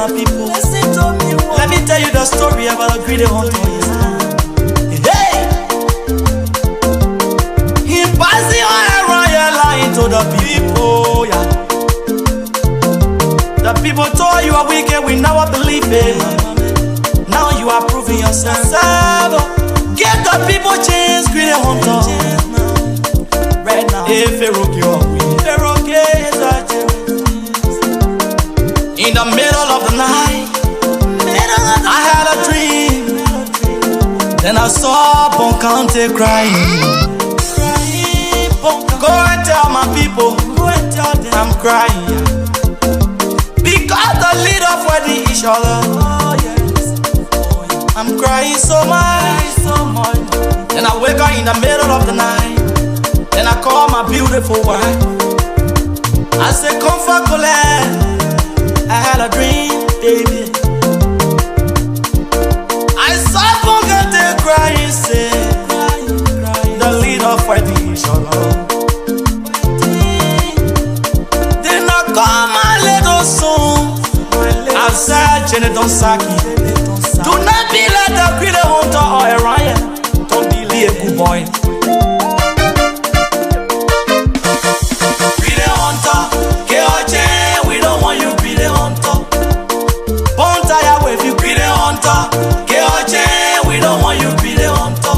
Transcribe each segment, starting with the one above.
my people. Listen to me. Let me tell you the story about a greedy hunter. Hey! He passed the oil royal line to the people. Yeah. The people told you are wicked, we never believe it. Now you are proving yourself. Give the people chance, greedy hunter. Right now, if in the middle of the night, I had a dream. Then I saw Boncante crying. Go and tell my people, I'm crying because the leader fighting each other. I'm crying so much. Then I wake up in the middle of the night. Then I call my beautiful wife. I say, come for Colette. I had a dream, baby. I saw Bongante crying, say, the leader fighting each other. Then I call my little son. I said, Jenny, don't suck it. Do not be like the greedy hunter or a Ryan. Don't be a good boy. Greedy hunter, KOJ, we don't want you greedy hunter. Bone tire with you greedy hunter. KOJ, we don't want you greedy hunter.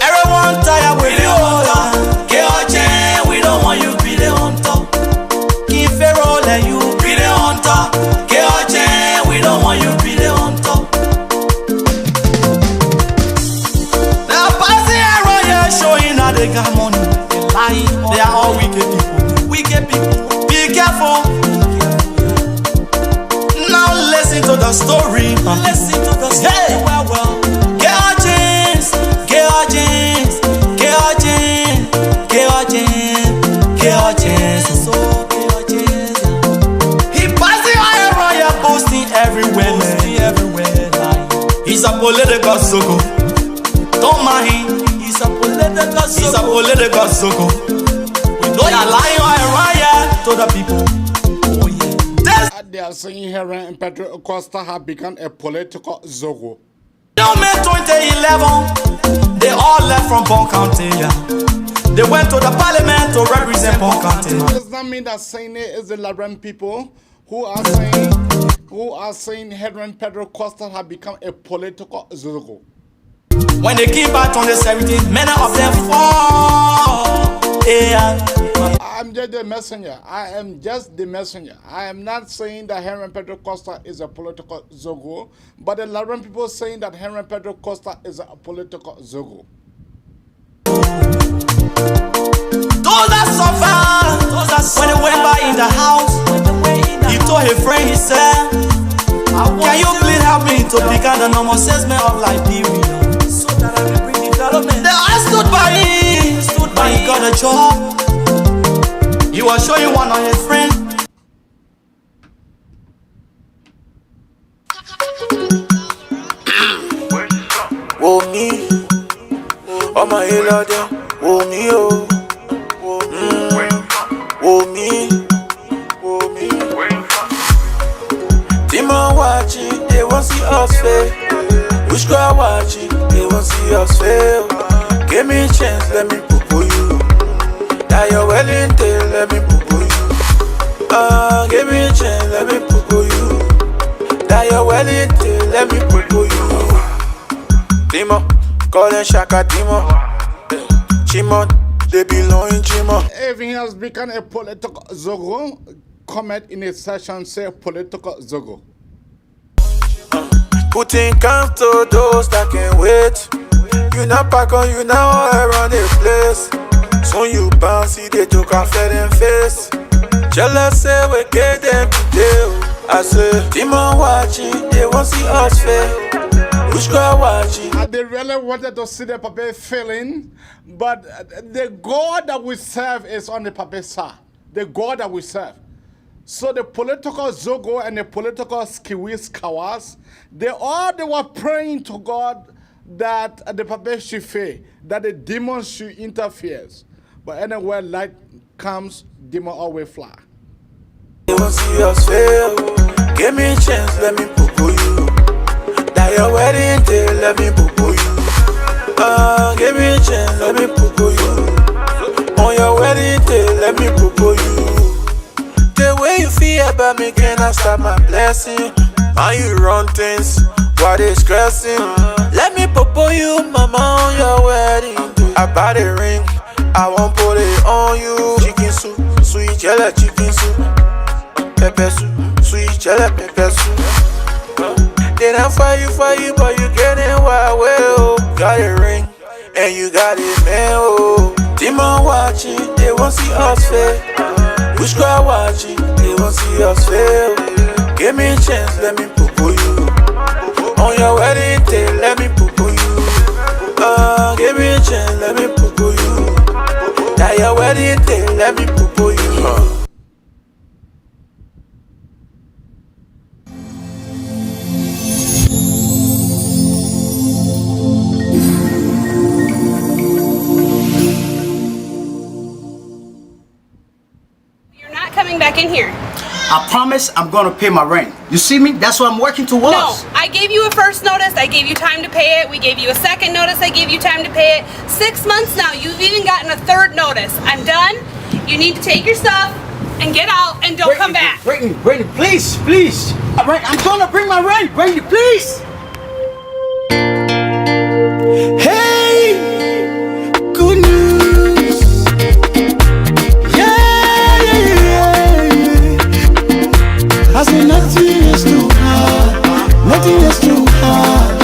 Everyone tire with you hunter. KOJ, we don't want you greedy hunter. Keep Pharaoh let you greedy hunter. KOJ, we don't want you greedy hunter. They got money, they lying, they are all wicked people. Wicked people, be careful. Now listen to the story. Listen to the story. Hey. Well. Get our jeans, get our jeans, get our jeans, get our jeans, get our jeans. So get our jeans. He passed the iron royal boasting everywhere. He's a political sucker. Don't mind him. He's a political sucker. We know you're lying to the people. Oh yeah. They are saying Henry and Pedro Acosta have become a political zogo. In May 2011, they all left from Bon County. Yeah. They went to the parliament to represent Bon County. Does that mean that saying it is the Liberian people who are saying Henry and Pedro Acosta have become a political zogo? When they came back on the 17th, many of them fall. Yeah. I'm just the messenger. I am just the messenger. I am not saying that Henry Pedro Costa is a political zogo, but the Liberian people saying that Henry Pedro Costa is a political zogo. Those that suffer, when they went by in the house, he told his friend, he said, can you please help me to become the normal salesman of Liberia? So that I can bring development. They all stood by him, he got a job. He was showing one of his friends. Oh me, oh my lord, oh me, oh, oh me, oh me. Demon watching, they won't see us fail. Which girl watching, they won't see us fail. Give me a chance, let me poo you. Now you're well into, let me poo you. Give me a chance, let me poo you. Now you're well into, let me poo you. Timo, calling Shaka Timo. Chimon, they belong in Chimon. Everything has become a political zogo. Comment in a session, say political zogo. Putting count to those that can wait. You not back on, you now around the place. So you bouncy, they took off them face. Jealous say we get them today. I say, Timon watching, they won't see us fail. Which girl watching? They really wanted to see the Papa failing, but the God that we serve is on the Papa side. The God that we serve. So the political zogo and the political skiwis kawas, they were praying to God that the Papa should fail, that the demons should interfere. But anywhere light comes, demon always fly. They won't see us fail. Give me a chance, let me poo you. That your wedding day, let me poo you. Give me a chance, let me poo you. On your wedding day, let me poo you. The way you feel about me, can I stop my blessing? How you run things, why they stressing? Let me poo you, mama, on your wedding day. I buy the ring, I won't put it on you. Chicken soup, sweet jelly, chicken soup. Pepper soup, sweet jelly, pepper soup. Then I fight you, but you getting wild, well. Got a ring, and you got it, man, oh. Demon watching, they won't see us fail. Wish crowd watching, they won't see us fail. Give me a chance, let me poo you. On your wedding day, let me poo you. Give me a chance, let me poo you. That your wedding day, let me poo you. Back in here. I promise I'm gonna pay my rent. You see me? That's what I'm working towards. No, I gave you a first notice, I gave you time to pay it. We gave you a second notice, I gave you time to pay it. 6 months now, you've even gotten a third notice. I'm done. You need to take your stuff and get out and don't come back. Brittany, please. I'm gonna bring my rent. Brittany, please. Hey, good news. I say nothing is too hard, nothing is too hard.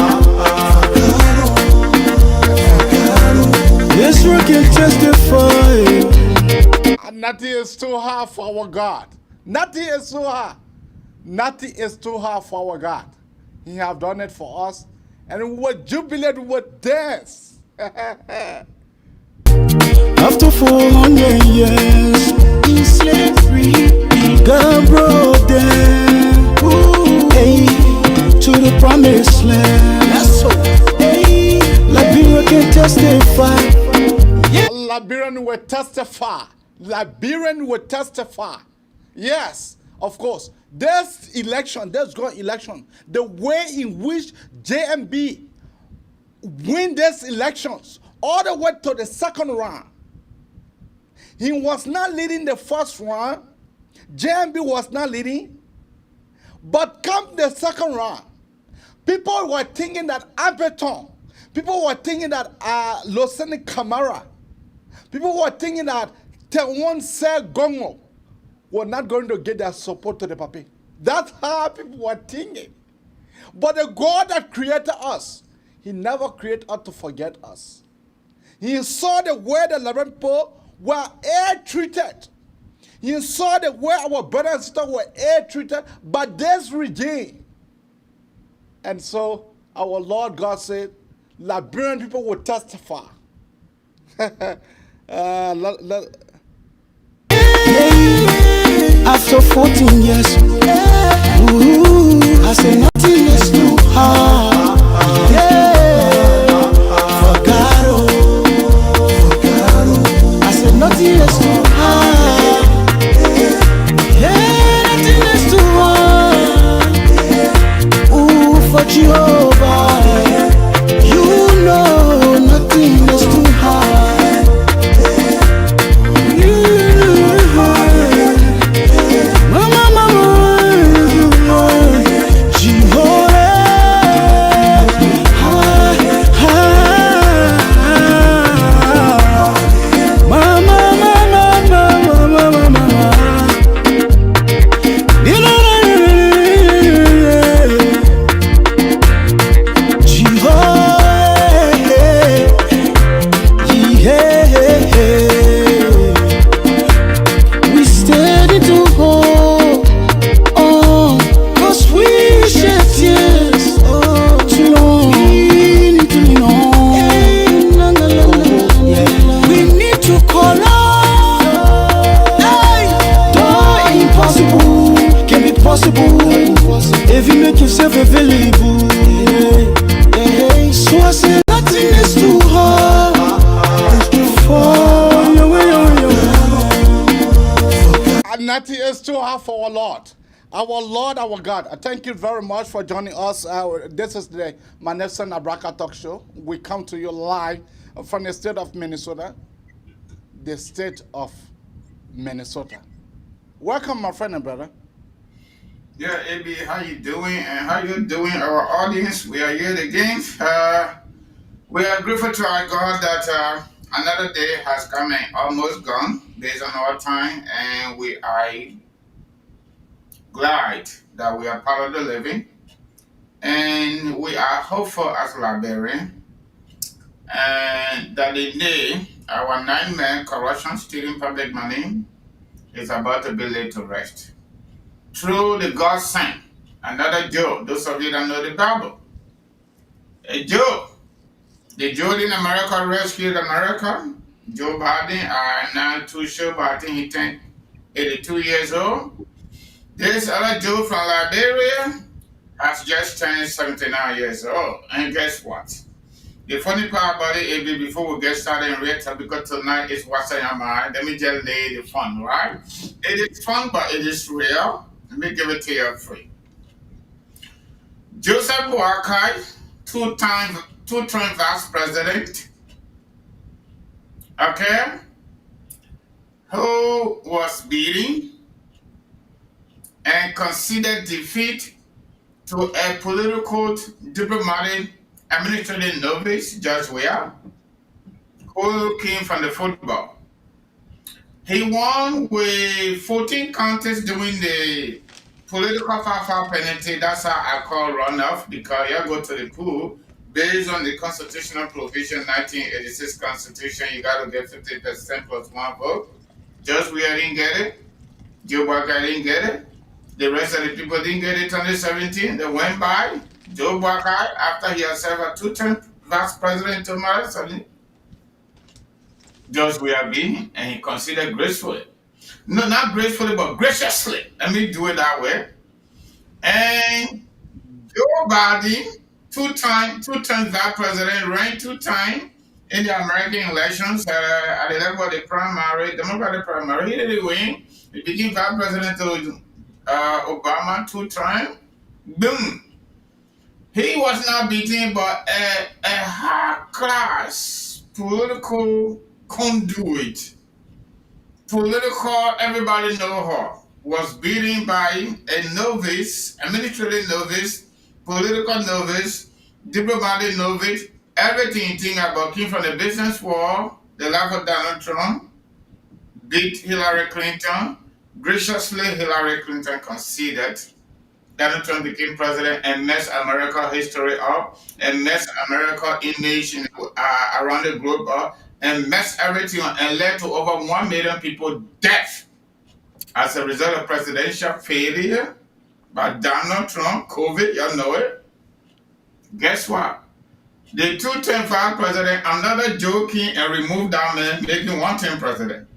Yes, we can testify. Nothing is too hard for our God. Nothing is too hard. Nothing is too hard for our God. He have done it for us, and we will jubilate, we will dance. After 400 years in slavery, God brought them, hey, to the promised land. That's so. Hey, Liberia can testify. Liberian will testify. Liberian will testify. Yes, of course. This election, this grand election, the way in which JMB win these elections all the way to the second round. He was not leading the first round. JMB was not leading. But come the second round, people were thinking that Abeton, people were thinking that Loseni Kamara, people were thinking that Tewon Se Gongo were not going to get their support to the papi. That's how people were thinking. But the God that created us, He never created us to forget us. He saw the way the Liberian people were ill-treated. He saw the way our brothers and sisters were ill-treated by this regime. And so our Lord God said, Liberian people will testify. After 14 years, ooh, I say nothing is too hard. Yeah, for God, I said nothing is too hard. Yeah, nothing is too hard. Ooh, for Jehovah, you know nothing is too hard. If you make yourself available, so I say nothing is too hard for you. And nothing is too hard for our Lord. Our Lord, our God, I thank you very much for joining us. This is the Manessa Abraka Talk Show. We come to you live from the state of Minnesota. The state of Minnesota. Welcome, my friend and brother. Yeah, AB, how you doing? And how you doing, our audience? We are here again. We are grateful to our God that another day has come and almost gone based on our time, and we are glad that we are part of the living, and we are hopeful as Liberia, and that the day our 9-man corruption stealing public money is about to be laid to rest. Through the God sent another Joe. Those of you that know the Bible, a Joe. The Joe in America rescued America. Joe Biden, I'm not too sure, but I think he turned 82 years old. This other Joe from Liberia has just turned 79 years old. And guess what? The funny part about it, AB, before we get started in real time, because tonight is what's on your mind, let me just lay the fun, right? It is fun, but it is real. Let me give it to you free. Joseph Boakai, two-time vice president, okay, who was beaten and considered defeat to a political, diplomatic, administrative novice, Judge Weah, who came from the football. He won with 14 contests during the political fafa penalty. That's how I call runoff, because you go to the pool based on the constitutional provision, 1986 Constitution. You got to get 50% plus one vote. Judge Weah didn't get it. Joe Biden didn't get it. The rest of the people didn't get it. 2017, they went by. Joe Biden, after he had served a two-term vice president to Madison, Judge Weah beat, and he considered gracefully. No, not gracefully, but graciously. Let me do it that way. And Joe Biden, two-time vice president, ran 2 times in the American elections at the level of the primary, Democratic primary. He didn't win. He became vice president to Obama 2 times. Boom. He was not beaten, but a high-class political conduit, everybody know her, was beaten by a novice, a military novice, political novice, diplomatic novice, everything thing about came from the business world, the life of Donald Trump, beat Hillary Clinton. Graciously, Hillary Clinton conceded. Donald Trump became president and messed America history up, and messed America image around the globe up, and messed everything up, and led to over 1 million people death as a result of presidential failure by Donald Trump, COVID, y'all know it. Guess what? The 2-term vice president, another Joe came and removed that man, making 1-term president.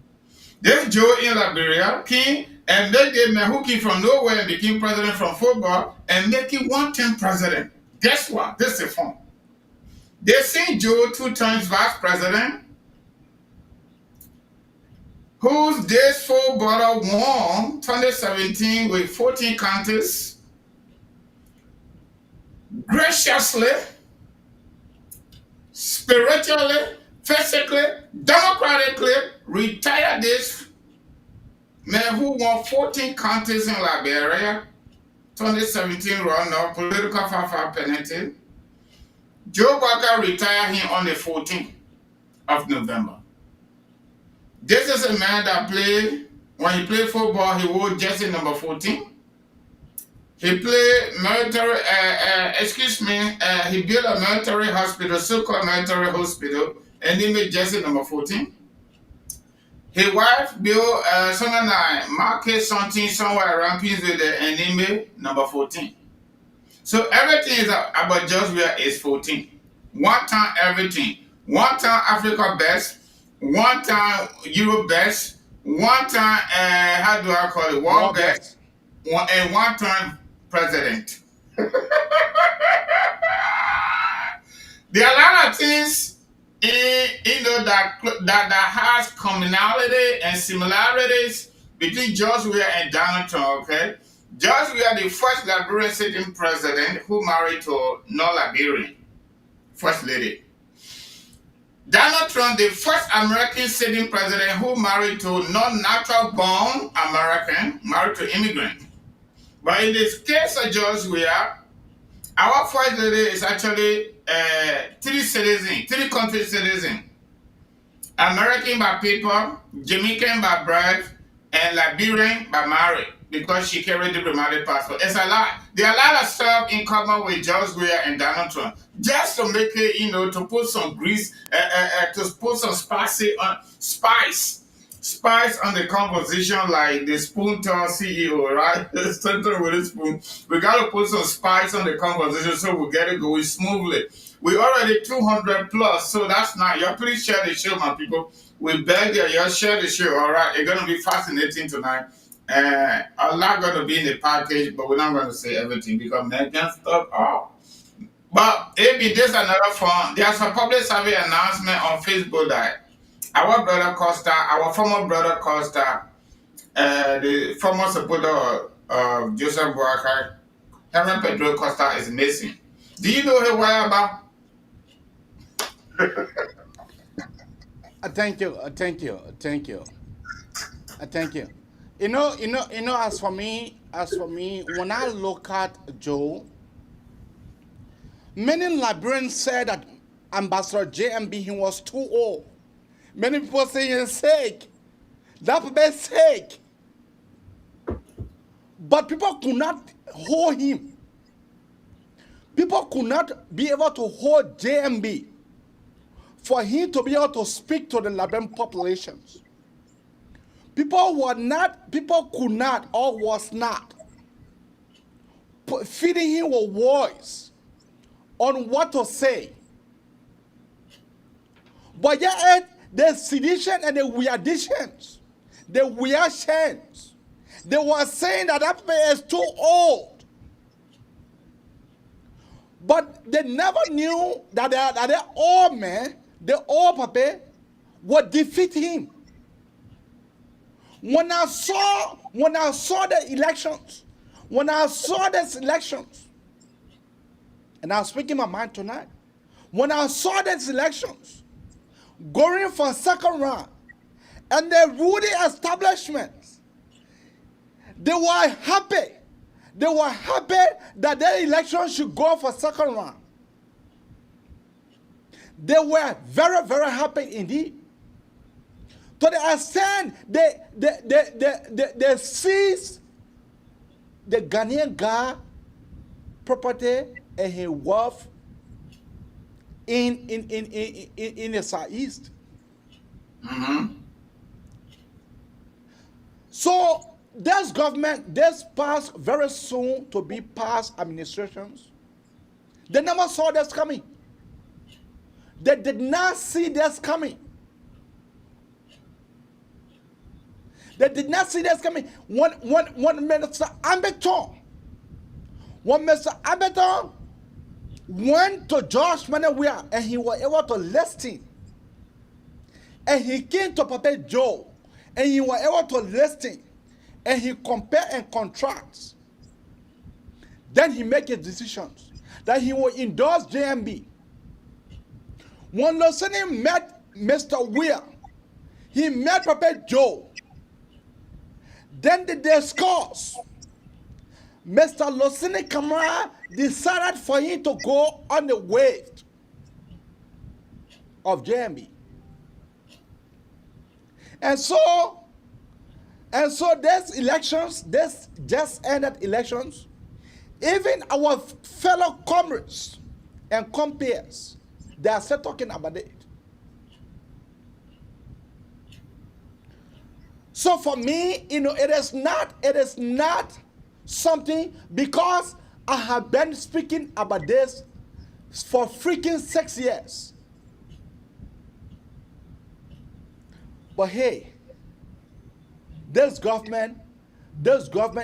This Joe in Liberia came and make a man who came from nowhere and became president from football and make him 1-term president. Guess what? This is fun. They seen Joe 2 times vice president, whose this full brother won 2017 with 14 contests, graciously, spiritually, physically, democratically retired this man who won 14 contests in Liberia, 2017 runoff, political fafa penalty. Joe Biden retired him on the 14th of November. This is a man that when he played football, he wore jersey number 14. He played military, he built a military hospital, so-called military hospital, and he made jersey number 14. His wife built something like market something somewhere around Pittsburgh, and he made number 14. So everything is about Judge Weah is 14. 1 time everything. 1 time Africa best, 1 time Europe best, 1 time, how do I call it, world best, and 1 time president. There are a lot of things that has commonality and similarities between Judge Weah and Donald Trump, okay? George Weah, the first Liberian sitting president who married to non-Liberian first lady. Donald Trump, the first American sitting president who married to non-natural born American, married to immigrant. But in this case of George Weah, our first lady is actually three country citizen. American by people, Jamaican by birth, and Liberian by marriage because she carried diplomatic passport. It's a lot. There are a lot of stuff in common with George Weah and Donald Trump. Just to make it, to put some grease, to put some spice on the conversation, like the spoon to our CEO, right? Starting with a spoon. We got to put some spice on the conversation so we get it going smoothly. We already 200 plus, so that's not. Y'all please share the show, my people. We beg you, y'all share the show, all right? It's going to be fascinating tonight. A lot going to be in the package, but we're not going to say everything because men can stop off. But maybe there's another fun. There's a public survey announcement on Facebook that our brother Costa, our former brother Costa, the former supporter of Joseph Boakai, Herman Pedro Costa is missing. Do you know his whereabouts? Thank you. As for me, when I look at Joe, many Liberians said that Ambassador JMB, he was too old. Many people say he's sick. That person sick. But people could not hold him. People could not be able to hold JMB for him to be able to speak to the Liberian populations. People could not or was not feeding him with words on what to say. But yet, the sedition and the weirdisms, the weird chants, they were saying that man is too old. But they never knew that the old man, the old papa, would defeat him. When I saw the elections, and I was speaking my mind tonight, when I saw these elections going for second round, and the ruling establishments, they were happy. They were happy that their election should go for second round. They were very, very happy indeed. To the extent they seized the Ghanaian guy property and his wealth in the southeast. Mm-hmm. So this government, this passed very soon to be past administrations. They never saw this coming. They did not see this coming. They did not see this coming. When Mr. Ambeton went to George Weah and he was able to listen, and he came to Papa Joe and he was able to listen, and he compare and contrast. Then he make his decisions that he will endorse JMB. When Losini met Mr. Weah, he met Papa Joe. Then they discussed. Mr. Losini Kamara decided for him to go on the wave of JMB. And so these elections, this just ended elections, even our fellow comrades and compeers, they are still talking about it. So for me, it is not something, because I have been speaking about this for freaking 6 years. But hey, this government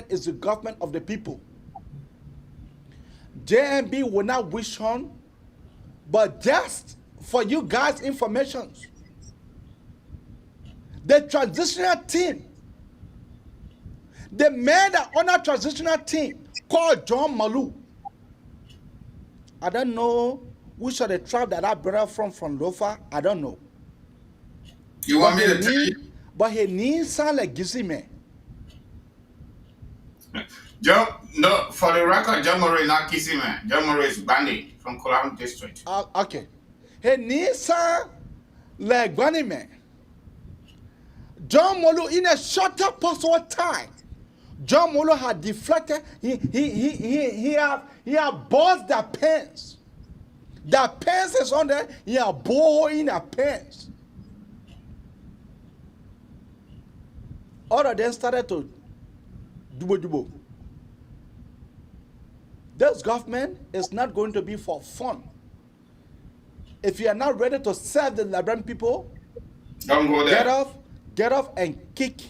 is the government of the people. JMB will not wish on, but just for you guys' information, the transitional team, They made an honor transitional team called John Malu. I don't know which of the tribe that brother from Lofa. I don't know. You want me to tell you? But he needs sound like Gizi man. John, no, for the record, John Murray is not kissing man. John Murray is Bandi from Kolam District. Okay. He needs sound like Bunny man. John Molu, in a shorter possible time, John Molu had deflected. He had bought the pens. The pens is on there. He had bought in the pens. All of them started to dubo. This government is not going to be for fun. If you are not ready to serve the Liberian people, don't go there. Get off and kick.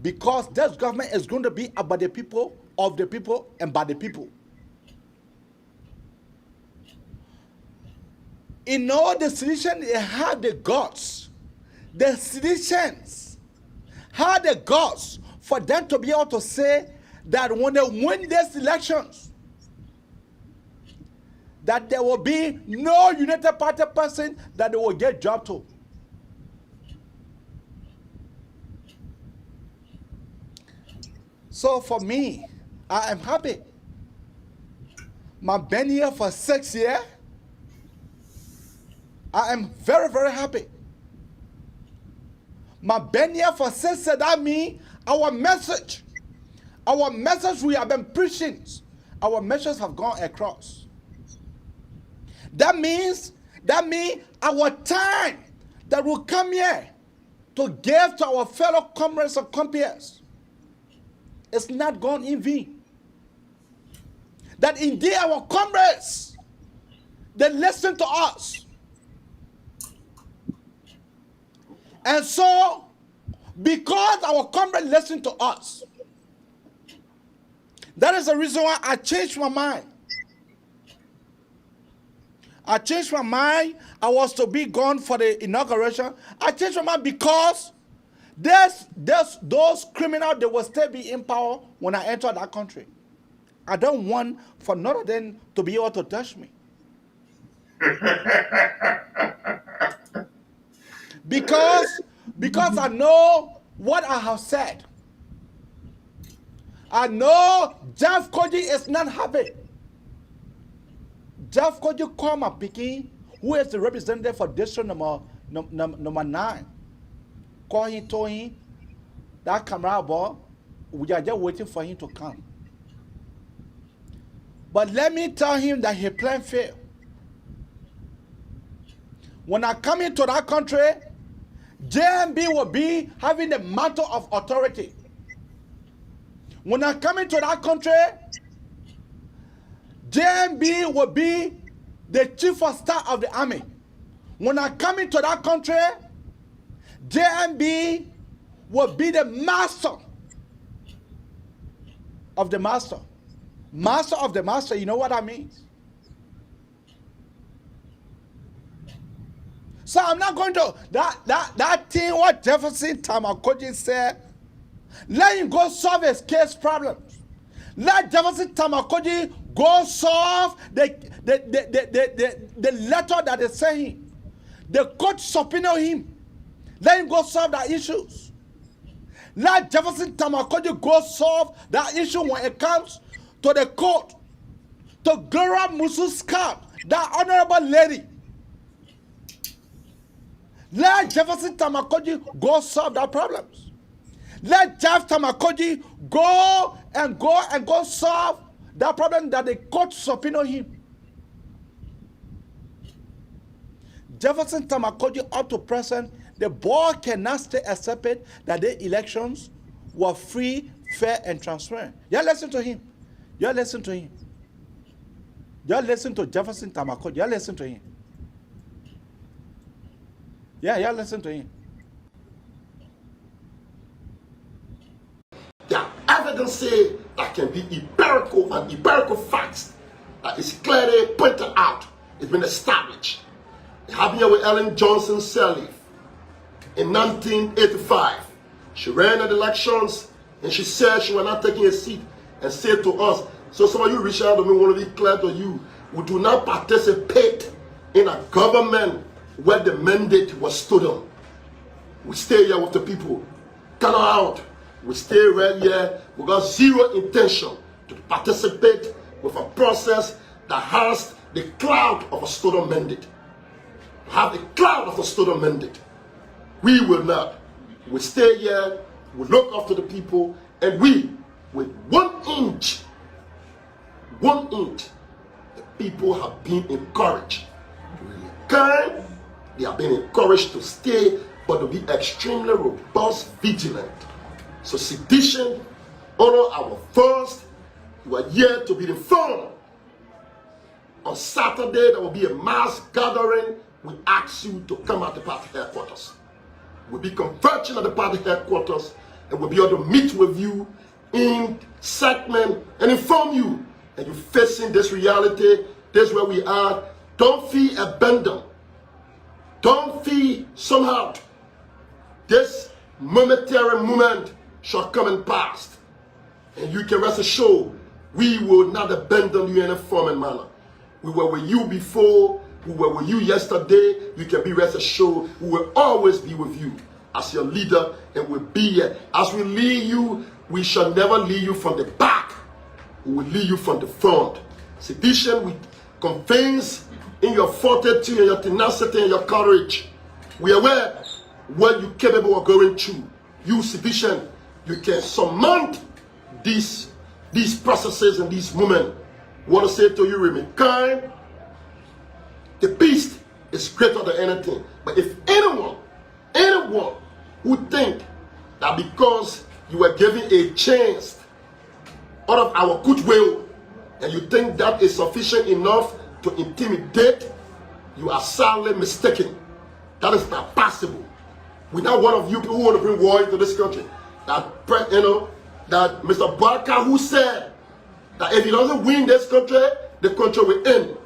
Because this government is going to be about the people, of the people, and by the people. In all the sedition, they had the gods. The seditions had the gods for them to be able to say that when they win these elections, that there will be no United Party person that they will get job to. So for me, I am happy. I've been here for 6 years. I am very, very happy. I've been here for 6 years. That means our message we have been preaching, our messages have gone across. That means our time that will come here to give to our fellow comrades and compeers, it's not gone in vain. That indeed our comrades, they listen to us. And so, because our comrades listen to us, that is the reason why I changed my mind. I changed my mind. I was to be gone for the inauguration. I changed my mind because those criminals, they will still be in power when I enter that country. I don't want for none of them to be able to touch me. Because I know what I have said. I know Jeff Koji is not happy. Jeff Koji called my picking, who is the representative for district number 9. Call him, told him, that camera boy, we are just waiting for him to come. But let me tell him that his plan failed. When I come into that country, JMB will be having the mantle of authority. When I come into that country, JMB will be the chief of staff of the army. When I come into that country, JMB will be the master of the master. Master of the master, you know what that means? So I'm not going to, that thing what Jefferson Tamakoji said, let him go solve his case problems. Let Jefferson Tamakoji go solve the letter that they sent him. The court subpoenaed him. Let him go solve that issues. Let Jefferson Tamakoji go solve that issue when it comes to the court. To Gloria Musu's camp, that honorable lady. Let Jefferson Tamakoji go solve that problems. Let Jeff Tamakoji go solve that problem that the court subpoenaed him. Jefferson Tamakoji up to present, the board cannot stay accepted that the elections were free, fair, and transparent. You listen to him. You listen to him. You listen to Jefferson Tamakoji. You listen to him. Yeah, listen to him. There are evidence that can be empirical and empirical facts that is clearly pointed out. It's been established. It happened here with Ellen Johnson Sirleaf in 1985. She ran the elections And she said she was not taking a seat and said to us, so some of you reach out to me, want to be clear to you, we do not participate in a government where the mandate was stood on. We stay here with the people. Come out. We stay right here. We got zero intention to participate with a process that has the cloud of a stolen mandate. Have a cloud of a stolen mandate. We will not. We stay here. We look after the people, and we, with 1 inch, the people have been encouraged to be kind. They have been encouraged to stay, but to be extremely robust, vigilant. So sedition, honor our first. You are here to be informed. On Saturday, there will be a mass gathering. We ask you to come at the party headquarters. We'll be converging at the party headquarters, and we'll be able to meet with you in segment and inform you. And you're facing this reality. This is where we are. Don't feel abandoned. Don't feel somehow. This momentary moment shall come and pass. And you can rest assured, we will not abandon you in a form and manner. We were with you before, we were with you yesterday. You can be rest assured, we will always be with you as your leader, and we'll be here. As we lead you, we shall never lead you from the back. We will lead you from the front. Sedition, we convince in your fortitude and your tenacity and your courage. We are aware what you're capable of going through. You, sedition, you can surmount these processes and these moments. I want to say to you, remain kind. The beast is greater than anything. But if anyone who think that because you were given a chance out of our goodwill, and you think that is sufficient enough to intimidate, you are sadly mistaken. That is not possible. We're not one of you people who want to bring war into this country. That Mr. Barker, who said that if he doesn't win this country, the country will end.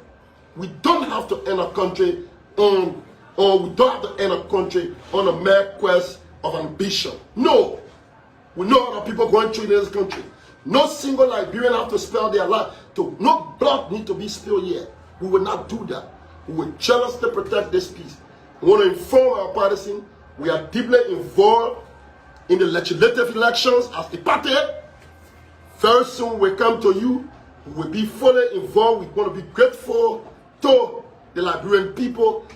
We don't have to end a country on, or we don't have to end a country on a mere quest of ambition. No. We know other people going through in this country. No single Liberian have to spare their life. No blood need to be spilled here. We will not do that. We will jealously protect this peace. We want to inform our partisan. We are deeply involved in the legislative elections as a party. Very soon we come to you. We will be fully involved. We want to be grateful to the Liberian people.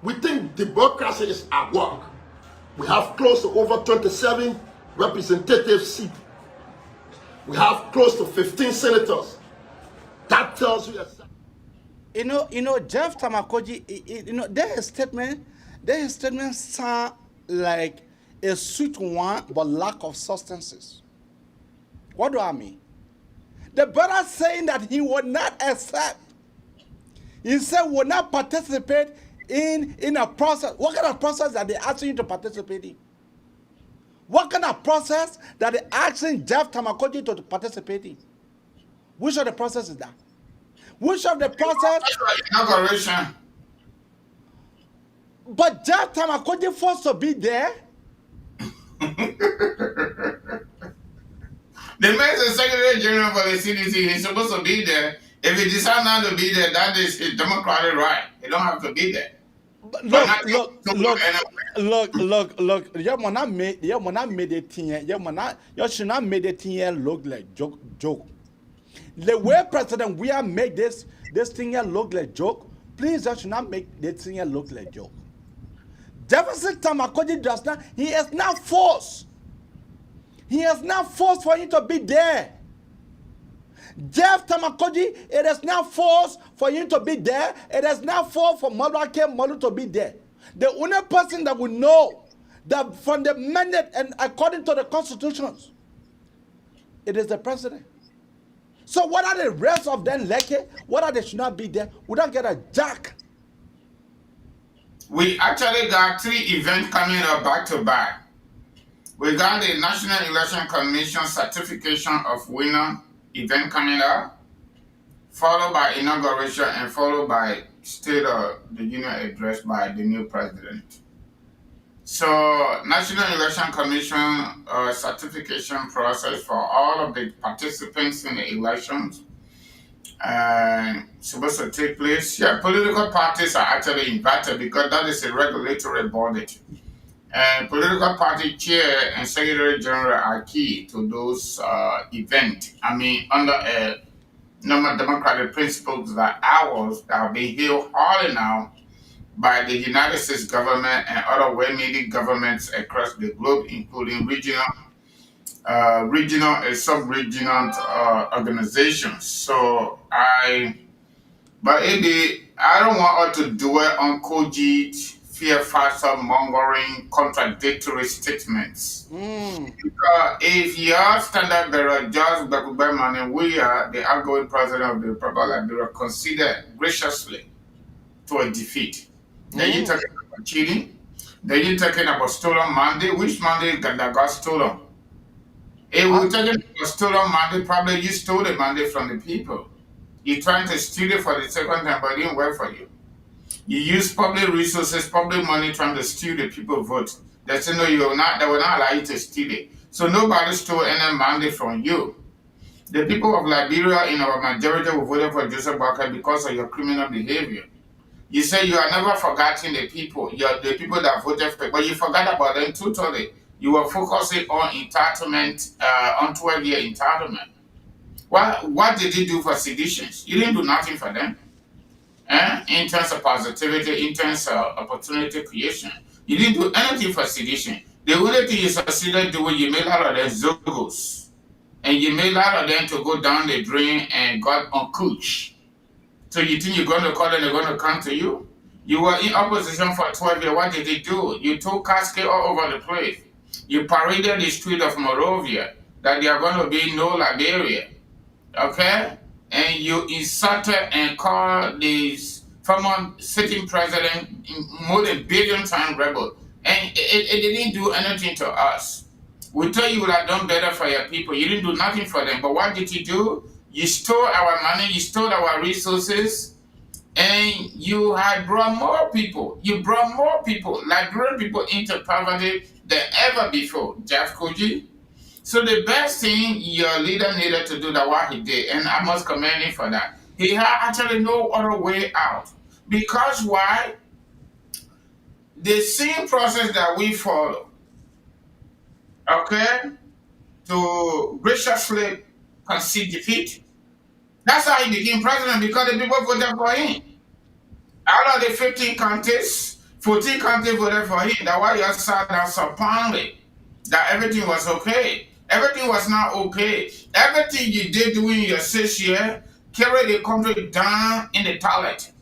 We think democracy is at work. We have close to over 27 representative seats. We have close to 15 senators. That tells you exactly. You know, Jeff Tamakoji, their statement sound like a sweet one, but lack of substances. What do I mean? The brother saying that he would not accept. He said will not participate in a process. What kind of process are they asking you to participate in? What kind of process that they asking Jeff Tamakoji to participate in? Which of the process is that? Which of the process? Inauguration. But Jeff Tamakoji forced to be there. The man is the Secretary General for the CDC. He's supposed to be there. If he decides not to be there, that is his democratic right. He don't have to be there. Look. You not made it thing. You should not made it thing look like joke. The way President we are make this thing here look like joke. Please, you should not make this thing here look like joke. Jefferson Tamakoji does not. He is not forced. He has not forced for you to be there. Jeff Tamakoji, it is not forced for you to be there. It is not forced for Malake Malu to be there. The only person that will know that from the mandate and according to the constitutions, it is the president. So what are the rest of them like? What are they should not be there? We don't get a jack. We actually got 3 events coming up back to back. We got the National Election Commission certification of winner event coming up, followed by inauguration and followed by State of the Union address by the new president. So, National Election Commission certification process for all of the participants in the elections supposed to take place. Yeah, political parties are actually invited because that is a regulatory body. And political party chair and secretary general are key to those events. I mean, under a normal democratic principles that ours that have been held harder now by the United States government and other well-meaning governments across the globe, including regional and sub-regional organizations. But I don't want us to dwell on cogent, fear factor mongering, contradictory statements. If your standard bearer, George Bakuberman, and we are the outgoing president of the Republic of Liberia, consider graciously to a defeat. Then you talking about cheating. Then you talking about stolen mandate. Which mandate that got stolen? If we're talking about stolen mandate, probably you stole the mandate from the people. You're trying to steal it for the second time, but it didn't work for you. You use public resources, public money, trying to steal the people's vote. They say no, they will not allow you to steal it. So nobody stole any mandate from you. The people of Liberia, in our majority, will vote for Joseph Boakai because of your criminal behavior. You say you are never forgetting the people. You're the people that voted for, but you forgot about them totally. You were focusing on entitlement, on 12-year entitlement. What did you do for seditions? You didn't do nothing for them. In terms of positivity, in terms of opportunity creation. You didn't do anything for sedition. The only thing you succeeded doing, you made out of them zogos. And you made out of them to go down the drain and got on cooch. So you think you're going to call them, they're going to come to you? You were in opposition for 12 years. What did they do? You took casket all over the place. You paraded the street of Monrovia that there are going to be no Liberia. Okay? And you insulted and called the former sitting president more than billion times rebel. And it didn't do anything to us. We thought you would have done better for your people. You didn't do nothing for them. But what did you do? You stole our money, you stole our resources, and you had brought more people. You brought more people, Liberian people, into poverty than ever before, Jeff Koji. So the best thing your leader needed to do that what he did, and I must commend him for that. He had actually no other way out. Because why? The same process that we follow, okay, to graciously concede defeat. That's how he became president, because the people voted for him. Out of the 15 counties, 14 counties voted for him. That's why you sat down supposedly that everything was okay. Everything was not okay. Everything you did during your 6 year carried the country down in the toilet.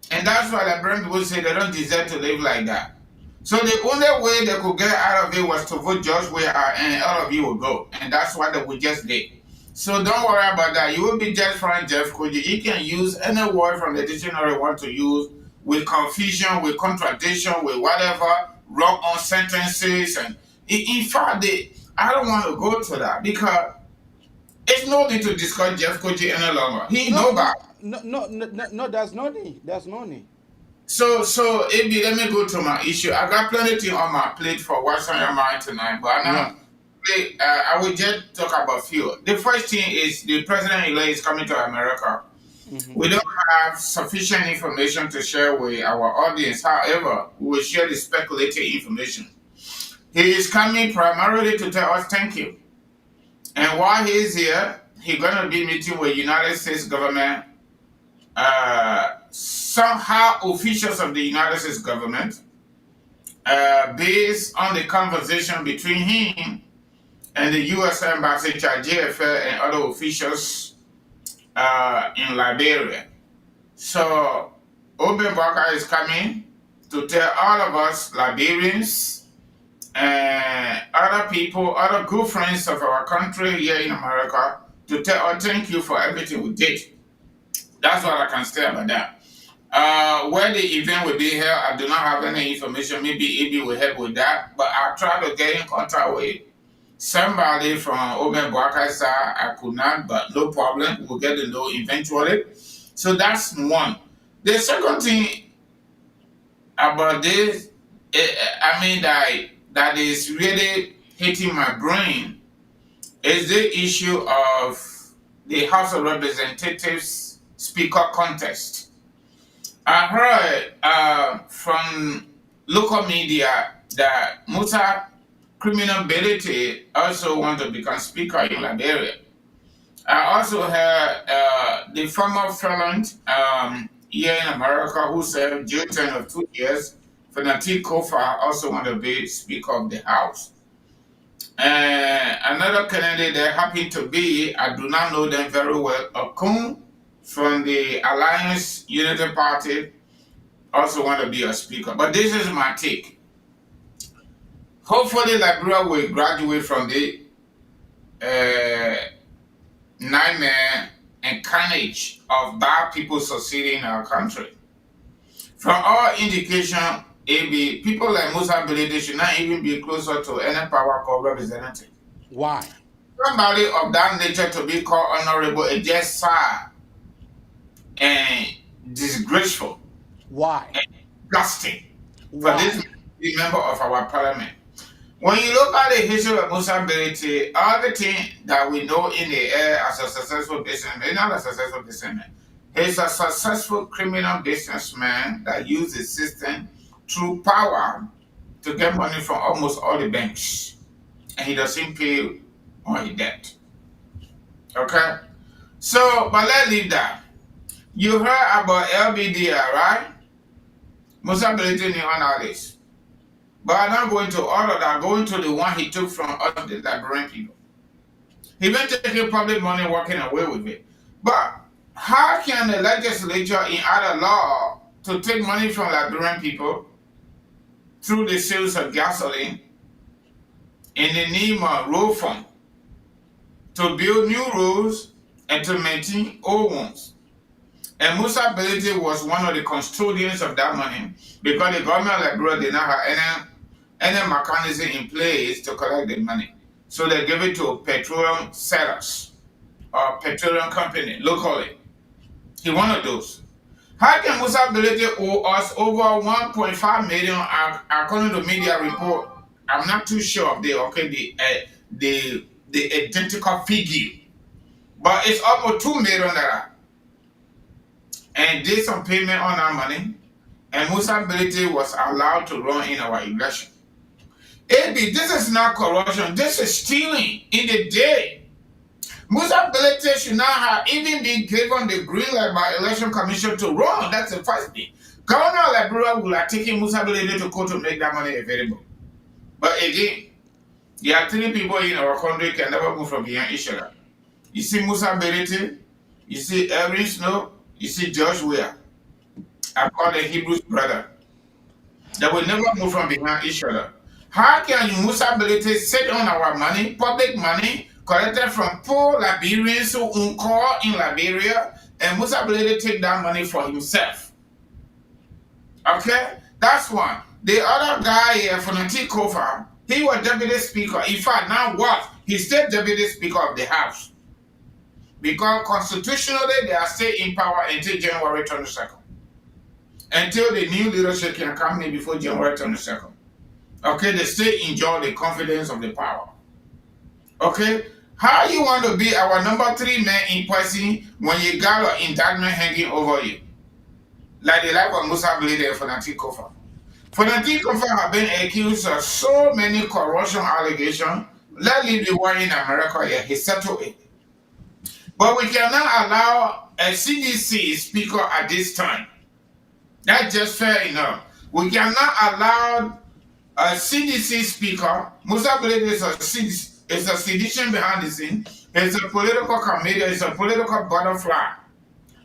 And that's why the Liberian people say they don't deserve to live like that. So the only way they could get out of it was to vote just where and all of you will go. And that's what they would just did. So don't worry about that. You will be just fine, Jeff Koji. You can use any word from the dictionary you want to use with confusion, with contradiction, with whatever, wrong on sentences. And in fact, I don't want to go to that because it's no need to discuss Jeff Koji any longer. He know that. No, there's no need. There's no need. So, Abi, let me go to my issue. I got plenty things on my plate for what's on your mind tonight, but now I will just talk about a few. The first thing is the president-elect is coming to America. We don't have sufficient information to share with our audience. However, we will share the speculative information. He is coming primarily to tell us thank you. And while he's here, he's going to be meeting with United States government, somehow officials of the United States government, based on the conversation between him and the U.S. Embassy, JFL, and other officials in Liberia. So, Oben Baka is coming to tell all of us Liberians and other people, other good friends of our country here in America, to tell us thank you for everything we did. That's what I can say about that. Where the event will be held, I do not have any information. Maybe Abi will help with that. But I'll try to get in contact with somebody from Oben Baka's side. I could not, but no problem. We'll get to know eventually. So that's one. The second thing about this I mean that is really hitting my brain is the issue of the House of Representatives speaker contest. I heard from local media that Musa Criminality also want to become speaker in Liberia. I also heard the former felon here in America who served jail term of 2 years, Fanatik Kofa, also want to be Speaker of the House. And another candidate that happened to be, I do not know them very well, Okun from the Alliance Unity Party, also want to be a speaker. But this is my take. Hopefully, Liberia will graduate from the nightmare and carnage of bad people succeeding in our country. From all indication, people like Musa Belede should not even be closer to any power called representative. Why? Somebody of that nature to be called honorable is just sad and disgraceful. Why? And disgusting for Why? this member of our parliament. When you look at the history of Musa Belede, everything that we know in the air as a successful businessman, he's not a successful businessman. He's a successful criminal businessman that used the system through power to get money from almost all the banks. And he doesn't pay all his debt. Okay? So, but let's leave that. You heard about LBDR, right? Musa Belede knew all this. But I'm not going to all of that, going to the one he took from us, the Liberian people. He been taking public money, walking away with it. But how can the legislature enact a law to take money from Liberian people through the sales of gasoline in the name of road fund to build new roads and to maintain old ones? And Musa Belede was one of the custodians of that money because the government of Liberia did not have any mechanism in place to collect the money. So they gave it to petroleum sellers or petroleum company locally. He one of those. How can Musa Belede owe us over 1.5 million according to media report? I'm not too sure of the identical figure, but it's almost 2 million naira. And did some payment on our money, and Musa Belede was allowed to run in our election. AB, this is not corruption, this is stealing in the day. Musa Belede should not have even been given the green light by election commission to run. That's the first thing. Governor of Liberia will have taken Musa Belede to court to make that money available. But again, there are 3 people in our country can never move from behind each other. You see Musa Belede, you see Erin Snow, you see George Weah. I call the Hebrews brother. They will never move from behind each other. How can Musa Belede sit on our money, public money, collected from poor Liberians who call in Liberia, and Musa Belede take that money for himself? Okay? That's one. The other guy here, Fanatik Kofa, he was deputy speaker. In fact, now what? He's still deputy speaker of the House. Because constitutionally, they are still in power until January 22nd. Until the new leadership can come in before January 22nd. Okay, they still enjoy the confidence of the power. Okay? How you want to be our number 3 man in person when you got an indictment hanging over you? Like the life of Musa Belede and Fanatik Kofa. Fanatik Kofa have been accused of so many corruption allegations. Let's leave the one in America here. He settled it. But we cannot allow a CDC speaker at this time. That's just fair enough. We cannot allow a CDC speaker. Musa Belede is a sedition behind the scene. It's a political committee. It's a political butterfly.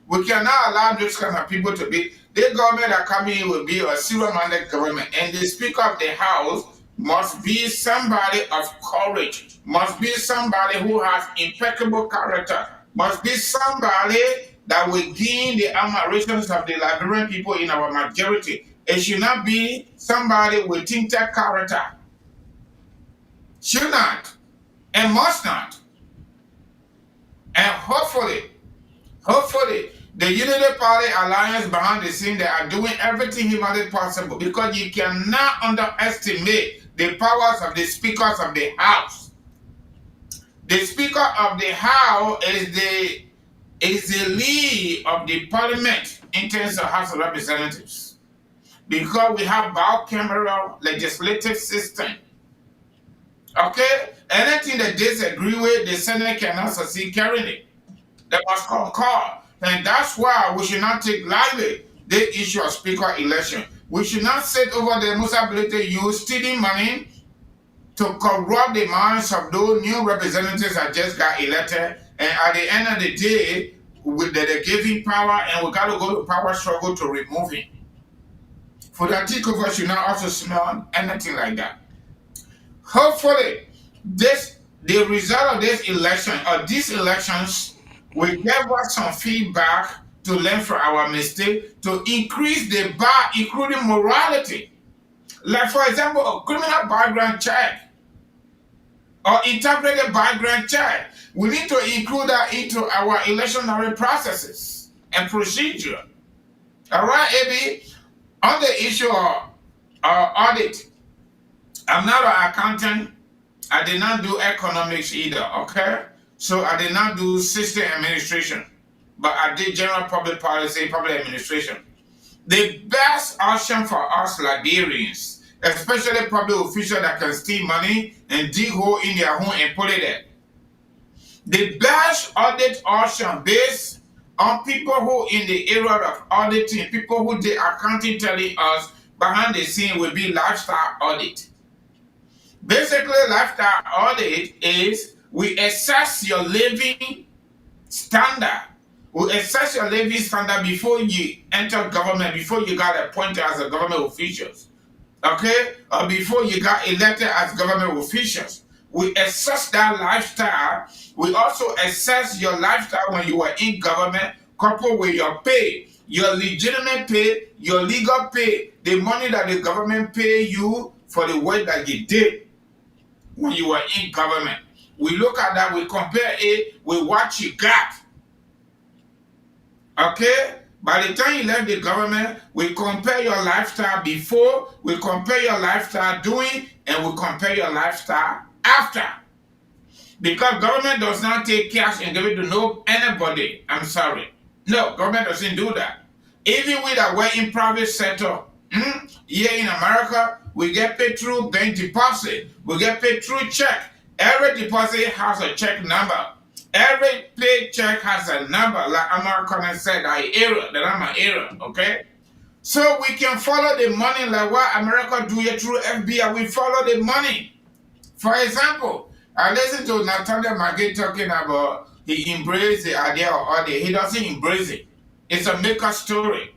We cannot allow those kind of people to be. The government that coming in will be a zero-minded government. And the Speaker of the House must be somebody of courage. Must be somebody who has impeccable character. Must be somebody that will gain the admirations of the Liberian people in our majority. It should not be somebody with tinted character. Should not and must not. And hopefully, The Unity Party Alliance behind the scene, they are doing everything humanly possible because you cannot underestimate the powers of the speakers of the House. The Speaker of the House is the lead of the Parliament in terms of House of Representatives. Because we have bicameral legislative system. Okay? Anything that they disagree with, the Senate cannot succeed carrying it. They must concur. And that's why we should not take lightly the issue of speaker election. We should not sit over the most ability use stealing money to corrupt the minds of those new representatives that just got elected. And at the end of the day, they're giving power and we got to go to power struggle to remove it. For that takeover should not also smell anything like that. Hopefully, the result of this election or these elections will give us some feedback to learn from our mistake, to increase the bar, including morality. Like, for example, a criminal background check or integrated background check. We need to include that into our electionary processes and procedure. All right, Abby? On the issue of audit, I'm not an accountant. I did not do economics either, okay? So I did not do system administration, but I did general public policy, public administration. The best option for us Liberians, especially public officials that can steal money and dig hole in their home and put it there. The best audit option based on people who in the area of auditing, people who did accounting telling us behind the scene will be lifestyle audit. Basically, lifestyle audit is we assess your living standard. We assess your living standard before you enter government, before you got appointed as a government official. Okay? Or before you got elected as government officials. We assess that lifestyle. We also assess your lifestyle when you were in government, coupled with your pay, your legitimate pay, your legal pay, the money that the government pay you for the work that you did when you were in government. We look at that, we compare it with what you got. Okay? By the time you left the government, we compare your lifestyle before, we compare your lifestyle doing, and we compare your lifestyle after. Because government does not take cash and give it to anybody. I'm sorry. No, government doesn't do that. Even we that were in private sector, here in America, we get paid through bank deposit. We get paid through check. Every deposit has a check number. Every paycheck has a number. Like American said, that I'm an error, okay? So we can follow the money like what America do it through FBI. We follow the money. For example, I listened to Nathaniel McGee talking about he embraced the idea of audit. He doesn't embrace it. It's a maker story.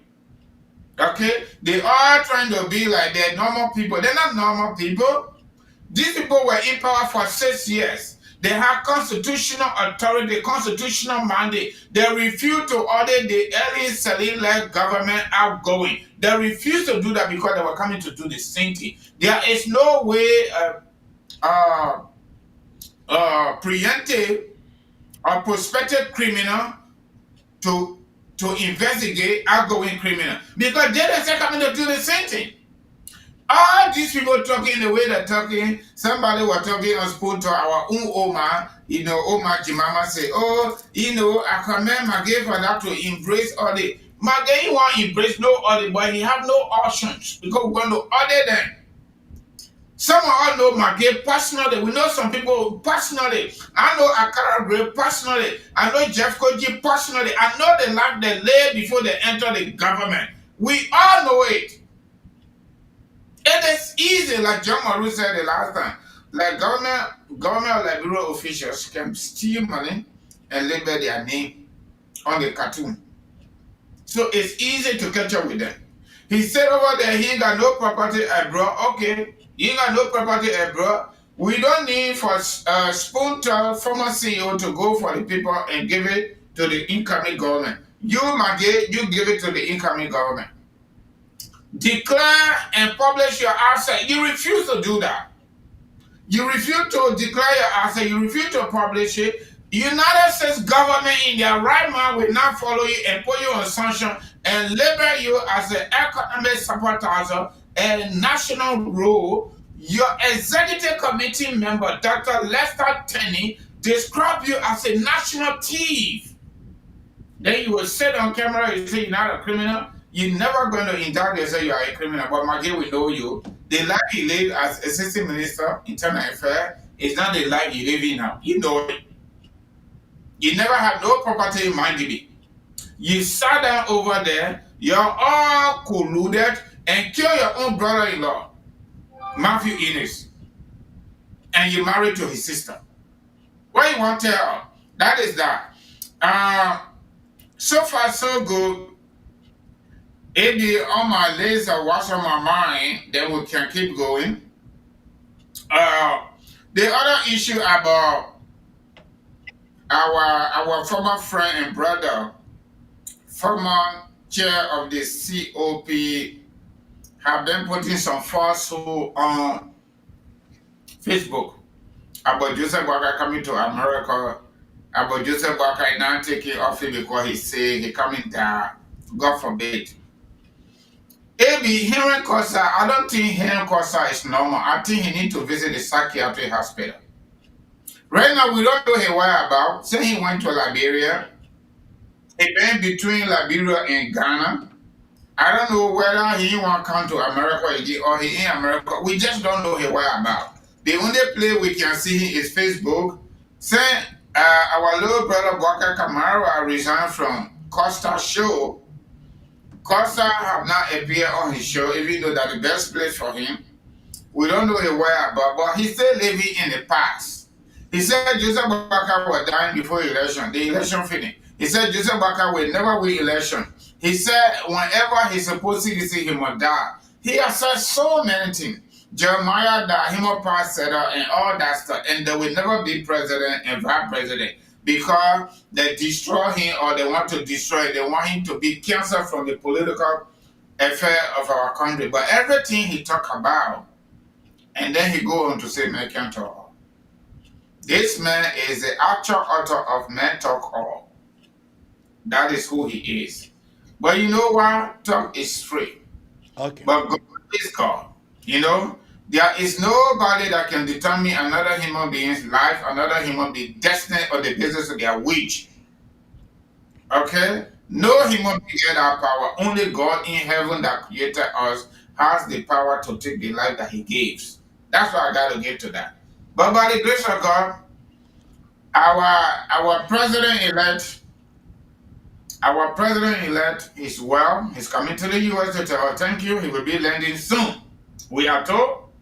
Okay? They are trying to be like they're normal people. They're not normal people. These people were in power for 6 years. They have constitutional authority, constitutional mandate. They refuse to audit the early selling-led government outgoing. They refuse to do that because they were coming to do the same thing. There is no way preemptive or prospective criminal to investigate outgoing criminal because they are coming to do the same thing. All these people talking the way they're talking, somebody was talking on spoon to our own Oma, Oma Jimama say, I commend Maggie for that to embrace audit. Maggie won't embrace no audit, but he have no options because we're going to audit them. Some of us know Maggie personally. We know some people personally. I know Akara Gray personally. I know Jeff Koji personally. I know the life they live before they enter the government. We all know it. It is easy, like John Maru said the last time. Like government or like bureau officials can steal money and label their name on the cartoon. So it's easy to catch up with them. He said over there he ain't got no property abroad. Okay, he ain't got no property abroad. We don't need for spoon to former CEO to go for the people and give it to the incoming government. You, Maggie, you give it to the incoming government. Declare and publish your asset. You refuse to do that. You refuse to declare your asset. You refuse to publish it. United States government in their right mind will not follow you and put you on sanction and label you as an economic saboteur, a national role. Your executive committee member, Dr. Lester Tenney, described you as a national thief. Then you will sit on camera and say you're not a criminal. You're never going to indict and say you are a criminal. But Maggie, we know you. The life you live as assistant minister, internal affairs, is not the life you live in now. You know it. You never had no property in Mandibi. You sat down over there, you're all colluded and kill your own brother-in-law, Matthew Innes, and you married to his sister. What you want to tell? That is that. So far, so good. It be on my list of what's on my mind, then we can keep going. The other issue about our former friend and brother, former chair of the COP, have been putting some falsehood on Facebook about Joseph Walker coming to America, about Joseph Walker now taking office because he say he coming down. God forbid. Maybe hearing Kosa, I don't think hearing Kosa is normal. I think he need to visit the psychiatric hospital. Right now, we don't know his whereabouts. Say he went to Liberia. He been between Liberia and Ghana. I don't know whether he want to come to America again or he in America. We just don't know his whereabouts. The only place we can see him is Facebook. Say our little brother Walker Kamara resigned from Costa's show. Costa have not appeared on his show, even though that's the best place for him. We don't know his whereabouts, but he's still living in the past. He said Joseph Walker was dying before election. The election finished. He said Joseph Walker will never win election. He said whenever he's supposed to see him will die. He has said so many things. Jeremiah died, him a pastor and all that stuff, and they will never be president and vice president because they destroy him or they want to destroy him. They want him to be canceled from the political affair of our country. But everything he talk about, and then he go on to say, "Man can't talk." This man is the actual author of "Man Talk All." That is who he is. But you know what? Talk is free. Okay. But God is God. You know, there is nobody that can determine another human being's life, another human being's destiny, or the business of their wish. Okay? No human being get that power. Only God in heaven that created us has the power to take the life that he gives. That's why I got to get to that. But by the grace of God, our president-elect, is well. He's coming to the U.S. to tell us thank you. He will be landing soon. We are told.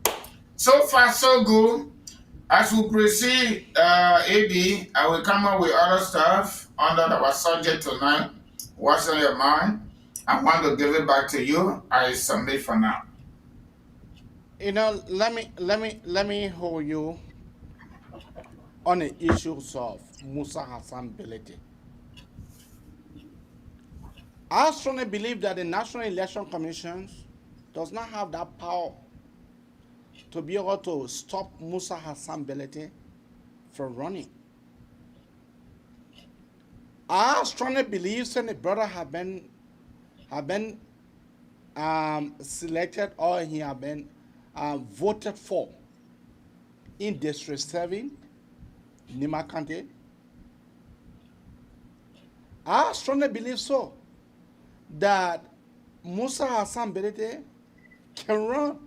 So far, so good. As we proceed, AB, I will come up with other stuff under our subject tonight. What's on your mind? I want to give it back to you. I submit for now. You know, let me hold you on the issues of Musa Hassan Belete. I strongly believe that the National Election Commission does not have that power to be able to stop Musa Hassan Belete from running. I strongly believe that the brother have been selected or he have been voted for in District 7, Nima County. I strongly believe so, that Musa Hassan Belete can run.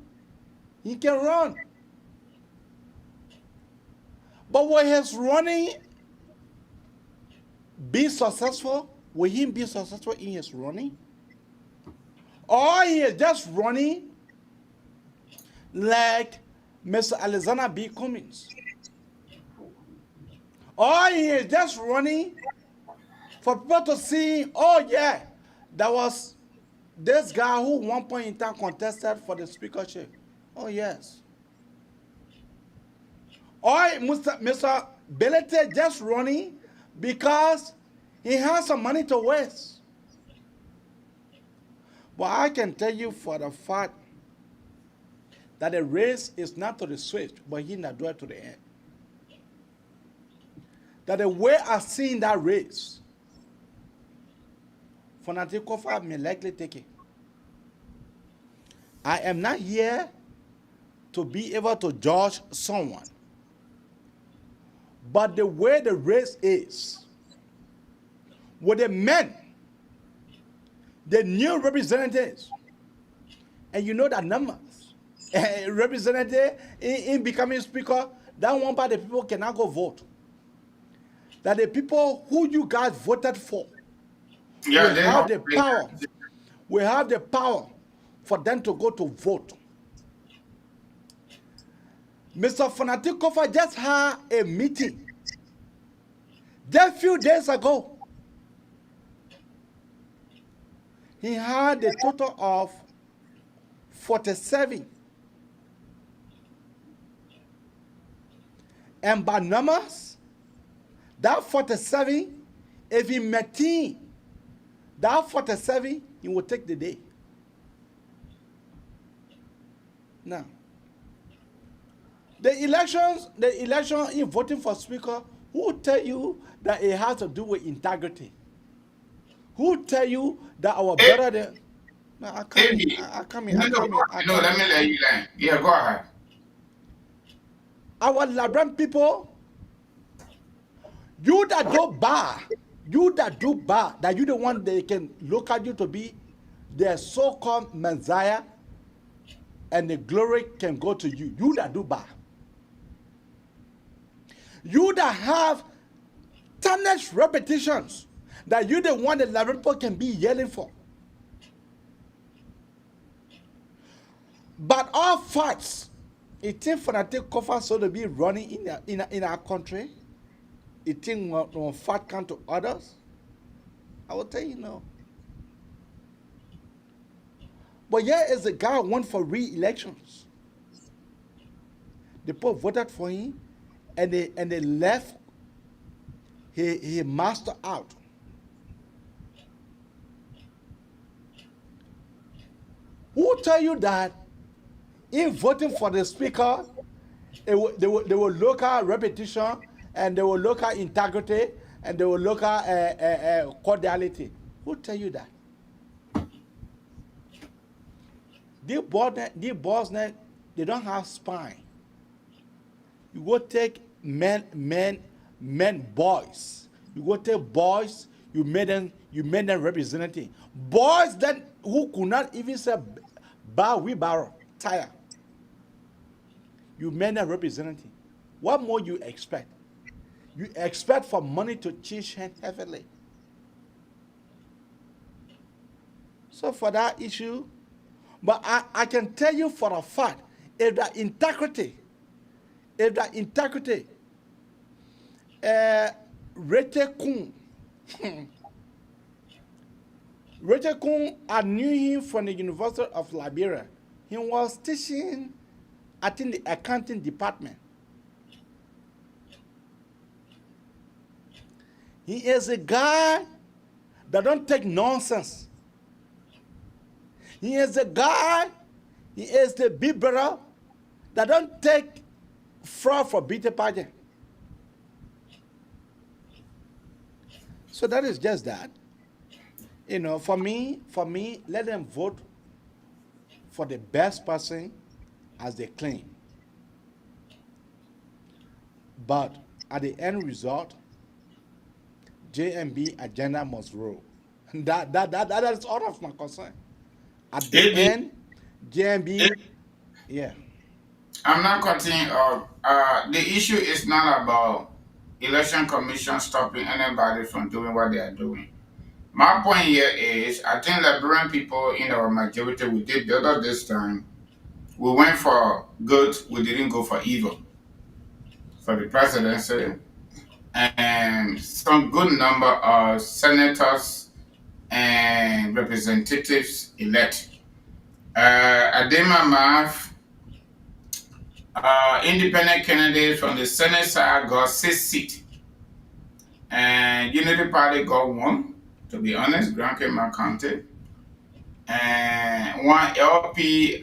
He can run. But will his running be successful? Will he be successful in his running? Or he is just running like Mr. Alexander B. Cummings? Or he is just running for people to see, oh yeah, that was this guy who one point in time contested for the speakership. Oh yes. Or Mr. Belete just running because he has some money to waste. But I can tell you for the fact that the race is not to the swift, but he not do it to the end. that the way I seen that race, Fanatic Kofa may likely take it. I am not here to be able to judge someone. But the way the race is, with the men, the new representatives, and you know that numbers, representative in becoming speaker, that one part the people cannot go vote. That the people who you guys voted for will have the power. We have the power for them to go to vote. Mr. Fanatic Kofa just had a meeting just a few days ago. He had a total of 47. And by numbers, that 47, if he maintain that 47, he will take the day. Now, the election in voting for speaker, who tell you that it has to do with integrity? Who tell you that our brother there? No, I come in. No, let me let you learn. Yeah, go ahead. Our Liberian people, you that do bad, that you the one they can look at you to be their so-called Messiah, and the glory can go to you. You that do bad. You that have tarnished repetitions, that you the one the Liberian people can be yelling for. But all facts, it think Fanatic Kofa so to be running in our country. It think when fact come to others. I will tell you no. But here is a guy who won for re-elections. The people voted for him, and they left he master out. Who tell you that in voting for the speaker, they will look at repetition, and they will look at integrity, and they will look at cordiality? Who tell you that? These boys, they don't have spine. You go take men, boys. You go take boys, you made them representative. Boys that who could not even say wheelbarrow, tire. You made them representative. What more you expect? You expect for money to teach him heavily. So for that issue, but I can tell you for a fact, if the integrity, Rete Kun, Rete Kun, I knew him from the University of Liberia. He was teaching, I think, the accounting department. He is a guy that don't take nonsense. He is a guy, he is the big brother that don't take fraud for beauty pageant. So that is just that. You know, for me, let them vote for the best person as they claim. But at the end result, JMB agenda must rule. That is all of my concern. At the end, JMB, yeah. I'm not cutting off. The issue is not about election commission stopping anybody from doing what they are doing. My point here is, I think Liberian people in our majority, we did better this time. We went for good, we didn't go for evil. For the presidency, and some good number of senators and representatives elect. Adema Math, independent candidate from the Senate side got 6 seats. And Unity Party got 1, to be honest, Grand Cape County. And one LP,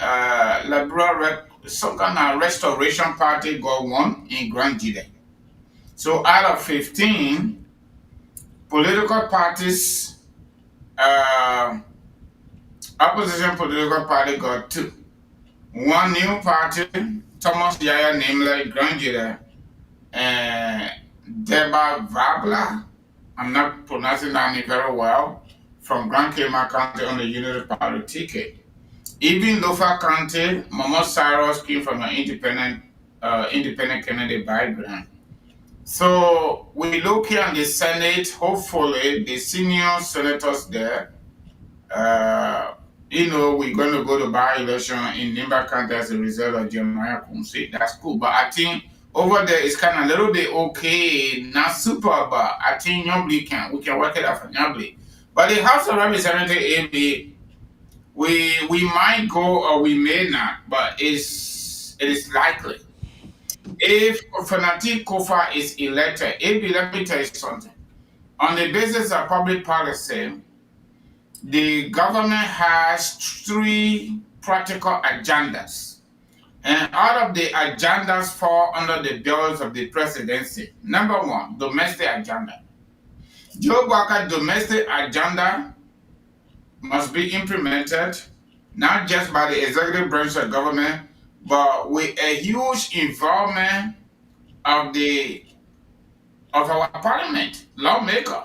Liberal, some kind of Restoration Party got 1 in Grand Jide. So out of 15 political parties, opposition political party got 2. One new party, Thomas Yaya Namely Grandjida, and Deba Vabla. I'm not pronouncing that name very well. From Grand Kema County on the Unity Party ticket. Even Lofa County, Mama Cyrus came from an independent candidate background. So we look here in the Senate, hopefully the senior senators there, we're going to go to by-election in Nimba County as a result of Jeremiah Kumsi. That's cool. But I think over there it's kind of a little bit okay, not super, but I think we can work it out for Nyambli. But the House of Representatives, AB, we might go or we may not, but it is likely. If Fanatic Kofa is elected, AB, let me tell you something. On the basis of public policy, the government has 3 practical agendas. And all of the agendas fall under the bills of the presidency. Number 1, domestic agenda. Joe Walker's domestic agenda must be implemented, not just by the executive branch of government, but with a huge involvement of our parliament, lawmaker.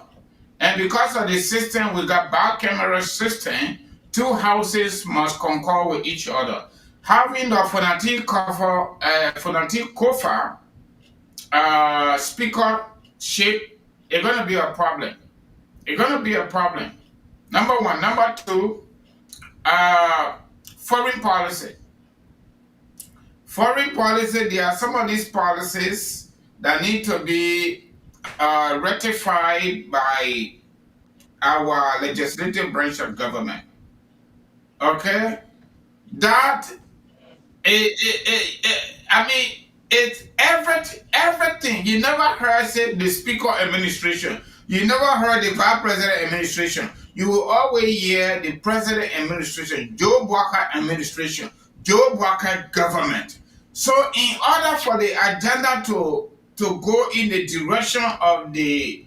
And because of the system, we got bicameral system, 2 houses must concur with each other. Having the Fanatic Kofa speakership is going to be a problem. It's going to be a problem. Number 1. Number 2, foreign policy. Foreign policy, there are some of these policies that need to be ratified by our legislative branch of government. Okay? That, it's everything. You never heard say the speaker administration. You never heard the vice president administration. You will always hear the president administration, Joe Walker administration, Joe Walker government. So in order for the agenda to go in the direction of the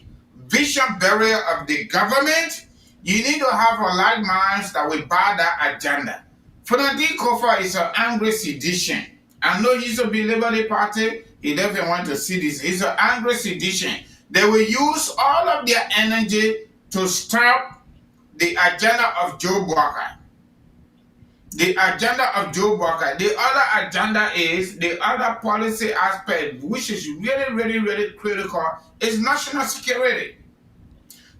vision barrier of the government, you need to have a like minds that will buy that agenda. Fanatic Kofa is an angry sedition. I know he's a Liberia party. He doesn't want to see this. He's an angry sedition. They will use all of their energy to stop the agenda of Joe Walker. The agenda of Joe Walker. The other agenda is, the other policy aspect, which is really, really, really critical, is national security.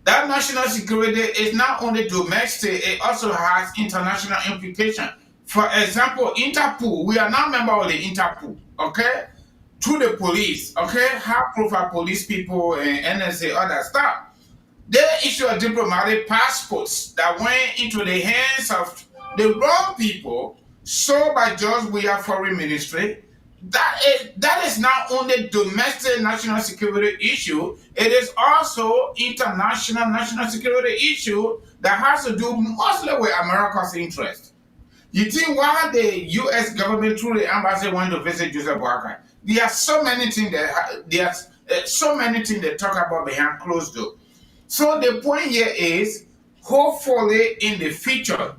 That national security is not only domestic, it also has international implications. For example, Interpol, we are now member of the Interpol, okay? Through the police, okay? High-profile police people and NSA, other stuff. They issued diplomatic passports that went into the hands of the wrong people, sold by just we are foreign ministry. That is not only domestic national security issue, it is also international national security issue that has to do mostly with America's interest. You think why the U.S. government through the embassy went to visit Joseph Walker? There are so many things they talk about behind closed door. So the point here is, hopefully in the future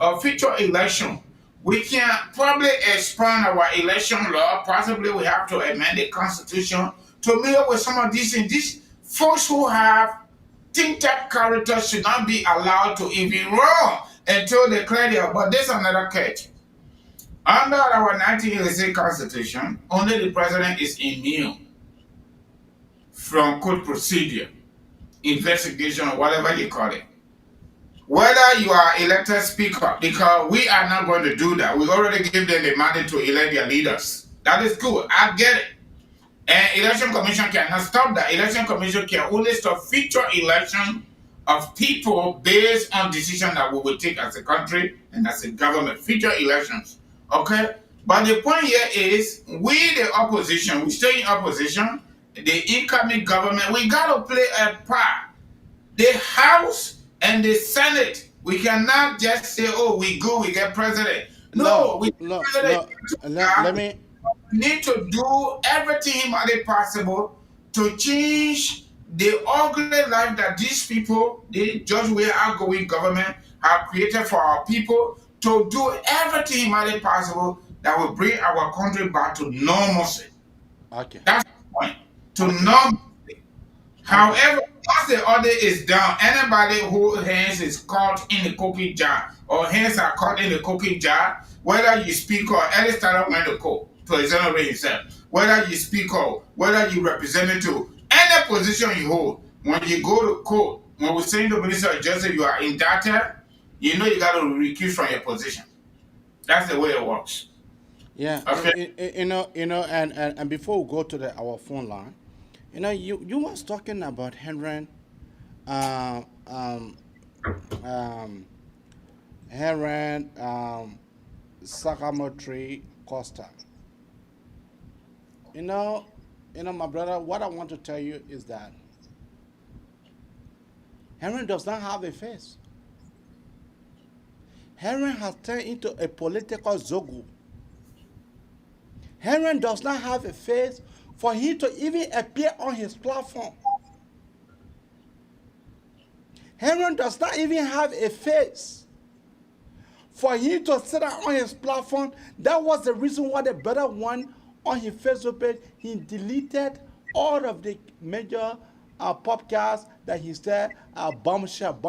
election, we can probably expand our election law. Possibly we have to amend the constitution to deal with some of these things. These folks who have think-tank characters should not be allowed to even run until they clear their. But there's another catch. Under our 1986 constitution, only the president is immune from court procedure, investigation, or whatever you call it. Whether you are elected speaker, because we are not going to do that. We already give them the mandate to elect their leaders. That is good. I get it. And election commission cannot stop that. Election commission can only stop future election of people based on decision that we will take as a country and as a government. Future elections. Okay? But the point here is, we the opposition, we stay in opposition, the incoming government, we got to play a part. The House and the Senate, we cannot just say, oh, we get president. No, let me. We need to do everything humanly possible to change the ugly life that these people, the just way outgoing government, have created for our people, to do everything humanly possible that will bring our country back to normalcy. Okay. That's the point. To Okay. normalcy. Okay. However, once the audit is done, anybody who hands is caught in the cookie jar or hands are caught in the cookie jar, whether you speak or any startup went to court to exonerate himself, whether you speak or whether you representative, any position you hold, when you go to court, when we say to Minister of Justice you are indicted, you know you got to recuse from your position. That's the way it works. Yeah. Okay. And before we go to our phone line, you was talking about Henry, um, um, um, Henry, Sakamotree Costa. My brother, what I want to tell you is that Henry does not have a face. Henry has turned into a political zogo. Henry does not have a face for him to even appear on his platform. Henry does not even have a face for him to sit down on his platform. That was the reason why the brother won on his Facebook page. He deleted all of the major podcasts that he said bombshell.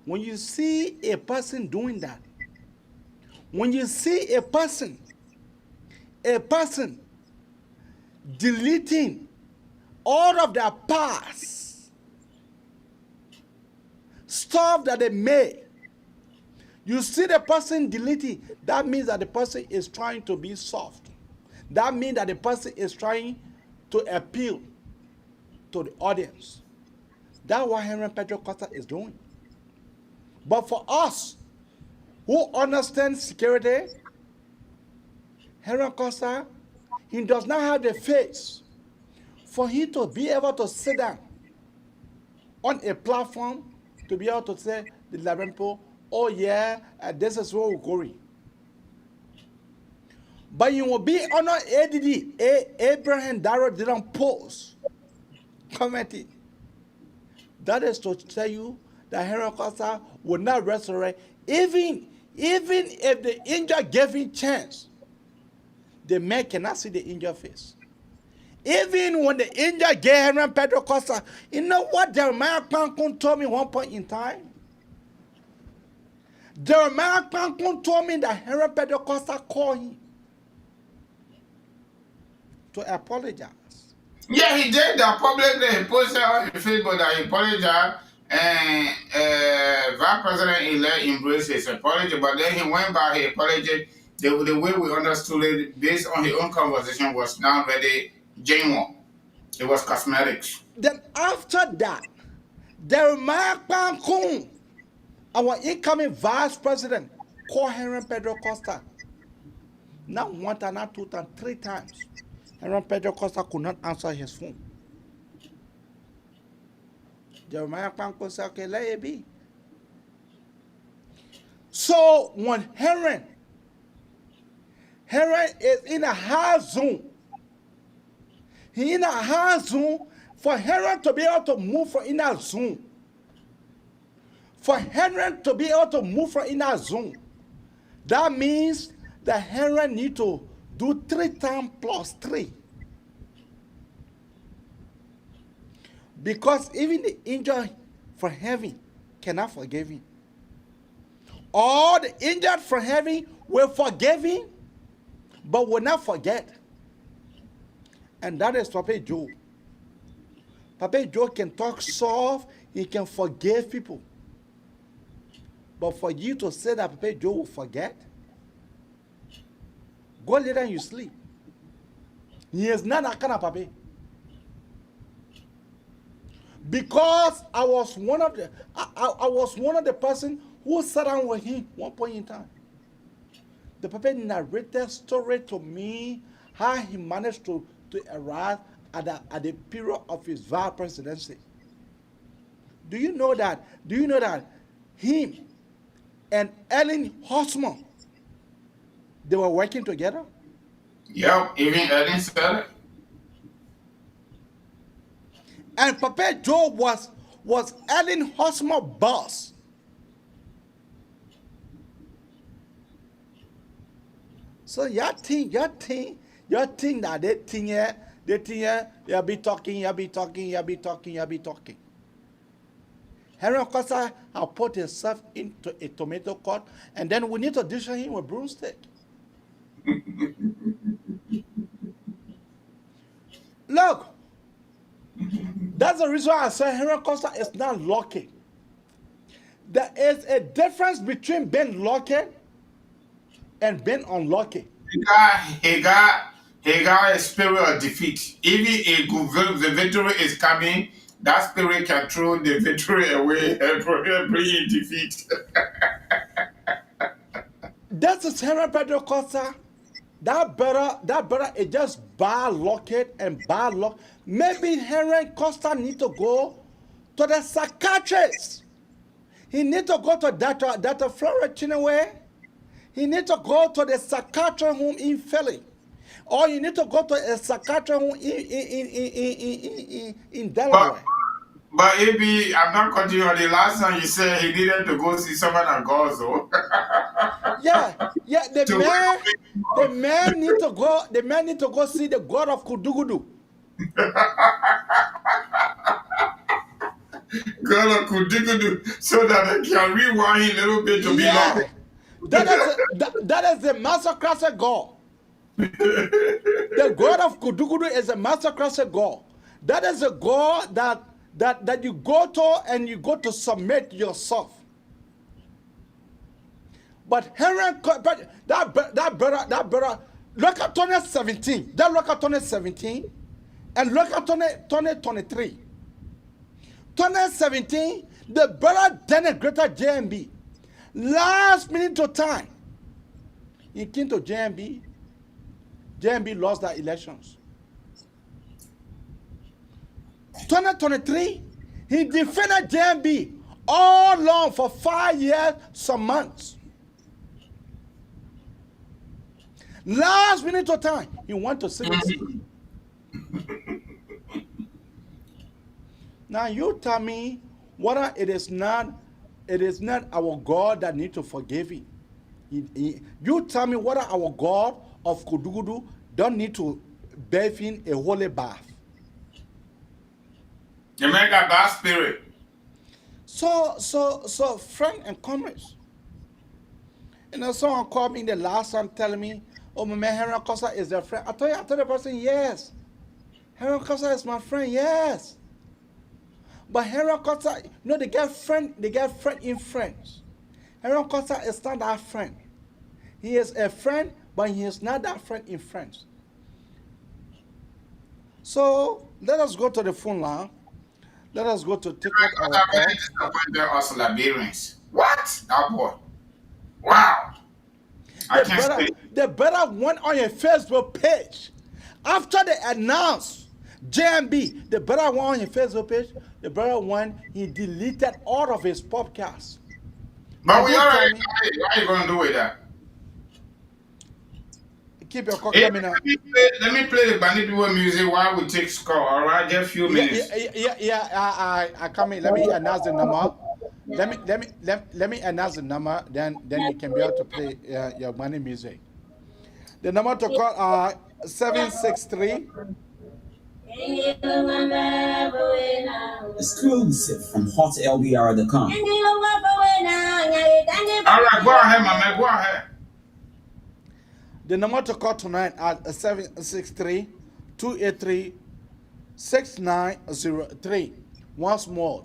When you see a person doing that, when you see a person deleting all of their past stuff that they made, you see the person deleting, that means that the person is trying to be soft. That means that the person is trying to appeal to the audience. That's what Henry Pedro Costa is doing. But for us who understand security, Henry Costa, he does not have the face for him to be able to sit down on a platform to be able to say the Liberian people, oh yeah, this is where we're going. But you will be on ADD, Abraham Darrow didn't post, commented. That is to tell you that Henry Costa will not resurrect, even if the injured gave him chance. The man cannot see the injured face. Even when the injured gave Henry Pedro Costa, you know what Jeremiah Kwankun told me one point in time? Jeremiah Kwankun told me that Henry Pedro Costa called him to apologize. Yeah, he did that publicly. He posted on Facebook that he apologized, and Vice President-elect embraced his apology, but then he went by his apology. The way we understood it, based on his own conversation, was not very genuine. It was cosmetics. Then after that, Jeremiah Kwankun, our incoming vice president, called Henry Pedro Costa. Not one time, not two times, three times. Henry Pedro Costa could not answer his phone. Jeremiah Kwankun said, okay, let it be. So when Henry is in a high zone, he in a high zone, for Henry to be able to move from in that zone. For Henry to be able to move from in that zone, that means that Henry need to do 3 times plus 3. Because even the injured from heaven cannot forgive him. All the injured from heaven will forgive him, but will not forget. And that is Papa Joe. Papa Joe can talk soft, he can forgive people. But for you to say that Papa Joe will forget, go later and you sleep. He is not that kind of Papa. Because I was one of the person who sat down with him one point in time. The Papa narrated story to me how he managed to arrive at the period of his vice presidency. Do you know that him and Ellen Hosmer, they were working together? Yeah, even Ellen said it. And Papa Joe was Ellen Hosmer boss. So you think that they think you'll be talking. Henry Costa has put himself into a tomato court, and then we need to dish him with broomstick. Look, that's the reason why I say Henry Costa is not lucky. There is a difference between being lucky and being unlucky. He got a spirit of defeat. Even the victory is coming, that spirit can throw the victory away and bring in defeat. That is Henry Pedro Costa. That brother is just bad luck and bad luck. Maybe Henry Costa need to go to the psychiatrist. He need to go to Dr. Flora Chinaway. He need to go to the psychiatrist home in Philly. Or you need to go to a psychiatrist home in Delaware. But Abi, I'm not continuing. The last time you said he needed to go see someone at Gozo. Yeah. The man need to go. The man need to go see the God of Kudugudu. God of Kudugudu, so that they can rewind a little bit to be long. That is the massacre God. The God of Kudugudu is a massacre God. That is a God that you go to and you go to submit yourself. But Henry, that brother, look at 2017. Then look at 2017, and look at 2023. 2017, the brother denigrated JMB. Last minute of time, he came to JMB. JMB lost the elections. 2023, he defended JMB all along for 5 years, some months. Last minute of time, he went to CBC. Now you tell me whether it is not our God that need to forgive him. You tell me whether our God of Kudugudu don't need to bathe in a holy bath. You make a bad spirit. So friend and comrades. You know, someone called me the last time telling me, oh, my man, Henry Costa is their friend. I told the person, yes. Henry Costa is my friend, yes. But Henry Costa, you know, they get friend in friends. Henry Costa is not that friend. He is a friend, but he is not that friend in friends. So let us go to the phone line. Let us go to take out our call. Very disappointed us Liberians. What? That boy. Wow. The brother went on your Facebook page. After they announced JMB, the brother went on your Facebook page. The brother went, he deleted all of his podcasts. But we already, what are you going to do with that? Keep your call coming out. Let me play the Bani People music while we take score, all right? Just a few minutes. I come in. Let me announce the number. Let me announce the number. Then you can be able to play your Bani music. The number to call are 763. Exclusive from hotlbr.com. All right, go ahead, my man. Go ahead. The number to call tonight at 763-283-6903. Once more,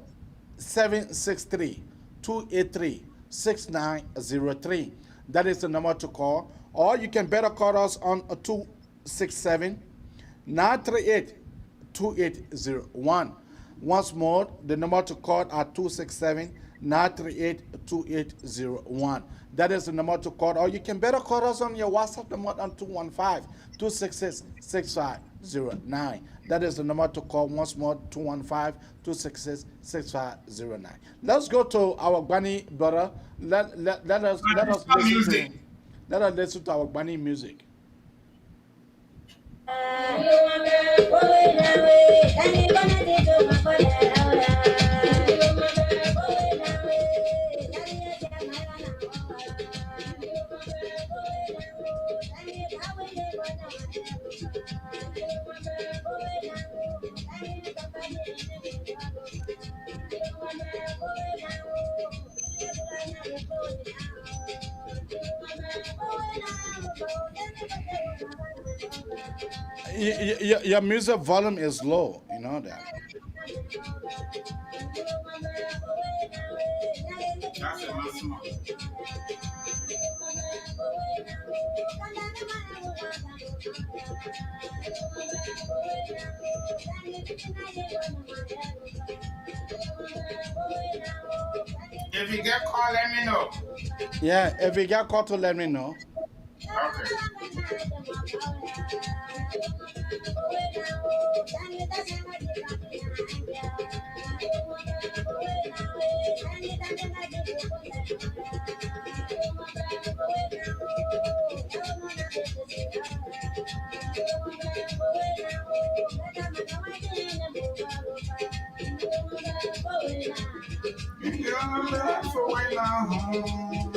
763-283-6903. That is the number to call. Or you can better call us on 267-938-2801. Once more, the number to call at 267-938-2801. That is the number to call. Or you can better call us on your WhatsApp number on 215-266-6509. That is the number to call. Once more, 215-266-6509. Let's go to our Bani brother. Let us listen to our Bani music. Your music volume is low. You know that. That's a maximum. If you get call, let me know. Yeah, if you get caught, to let me know. Okay. You're left away now home.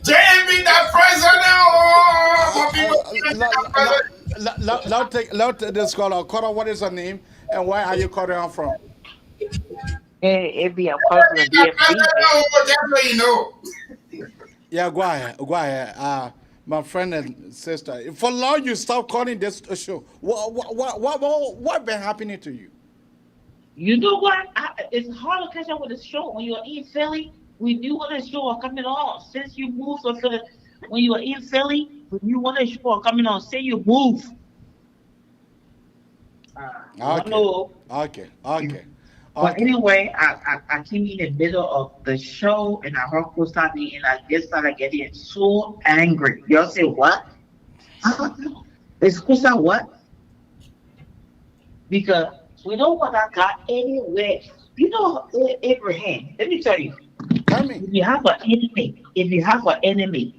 JMB, the president. Oh, people, Let take this caller. Caller, what is her name and why are you calling her from? It'd be a part of the the DFB, president. man. Oh, that's what you know. Yeah, go ahead. Go ahead. My friend and sister. For long, you stop calling this a show. What been happening to you? You know what? It's hard to catch up with the show when you're in Philly. We knew when the show was coming on. Since you moved to Philly, when you were in Philly, we knew when the show was coming on. Say you move. Okay. Hello. Okay. But anyway, I came in the middle of the show and I heard Costa and I just started getting so angry. Y'all say what? Is Costa what? Because we don't want to got anywhere. You know, Abraham, let me tell you, Tell me. if you have an enemy,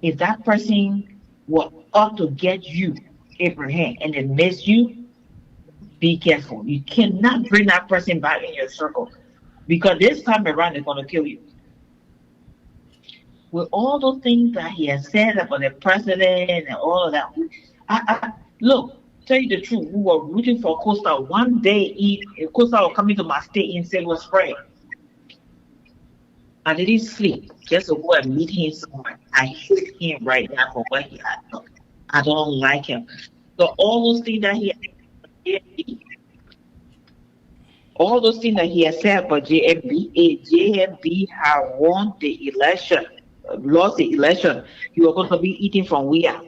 if that person will ought to get you, Abraham, and they miss you, be careful. You cannot bring that person back in your circle because this time around they're going to kill you. With all those things that he has said about the president and all of that, look, tell you the truth, we were rooting for Costa. One day, Costa will come into my state in Silver Spring. I didn't sleep just to go and meet him somewhere. I hate him right now for what he had done. I don't like him. So all those things that all those things that he has said about JMB had won the election, lost the election. He was going to be eating from where?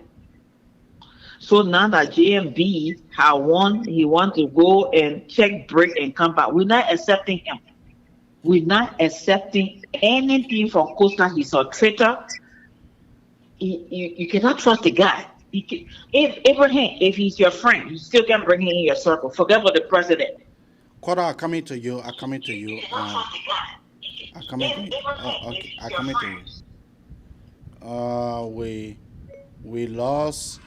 So now that JMB had won, he wants to go and check break and come back. We're not accepting him. We're not accepting anything from Costa. He's a traitor. You cannot trust the guy. If Abraham, if he's your friend, you still can bring him in your circle. Forget about the president. Quarter, I'm coming to you. I'm coming to you. I'm coming to you. Oh, okay. I'm coming to you. We lost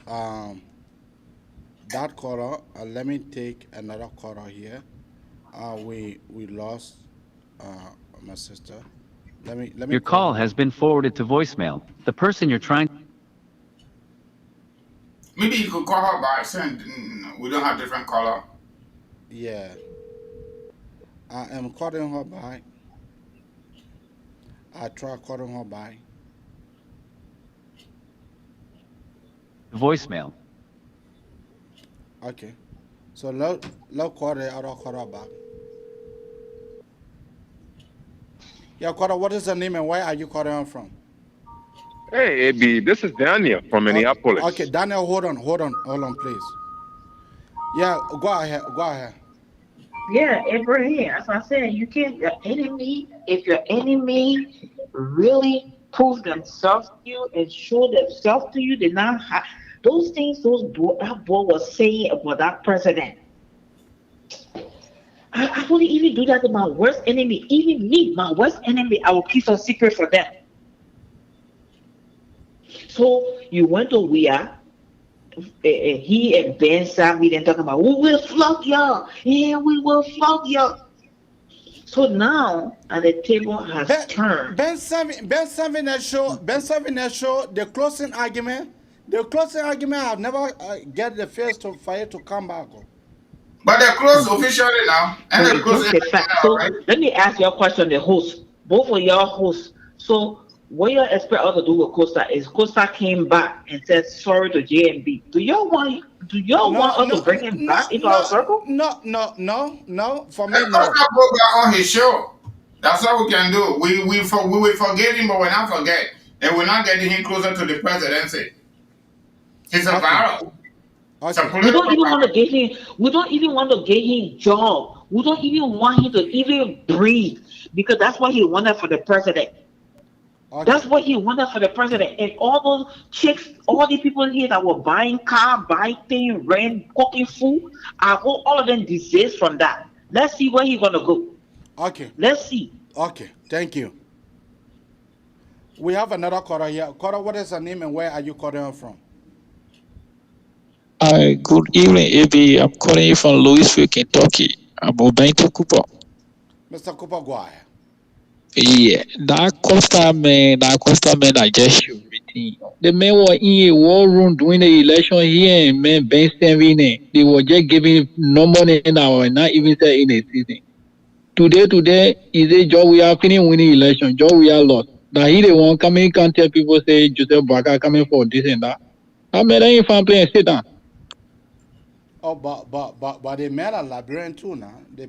that quarter. Let me take another quarter here. We lost my sister. Let me. Your call has been forwarded to voicemail. The person you're trying. Maybe you could call her back saying we don't have different color. Yeah. I am calling her back. I try calling her back. Voicemail. Okay. So let call the other caller back. Yeah, caller, what is the name and where are you calling her from? Hey, AB, this is Daniel from Minneapolis. Okay, Daniel, hold on, please. Yeah, go ahead. Yeah, Abraham, as I said, you can't, if your enemy really prove themselves to you and show themselves to you, they now Those things that boy was saying about that president, I wouldn't even do that to my worst enemy. Even me, my worst enemy, I will keep a secret for them. So you went to where he and Ben Sam then talking about we will flog y'all. Yeah, we will flog y'all. So now, and the table has turned. Ben Savin show the closing argument. The closing argument I've never get the face to fire to come back. But they're close officially now. And No, they're it's closing just a fact. So right? let me ask you a question, the host. Both of y'all hosts. So what you expect us to do with Costa is Costa came back and said sorry to JMB. Do y'all want us to bring him back into our circle? No. For me, Let no. Costa go back on his show. That's what we can do. We will forget him, but we're not forget. And we're not getting him closer to the presidency. He's a viral. Okay. We don't even want to get him. We don't even want to get him job. We don't even want him to even breathe because that's what he wanted for the president. Okay. That's what he wanted for the president. And all those chicks, all the people here that were buying car, buying things, rent, cooking food, I hope all of them desist from that. Let's see where he's gonna go. Okay. Let's see. Okay. Thank you. We have another caller here. Caller, what is your name and where are you calling from? Hi, good evening, AB. I'm calling you from Louisville, Kentucky. I'm obeying to Cooper. Mr. Cooper, go ahead. Yeah, that Costa man that just shoot everything. The man was in a war room during the election here and man Ben Stanley. They were just giving no money now and not even say in a season. Today, is a job we are finishing winning election, job we are lost. Now he the one coming can't tell people say Joseph Baka coming for this and that. I mean, I ain't fan playing sit down. Oh, but the men are labyrinth too now. The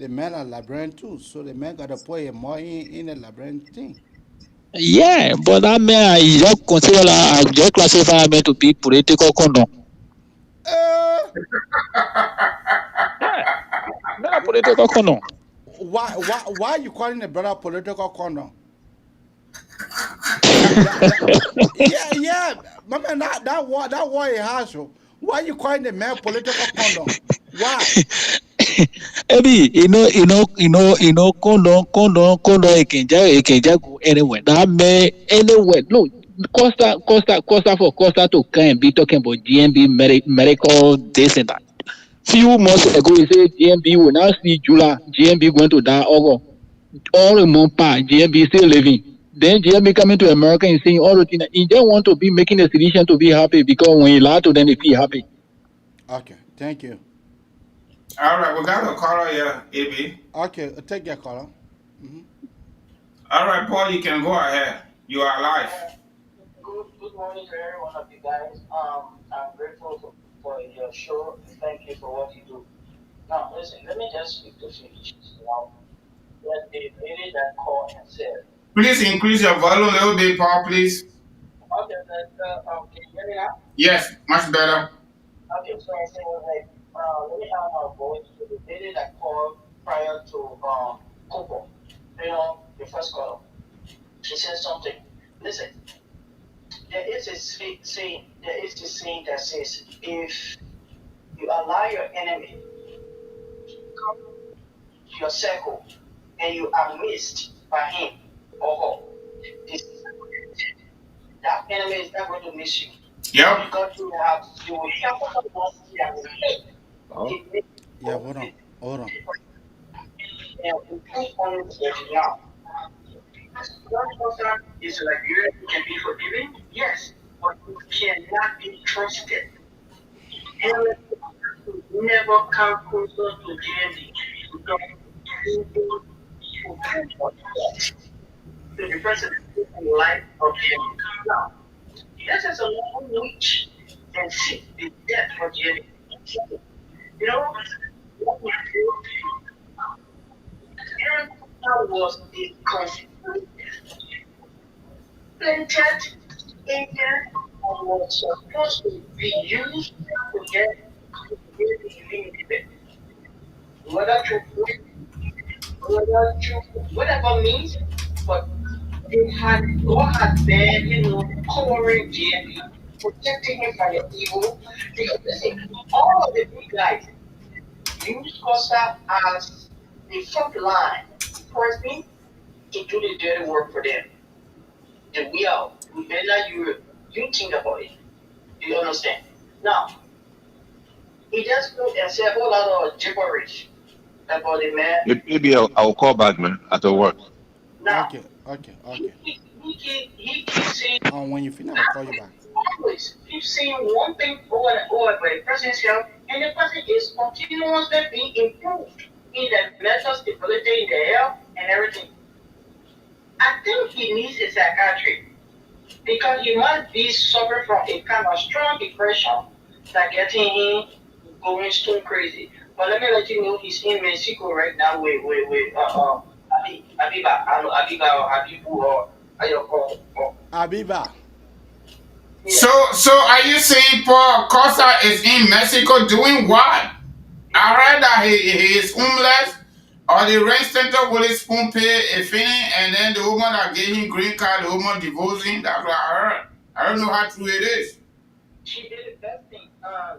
men are labyrinth too. So the men gotta put more in the labyrinth thing. Yeah, but that man, I just consider I just classify me to be political condom. Yeah, political condom. Why you calling the brother political condom? yeah. Man, that war is harsh. Why you calling the man political condom? Why? Maybe condom. It can just go anywhere. That man anywhere. Look, Costa to come and be talking about GMB medical this and that. Few months ago, he said GMB will now see July. GMB going to die over. All the month part, GMB still living. Then GMB coming to America and saying all the things. He just want to be making a decision to be happy because when he lie to them, they feel happy. Okay, thank you. All right, we got a caller here, AB. Okay, take your caller. All right, Paul, you can go ahead. You are live. Good morning to every one of you guys. I'm grateful for your show. Thank you for what you do. Now, listen, let me just speak to few issues. Now, there's a lady that called and said, Please increase your volume a little bit, Paul, please. okay, can you hear me now? Yes, much better. Okay, so I said, like, let me have my voice to the lady that called prior to Coco. You know, the first call. She said something. Listen, there is a saying that says, if you allow your enemy to come to your circle and you are missed by him or her, that enemy is not going to miss you. Yep. Because you will have Yeah, hold on. Now, one person is Liberia can be forgiven, yes, but you cannot be trusted. And never come closer to JMD because to the president life of JMD. Now, this is a long reach and seek the death for JMD. You know, what we do was a constituted agent and was supposed to be used to get the whatever means, but God had been, covering JMB. protecting him from your evil. Because listen, all of the big guys use Costa as the front line person to do the dirty work for them. And we better you think about it. You understand? Now, he just put and said a whole lot of gibberish about the man. Maybe I'll call back, man, after work. Now, Okay. he keeps saying, When you finish, I'll call you back. always keep saying one thing over and over by the person's health, and the person is continuously being improved in the mental stability, in the health, and everything. I think he needs a psychiatrist because he must be suffering from a kind of strong depression that getting him going stone crazy. But let me let you know he's in Mexico right now with Abiba. I don't know Abiba or Habibu or how you call it. Abiba. So are you saying Paul Costa is in Mexico doing what? I read that he is homeless, or the rent center will his spoon pay a fee, and then the woman that gave him green card, the woman divorcing. That's what I heard. I don't know how true it is. She did the best thing.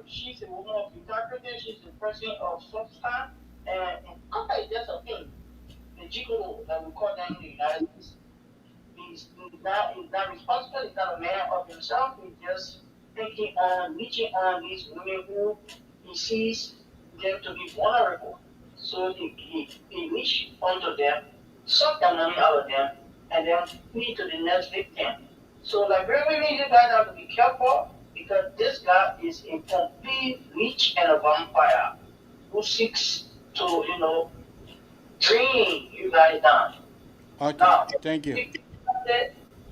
She's a woman of integrity. She's a person of substance, and Costa is just a thing. The gigolo that we call them in the United States. He's not responsible. He's not a man of himself. He's just reaching on these women who he sees them to be vulnerable. So he reach onto them, suck the money out of them, and then feed to the next victim. So like really you guys have to be careful because this guy is a complete leech and a vampire who seeks to, drain you guys down. Okay, now, thank you.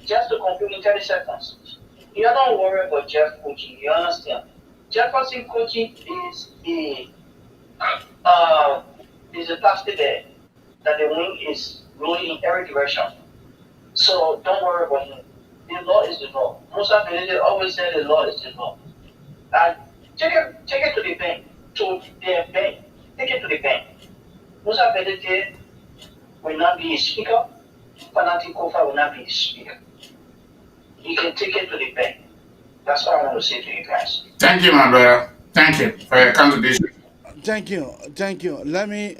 Just to conclude in 30 seconds, you don't worry about Jeff coaching. You understand? Jefferson coaching is a plastic bag that the wind is blowing in every direction. So don't worry about him. The law is the law. Musa Benedict always said the law is the law. And take it to the bank. Take it to the bank. Musa Benedict will not be a speaker. Fanatic Kofa will not be a speaker. You can take it to the bank. That's all I want to say to you guys. Thank you, my brother. Thank you for your contribution. Thank you. Let me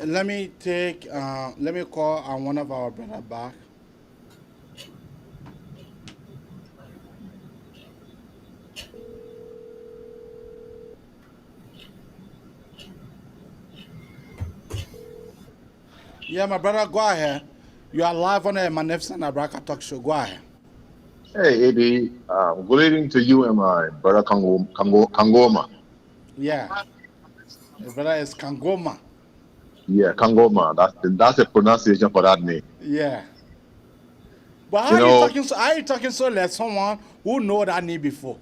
call one of our brother back. Yeah, my brother, go ahead. You are live on the Magnificent Abraka Talk Show. Go ahead. Hey, Eddie, good evening to you and my brother Kangoma. Yeah. The brother is Kangoma. Yeah, Kangoma. That's the pronunciation for that name. Yeah. But how are you talking so like someone who know that name before?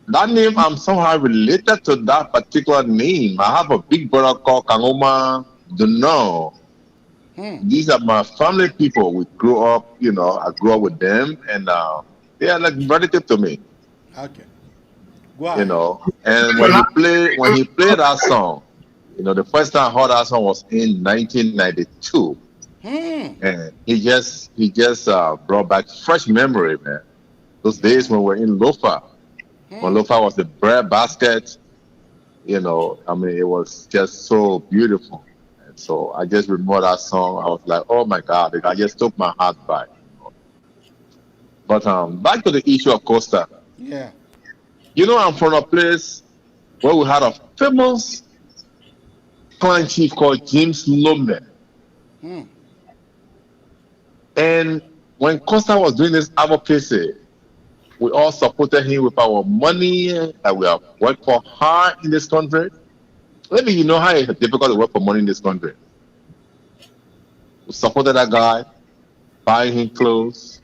That name, I'm somehow related to that particular name. I have a big brother called Kangoma Duno. These are my family people. We grew up, I grew up with them, and they are like relative to me. Okay. Go ahead. And when he played that song, the first time I heard that song was in 1992. And he just brought back fresh memory, man. Those days when we were in Lofa, when Lofa was the bread basket, it was just so beautiful. And so I just remember that song. I was like, oh my God, I just took my heart back. But back to the issue of Costa. Yeah. I'm from a place where we had a famous clan chief called James Lombe. And when Costa was doing this advocacy, we all supported him with our money that we have worked for hard in this country. Maybe you know how it's difficult to work for money in this country. We supported that guy, buying him clothes,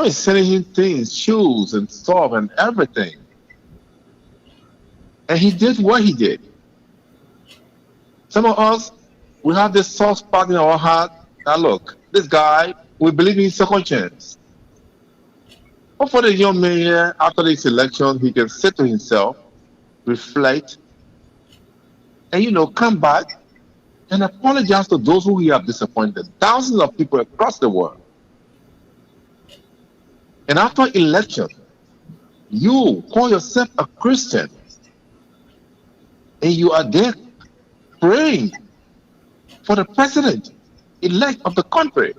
sending him things, shoes and stuff and everything. And he did what he did. Some of us, we have this soft spot in our heart that look, this guy, we believe in second chance. But for the young man here, after this election, he can sit to himself, reflect, and come back and apologize to those who he have disappointed. Thousands of people across the world. And after election, You call yourself a Christian, and you are there praying for the president-elect of the country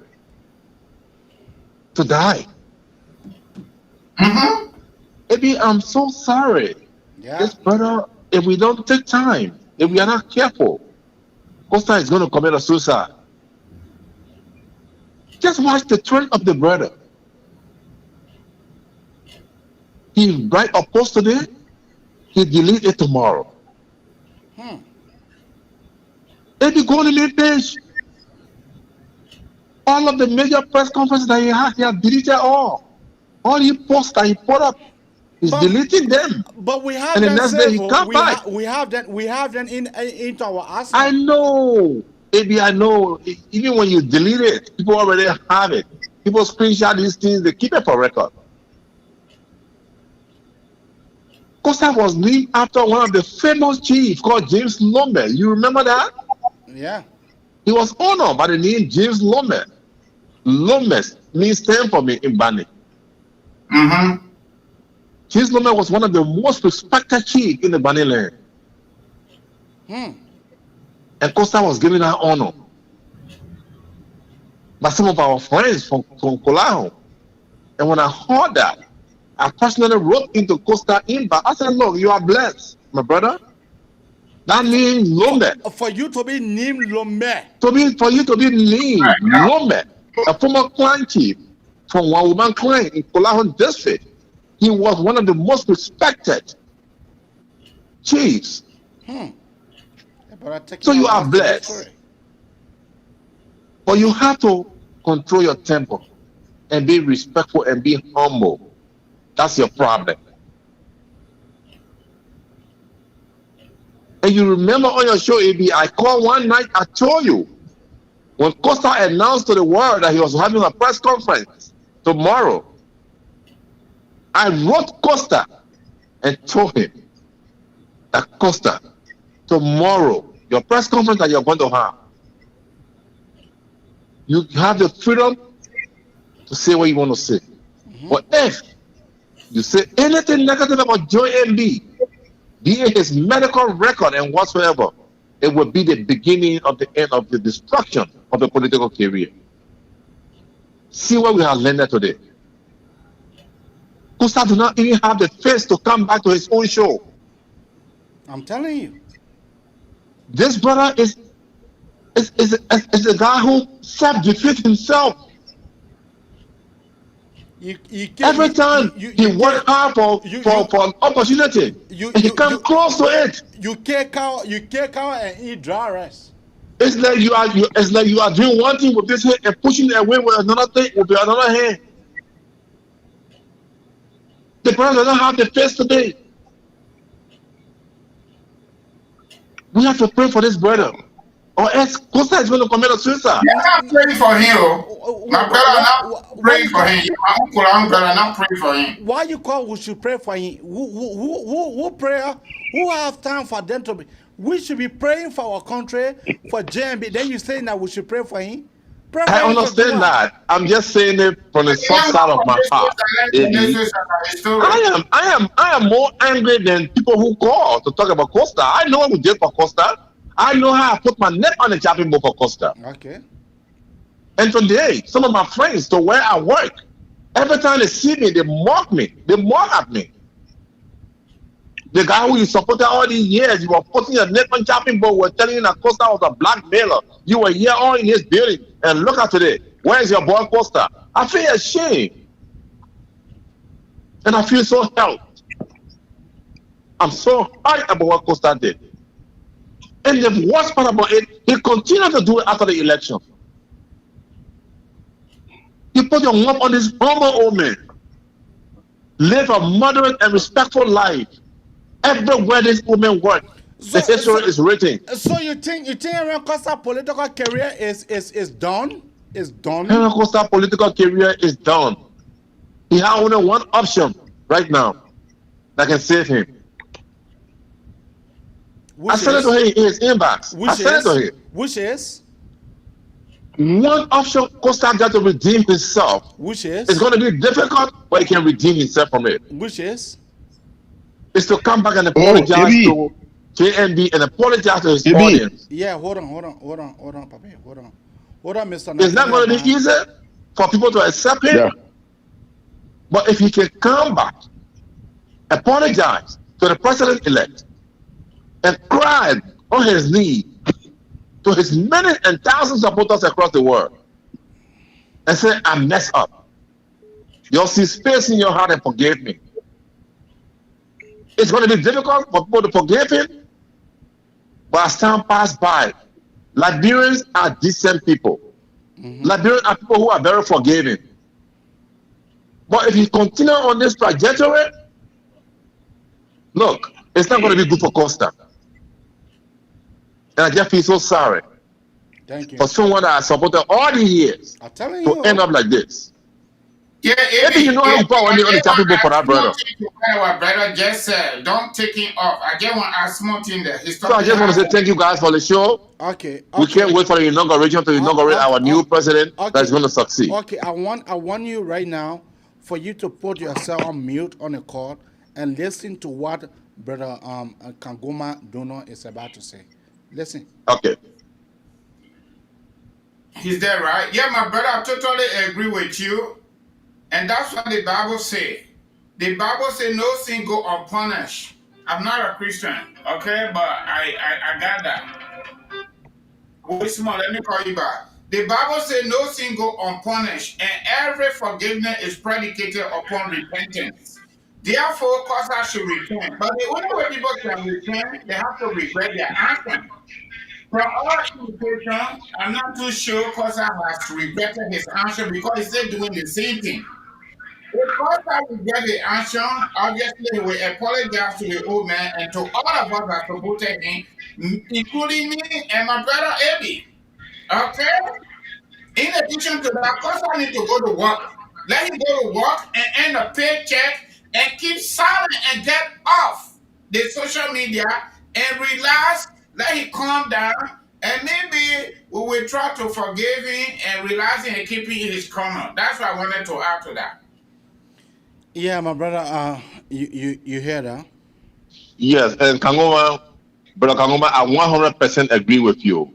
to die. Maybe I'm so sorry. Yeah. This brother, if we don't take time, if we are not careful, Costa is going to commit a suicide. Just watch the trend of the brother. He write a post today, he delete it tomorrow. If you go on the main page, all of the major press conferences that he has deleted all. All he posts that he put up, he's deleting them. But we have and the them next day he saved. come back. We have them into our arsenal. I know, maybe I know. Even when you delete it, people already have it. People screenshot these things, they keep it for record. Costa was named after one of the famous chiefs called James Lombe. You remember that? Yeah. He was honored by the name James Lombe. Lombe means stand for me in Bani. James Lombe was one of the most respected chiefs in the Bani land. And Costa was given that honor by some of our friends from Kolaho. And when I heard that, I personally wrote into Costa inbox. I said, look, you are blessed, my brother. That means Lombe. For you to be named Lombe. For you to be named Lombe, a former clan chief from one woman clan in Kolaho district. He was one of the most respected chiefs. So you are blessed. But you have to control your temper and be respectful and be humble. That's your problem. And you remember on your show, AB, I called one night, I told you, when Costa announced to the world that he was having a press conference tomorrow, I wrote Costa and told him that Costa, tomorrow, your press conference that you're going to have, you have the freedom to say what you want to say. But if you say anything negative about Joy MB, be it his medical record and whatsoever, it will be the beginning of the end of the destruction of the political career. See what we have learned today. Costa do not even have the face to come back to his own show. I'm telling you. This brother is a guy who self-defeats himself. Every time he works hard for an opportunity, he comes close to it. You kick out and eat dry rice. It's like you are doing one thing with this hand and pushing it away with another thing with another hand. The brother doesn't have the face today. We have to pray for this brother, or else Costa is going to commit a suicide. Yeah, I'm praying for him. My brother, I'm not praying for him. My uncle, I'm not praying for him. Why you call we should pray for him? Who prayer? Who have time for them to be? We should be praying for our country, for JMB. Then you saying that we should pray for him? Pray for I him understand that. I'm just saying it from the soft side of my heart. I am more angry than people who call to talk about Costa. I know what we did for Costa. I know how I put my neck on the chopping board for Costa. Okay. And today, some of my friends, to where I work, every time they see me, they mock me. They mock at me. The guy who you supported all these years, you were putting your neck on chopping board, were telling you that Costa was a blackmailer. You were here all in his building. And look at today. Where is your boy Costa? I feel ashamed. And I feel so helped. I'm so hurt about what Costa did. And the worst part about it, he continued to do it after the election. You put your mouth on this humble old man. Live a moderate and respectful life. Everywhere this woman works, the history is written. So you think Aaron Costa's political career is done? Is done? Aaron Costa's political career is done. He has only one option right now that can save him. I sent it to him in his inbox. I sent it to him. Which is? One option Costa got to redeem himself. Which is? It's going to be difficult, but he can redeem himself from it. Which is? is to come back and apologize to JMB and apologize to his audience. Yeah, hold on, Papa. Hold on, Mr. It's not going to be easy for people to accept him. Yeah. But if he can come back, apologize to the president-elect, and cry on his knee to his many and thousands of voters across the world, and say, I messed up. You'll see space in your heart and forgive me. It's going to be difficult for people to forgive him, but as time passes by, Liberians are decent people. Liberians are people who are very forgiving. But if he continue on this trajectory, look, it's not going to be good for Costa. And I just feel so sorry for someone that I supported all the years to end up like this. Yeah, maybe you know how to put on the topic for that brother. Our brother just said, don't take him off. I just want to ask small thing there. So I just want to say thank you guys for the show. Okay. We can't wait for the inauguration to inaugurate our new president that's going to succeed. Okay, I want you right now for you to put yourself on mute on the call and listen to what Brother Kangoma Dono is about to say. Listen. Okay. He's there, right? Yeah, my brother, I totally agree with you. And that's what the Bible says. The Bible says no sin go unpunished. I'm not a Christian, okay? But I got that. Wait small, let me call you back. The Bible says no sin go unpunished, and every forgiveness is predicated upon repentance. Therefore, Kosa should repent. But the only way people can repent, they have to regret their action. For all indication, I'm not too sure Kosa has regretted his action because he's still doing the same thing. If Kosa regret the action, obviously he will apologize to the old man and to all of us that supported him, including me and my brother Eddie. Okay? In addition to that, Kosa need to go to work. Let him go to work and earn a paycheck and keep silent and get off the social media and relax. Let him calm down, and maybe we will try to forgive him and relax him and keep him in his corner. That's what I wanted to add to that. Yeah, my brother, you hear that? Yes, and Kangoma, Brother Kangoma, I 100% agree with you.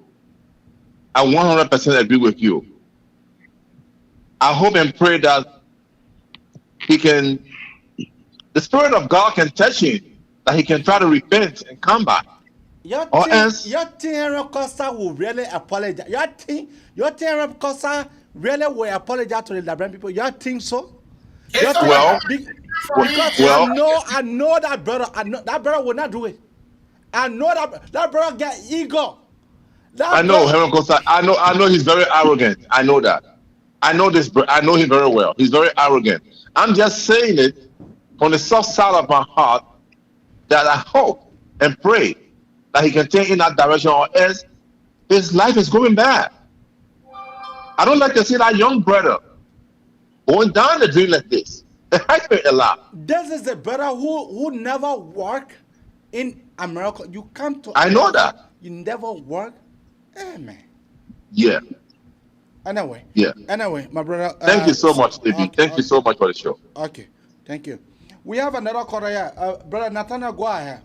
I 100% agree with you. I hope and pray that the Spirit of God can touch him, that he can try to repent and come back. Your think Costa will really apologize? Your think Costa really will apologize to the Liberian people? You think so? Because I know that brother. That brother will not do it. I know that brother get ego. I know Henry Costa. I know he's very arrogant. I know that. I know this. I know him very well. He's very arrogant. I'm just saying it on the soft side of my heart that I hope and pray that he can take in that direction, or else his life is going bad. I don't like to see that young brother going down the drain like this. It hurts me a lot. This is a brother who never worked in America. You come to I know that. You never work. Hey, man. Yeah. Anyway. Yeah. Anyway, my brother. Thank you so much, David. Thank you so much for the show. Okay. Thank you. We have another caller here. Brother Nathaniel, go ahead.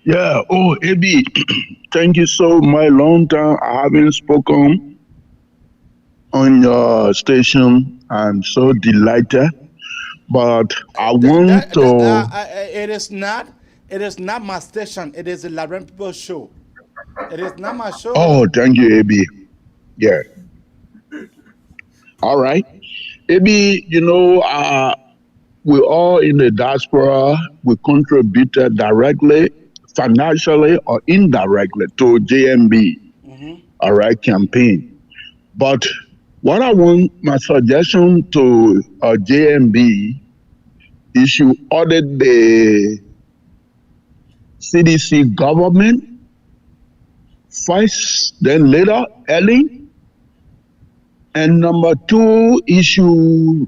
Yeah. Oh, AB, thank you so much. Long time I haven't spoken on your station. I'm so delighted. But I want to. It is not my station. It is the Liberian People show. It is not my show. Oh, thank you, AB. Yeah. All right. AB, we all in the diaspora, we contributed directly, financially or indirectly to JMB, all right, campaign. But what I want, my suggestion to JMB is you audit the CDC government first, then later, early. And number two, issue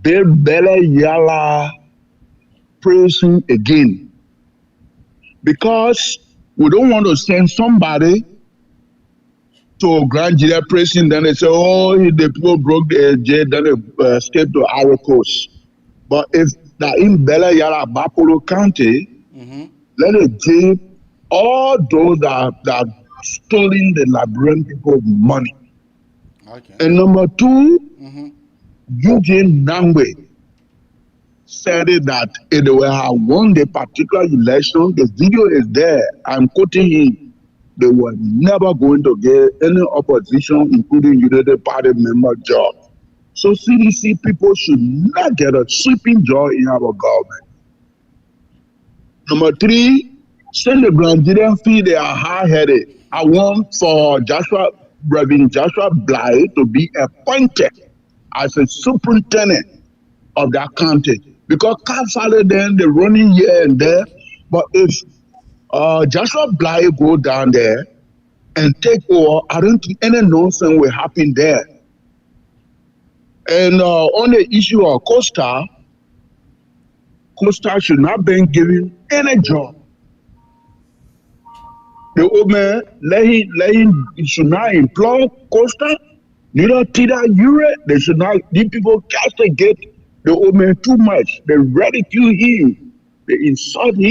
build better Yala prison again. Because we don't want to send somebody to Grand Julia prison, then they say, oh, the people broke the jail, then they escaped to Ivory Coast. But if that in Bella Yara Bapolo County, let it give all those that stealing the Liberian people money. Okay. And number two, Eugene Nangwe said it that if they will have won the particular election, the video is there. I'm quoting him. They were never going to get any opposition, including United Party member job. So CDC people should not get a sweeping job in our government. Number three, send the Nigerian fee, they are hard-headed. I want for Reverend Joshua Bly to be appointed as a superintendent of that county. Because Council then they're running here and there. But if Joshua Bly go down there and take over, I don't think any nonsense will happen there. And on the issue of Costa should not be given any job. The old man, let him should not employ Costa, neither Tida Ure. They should not, these people castigate the old man too much. They ridicule him, they insulted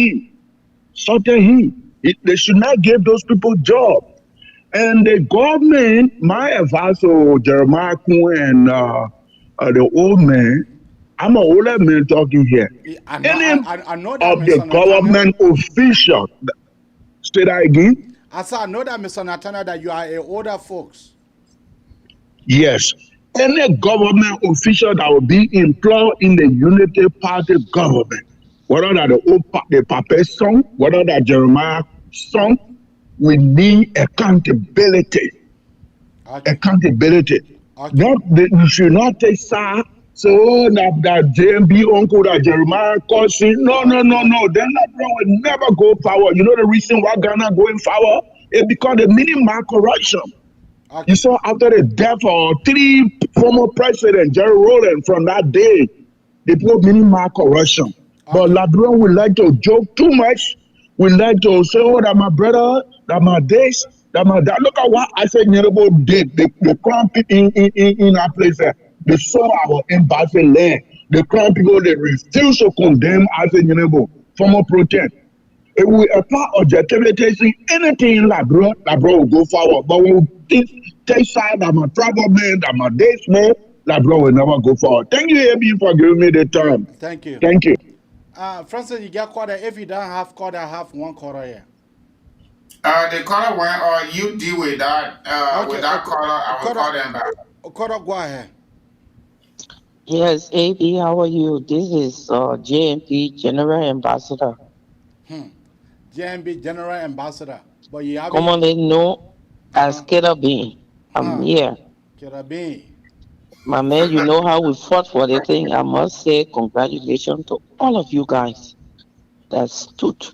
him. They should not give those people jobs. And the government, my advice to Jeremiah Kuhn and the old man, I'm an older man talking here. I know that of the government official. Say that again. I said, I know that, Mr. Nathaniel, that you are a older folks. Yes. Any government official that will be employed in the Unity Party government, whether that the Papa son, whether that Jeremiah son, we need accountability. Okay. Accountability. Okay. You should not take side. So that JMB uncle that Jeremiah causing. No. Then that will never go forward. You know the reason why Ghana going forward? It's because the minimal corruption. Okay. You saw after the death of 3 former presidents, Jerry Rowland, from that day, they put minimal corruption. Okay. But Labron would like to joke too much. We like to say, oh, that my brother, that my this, that my that. Look at what I said, Nerebo did. They crown people in our place there. They saw our embassy land. The crown people, they refuse to condemn as a former protest. If we apply objectivity, see anything in Labron will go forward. But when we take side that my tribal man, that my days man, Labron will never go forward. Thank you, AB, for giving me the time. Thank you. Thank you. Francis, you get quarter. If you don't have quarter, have 1 quarter here. The color one, or you deal with that, with that color, I will call them back. Quarter, go ahead. Yes, AB, how are you? This is JMP General Ambassador. JMP General Ambassador. But you have commonly known as Kerabin. I'm here. Kerabin. My man, you know how we fought for the thing. I must say congratulations to all of you guys that stood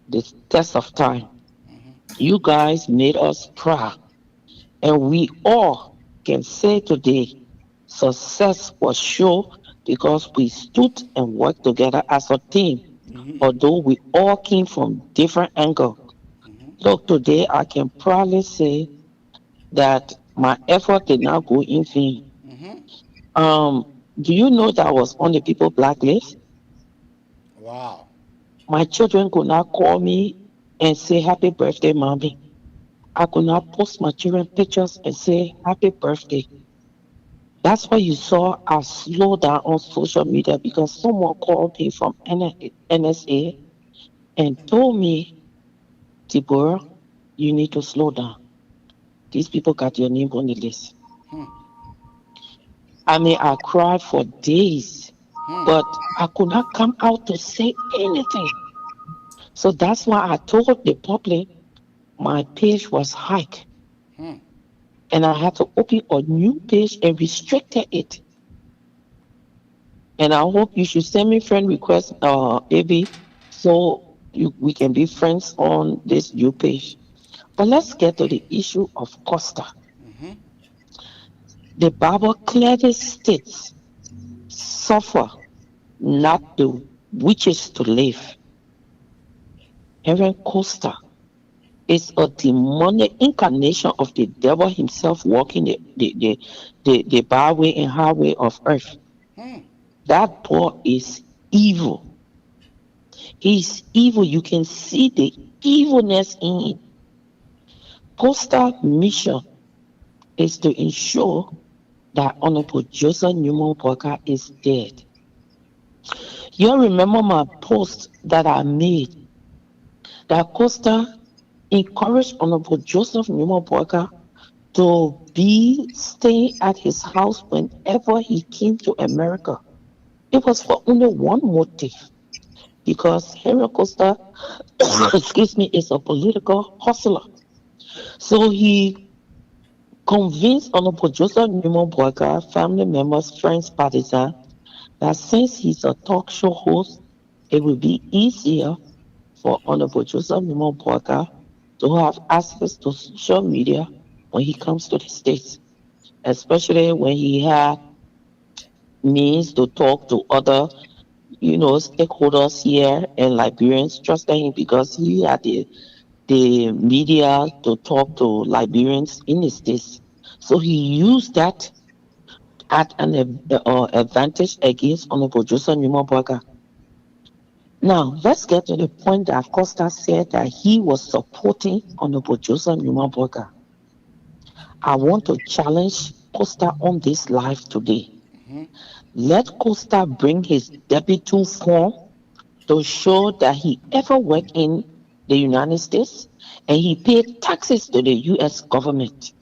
the test of time. You guys made us proud. And we all can say today, success was sure because we stood and worked together as a team. Although we all came from different angles. Look, today I can proudly say that my effort did not go in vain. Do you know that I was on the people blacklist? Wow. My children could not call me and say happy birthday, mommy. I could not post my children pictures and say happy birthday. That's why you saw I slow down on social media, because someone called me from NSA and told me, Deborah, you need to slow down. These people got your name on the list. I mean, I cried for days, but I could not come out to say anything. So that's why I told the public my page was hacked. And I had to open a new page and restricted it. And I hope you should send me friend request, AB, so we can be friends on this new page. But let's get to the issue of Costa. The Bible clearly states, suffer not the witches to live. Aaron Costa is a demonic incarnation of the devil himself walking the byway and highway of earth. That boy is evil. He's evil. You can see the evilness in him. Costa mission is to ensure that Honorable Joseph Newman Parker is dead. You remember my post that I made that Costa encouraged Honorable Joseph Newman Parker to be staying at his house whenever he came to America. It was for only one motive, because Henry Costa, excuse me, is a political hustler. So he convinced Honorable Joseph Newman Parker, family members, friends, partisans, that since he's a talk show host, it will be easier for Honorable Joseph Newman Parker to have access to social media when he comes to the States, especially when he had means to talk to other, stakeholders here, and Liberians trusted him because he had the media to talk to Liberians in the States. So he used that at an advantage against Honorable Joseph Newman Parker. Now, let's get to the point that Costa said that he was supporting Honorable Joseph Newman Parker. I want to challenge Costa on this live today. Let Costa bring his W-2 form to show that he ever worked in the United States and he paid taxes to the U.S. government.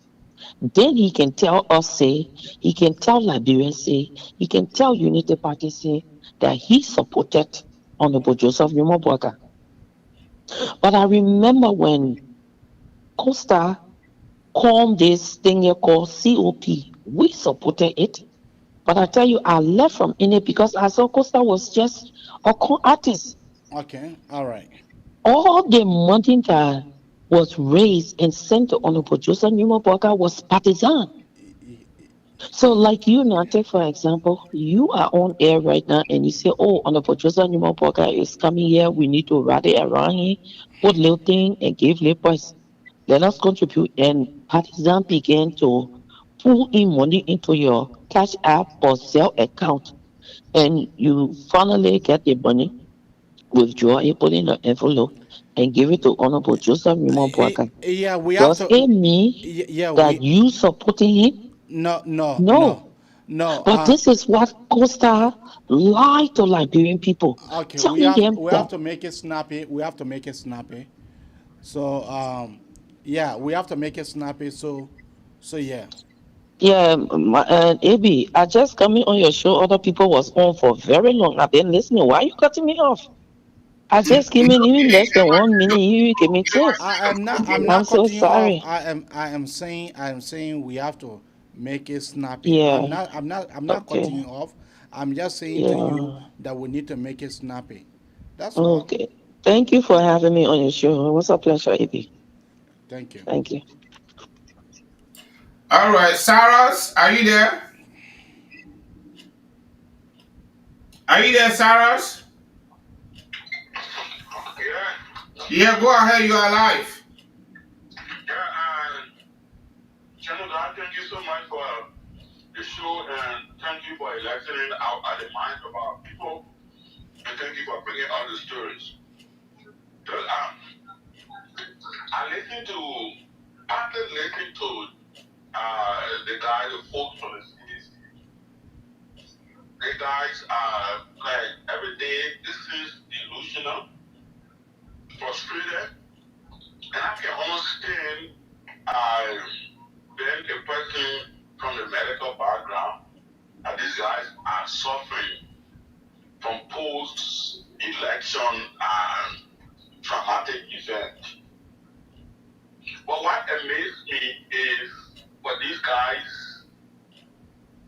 Then he can tell us, he can tell Liberia, he can tell Unity Party, that he supported Honorable Joseph Newman Parker. But I remember when Costa called this thing here called COP, we supported it. But I tell you, I left from in it because I saw Costa was just a con artist. Okay, all right. All the money that was raised and sent to Honorable Joseph Newman Parker was partisan. So, like you, Nante, for example, you are on air right now and you say, oh, Honorable Joseph Newman Parker is coming here. We need to rally around here, put little thing and give little price. Let us contribute. And partisan began to pull in money into your Cash App or Zelle account. And you finally get the money, withdraw it, put in the envelope, and give it to Honorable Joseph Newman Parker. Yeah, we have Does to. it mean Yeah, that you supporting him? No. But this is what Costa lied to Liberian people. Okay, Telling them we that have to make it snappy. We have to make it snappy. So yeah, we have to make it snappy. So yeah. Yeah, AB, I just coming on your show. Other people was on for very long. I've been listening. Why are you cutting me off? I just came in even less than 1 minute. You gave me tips. I'm I'm not so cutting you off. sorry. I am saying we have to make it snappy. Yeah. I'm not Okay. cutting you off. I'm just saying to you Yeah. that we need to make it snappy. That's all. Okay. Thank you for having me on your show. It was a pleasure, AB. Thank you. Thank you. All right, Saras, are you there? Are you there, Saras? Yeah, go ahead, you are live. Channel, thank you so much for the show, and thank you for electing out at the minds of our people, and thank you for bringing all the stories. So, I listened to, after listening to the guy, the folks from the cities, the guys are like every day this is delusional, frustrated, and I can understand being a person from the medical background, that these guys are suffering from post-election traumatic event. But what amazed me is for these guys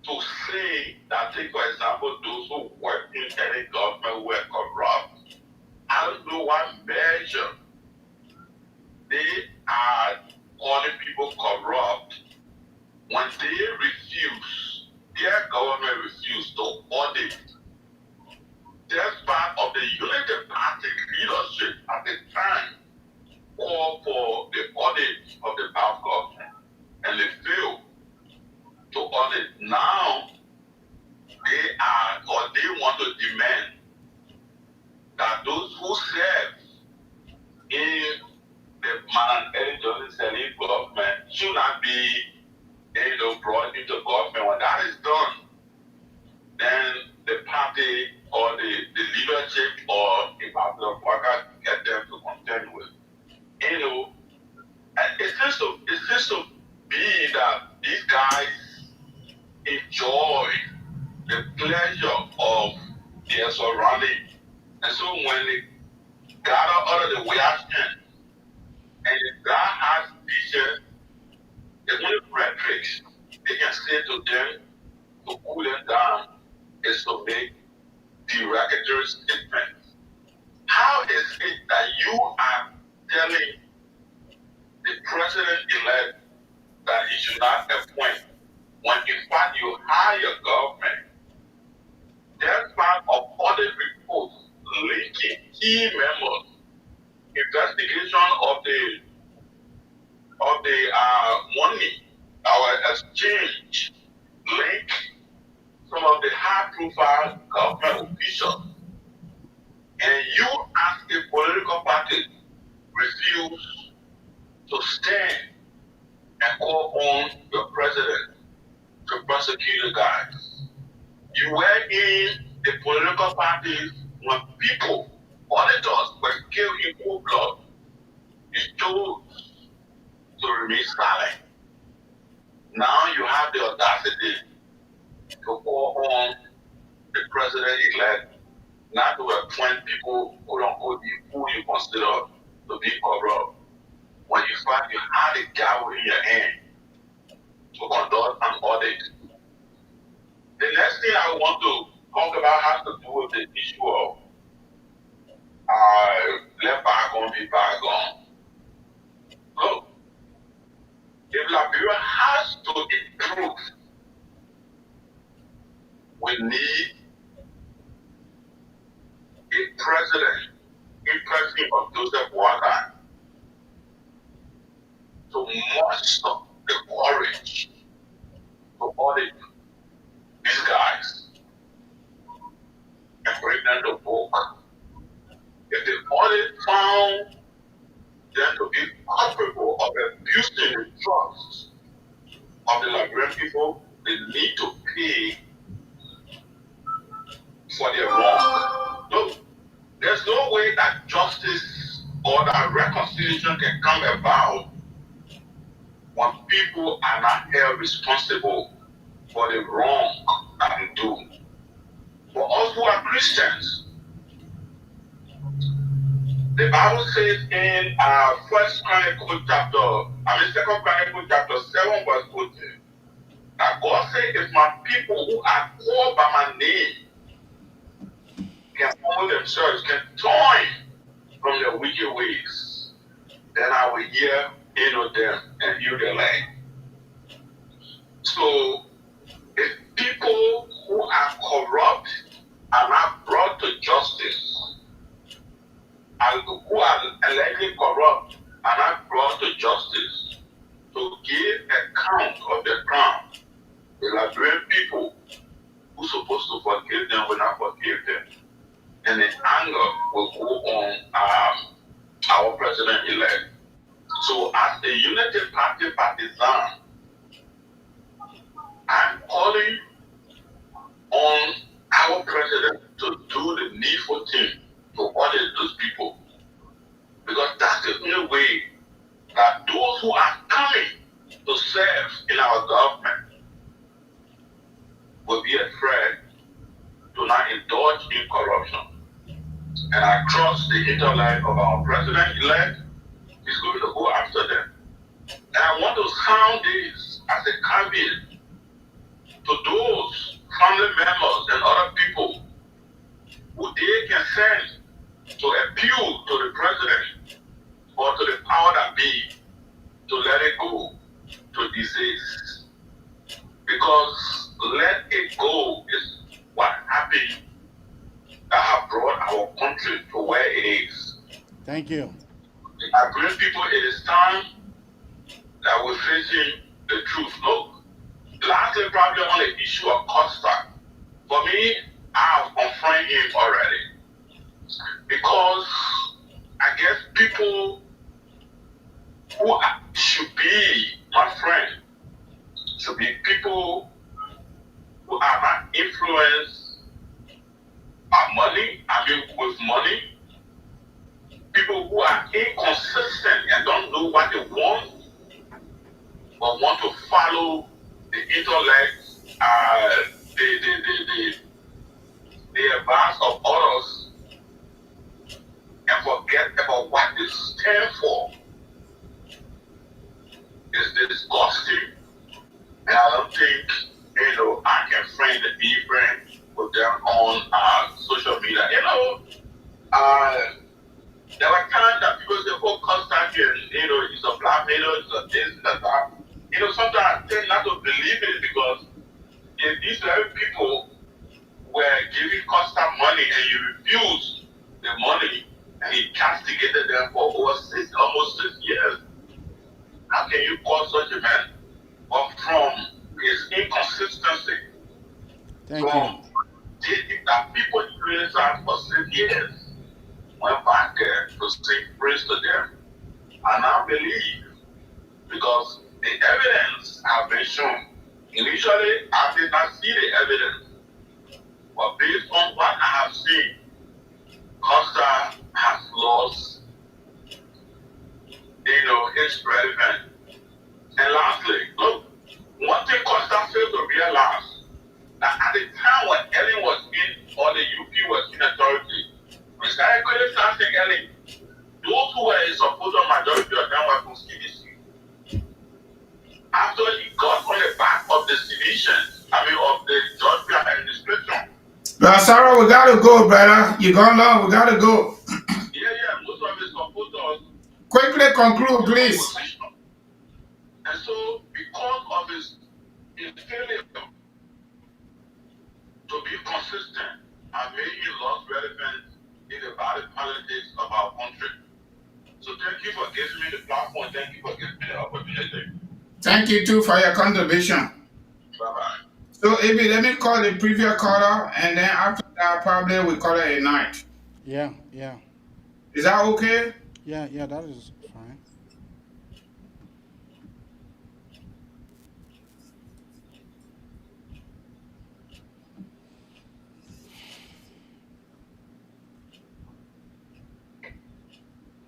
to say that, take for example, those who work in any government were corrupt. I don't know what measure they are calling people corrupt when they refuse, their government refused to audit. That's part of the Unity Party leadership at the time called for the audit of the past government, and they failed to audit. Now they want to demand should not be, brought into government. When that is done, then the party or the leadership or the party of workers get them to contend with. It seems to be that these guys enjoy the pleasure of their surrounding. And so when they gather under the reaction and the guy has vision, the only rhetoric they can say to them to cool them down is to make derogatory statements. How is it that you are telling the president-elect that he should not appoint when in fact you hire your government? There's part of audit reports linking key members, investigation of the money, our exchange, link some of the high-profile government officials, and you as a political party refuse to stand and call on your president to prosecute the guys. You were in the political parties when people, auditors, were killed in cold blood. You chose to remain silent. Now you have the audacity to call on the president-elect not to appoint people who you consider to be corrupt. When you find you had a gavel in your hand to conduct an audit. The next thing I want to talk about has to do with the issue of let bygone be bygone. Look, if Liberia has to improve, we need a president in person of Joseph Boakai to muster the courage to audit these guys and bring them to book. If the audit found them to be culpable of abusing the trust of the Liberian people, they need to pay for their wrong. Look, there's no way that justice or that reconciliation can come about when people are not held responsible for the wrong that they do. For us who are Christians, the Bible says in Second Chronicles chapter 7 verse 14, that God said, if my people who are called by my name can humble themselves, can turn from their wicked ways, then I will hear them and heal their land. So if people who are corrupt are not brought to justice, and who are allegedly corrupt are not brought to justice to give account of their crime, the Liberian people who are supposed to forgive them will not forgive them. And the anger will go on our president-elect. So as a Unity Party partisan, I'm calling on our president to do the needful thing to audit those people. Because that's the only way that those who are coming to serve in our government will be afraid to not indulge in corruption. And I trust the intellect of our president-elect is going to go after them. And I want to sound this as a caveat to those family members and other people who they can send to appeal to the president or to the power that be to let it go to disease. Because let it go is what happened that have brought our country to where it is. Thank you. I bring people, it is time that we're facing the truth. Look, lastly, probably on the issue of Costa. For me, I've confronted him already. Because I guess people who should be my friend, should be people who are not influenced by money, with money, people who are inconsistent and don't know what they want, but want to follow the intellect, the advice of others, and forget about what they stand for. Is disgusting, and I don't think I can friend and be friend with them on social media. There were times that people say, "Oh, Constantine, he's a blackmailer, he's a this, that, that." Sometimes I tend not to believe it because if these very people were giving Costa money and you refused the money, and he castigated them for almost 6 years. How can you call such a man? But from his inconsistency, from that people criticize for 6 years, went back to sing praise to them. And I believe, because the evidence has been shown. Initially, I did not see the evidence. But based on what I have seen, Costa has lost, his relevance. And lastly, look, one thing Costa failed to realize, that at the time when Ellen was in, or the UP was in authority, we started criticizing Ellen. Those who were in support of majority of them were from CDC. After he got on the back of the sedition, of the Georgia administration. Brother Sarah, we gotta go, brother. You gone long, we gotta go. Most of his supporters. Quickly conclude, please. And so, because of his failure to be consistent, and maybe he lost relevance in the body politics of our country. So thank you for giving me the platform. Thank you for giving me the opportunity. Thank you too for your contribution. Bye-bye. So, Ibi, let me call the previous caller, and then after that, probably we call it a night. Yeah. Is that okay? Yeah, that is fine.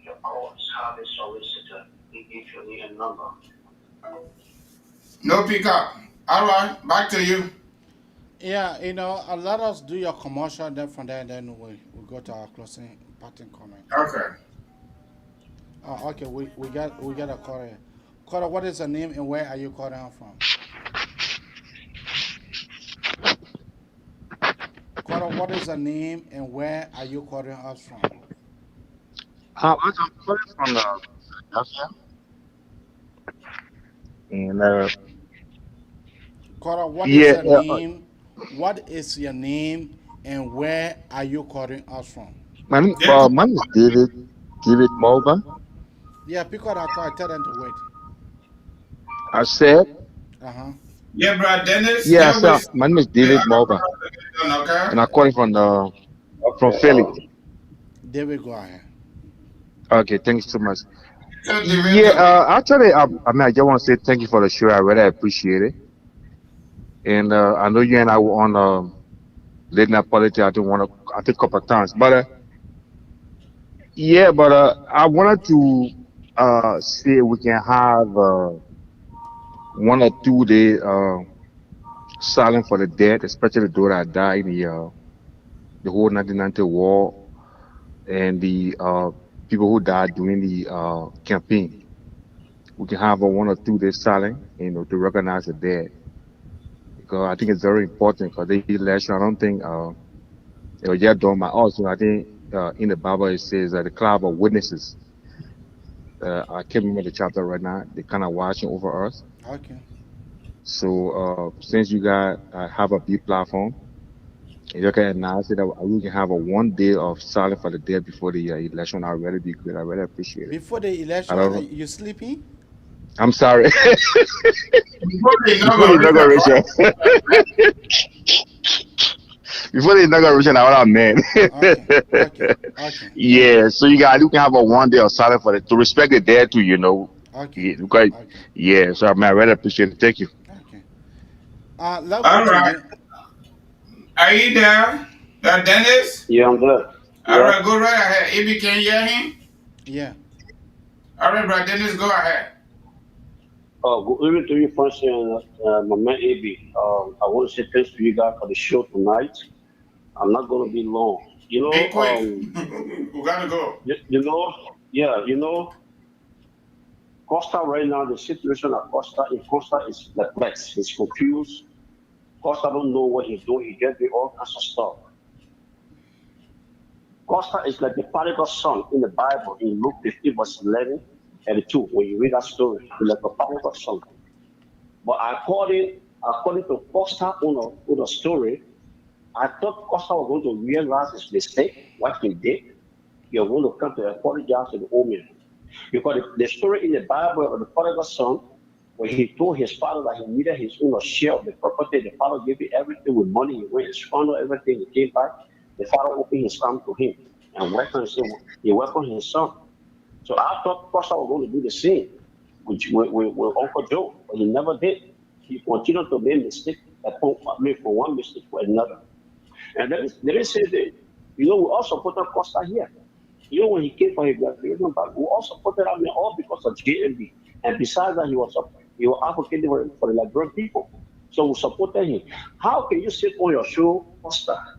Your court's service solicitor will give you a number. No pickup. All right, back to you. Yeah, let us do your commercial, then from there, then we go to our closing parting comment. Okay. Okay, we got a caller. Caller, what is the name and where are you calling from? Caller, what is the name and where are you calling us from? I'm calling from Philadelphia. And Caller, what is your name? What is your name and where are you calling us from? My name is David Mulva. Yeah, pick up that call. Tell them to wait. I said. Yeah, bro, Dennis. Yeah, sir. My name is David Mulva. Okay. And I'm calling from Philly. David, go ahead. Okay, thanks so much. Yeah, actually, I just want to say thank you for the show. I really appreciate it. And I know you and I were on late night politics. I think a couple of times. But I wanted to say we can have 1 or 2 days silent for the dead, especially those that died in the whole 1990 war and the people who died during the campaign. We can have a 1 or 2 days silent, to recognize the dead. Because I think it's very important because the election, I don't think it was just done by us. I think in the Bible it says that the cloud of witnesses, I can't remember the chapter right now, they're kind of watching over us. Okay. So since you guys have a big platform, you can announce it that we can have a 1 day of silence for the dead before the election. I really be great. I really appreciate it. Before the election, are you sleeping? I'm sorry. Before the inauguration. Before the inauguration, I was man. Okay. Yeah, so you can have a 1 day of silence to respect the dead too, Okay. Because, yeah, so man, I really appreciate it. Thank you. Okay. Let's go All to right. Are you there? Dennis? Yeah, I'm there. All Yeah. right, go right ahead. If you can hear him. Yeah. All right, brother Dennis, go ahead. Good evening to you, Francis, and my man AB. I want to say thanks to you guys for the show tonight. I'm not going to be long. Be quick. We gotta go. Yeah, Costa right now, the situation at Costa is perplexed. He's confused. Costa don't know what he's doing. He gets all kinds of stuff. Costa is like the prodigal son in the Bible in Luke 15, verse 11 and 2. When you read that story, he's like a prodigal son. But according to Costa on the story, I thought Costa was going to realize his mistake, what he did. He was going to come to apologize to the old man. Because the story in the Bible of the prodigal son, where he told his father that he needed his own share of the property, the father gave him everything with money. He went and squandered everything. He came back. The father opened his arms to him and he welcomed his son. So I thought Costa was going to do the same with Uncle Joe, but he never did. He continued to make mistakes from one mistake to another. And let me say that, we also put up Costa here. When he came for his graduation, but we also put it out there all because of JMB. And besides that, he was advocating for the Liberian people. So we supported him. How can you sit on your show, Costa?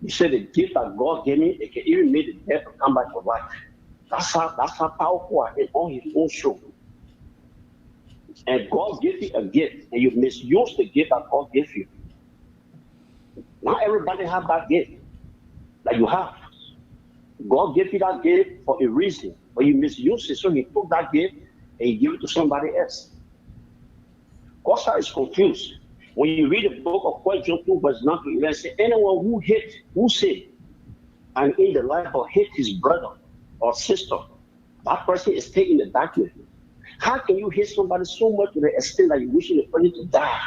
You said the gift that God gave me, it can even make the death to come back to life. That's how powerful I am on his own show. And God gave you a gift, and you misuse the gift that God gave you. Not everybody has that gift that you have. God gave you that gift for a reason, but you misuse it, so he took that gift and he gave it to somebody else. Costa is confused. When you read the book of 1 John 2, verse 9 to 11, say, anyone who say, and in the life or hate his brother or sister, that person is staying in the darkness. How can you hate somebody so much to the extent that you wish the person to die?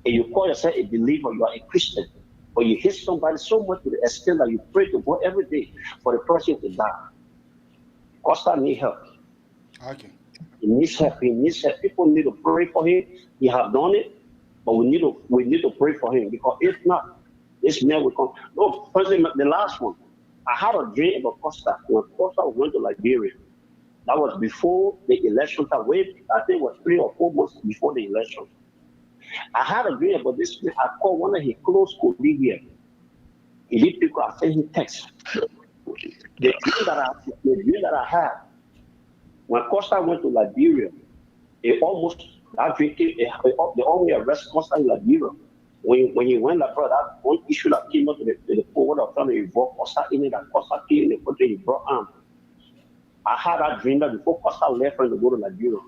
And you call yourself a believer, you are a Christian, but you hate somebody so much to the extent that you pray to God every day for the person to die. Costa needs help. Okay. He needs help. People need to pray for him. He have done it, but we need to pray for him, because if not, this man will come. No, President, the last one. I had a dream about Costa when Costa went to Liberia. That was before the election. I think it was 3 or 4 months before the election. I had a dream about this. I called one of his close colleagues here. He did pick up, I sent him text. The dream that I had, when Costa went to Liberia, they only arrested Costa in Liberia. When he went abroad, that one issue that came up to the forward of trying to involve Costa in it, that Costa came in the country, he brought arms. I had that dream that before Costa left to go to Liberia.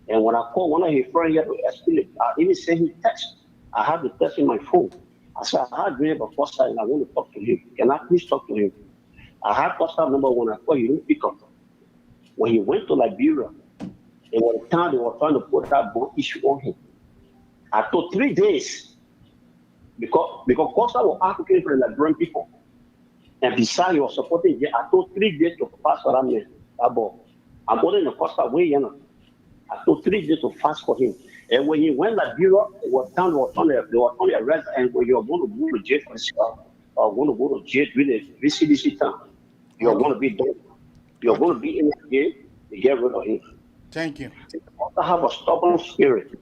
And when I called one of his friends here to explain, I even sent him text. I had the text in my phone. I said, I had a dream about Costa and I want to talk to him. Can I please talk to him? I had Costa number one. I called, he didn't pick up. When he went to Liberia, it was the time they were trying to put that boat issue on him. I took 3 days because Costa was advocating for the Liberian people. And besides, he was supporting it. I took 3 days to fast for that man. I'm holding the Costa way, I took 3 days to fast for him. And when he went to Liberia, it was time they were on the arrest, and when you are going to go to jail for this, going to go to jail with the CDC time, you are going to be done. You are going to be in the jail to get rid of him. Thank you. I have a stubborn spirit.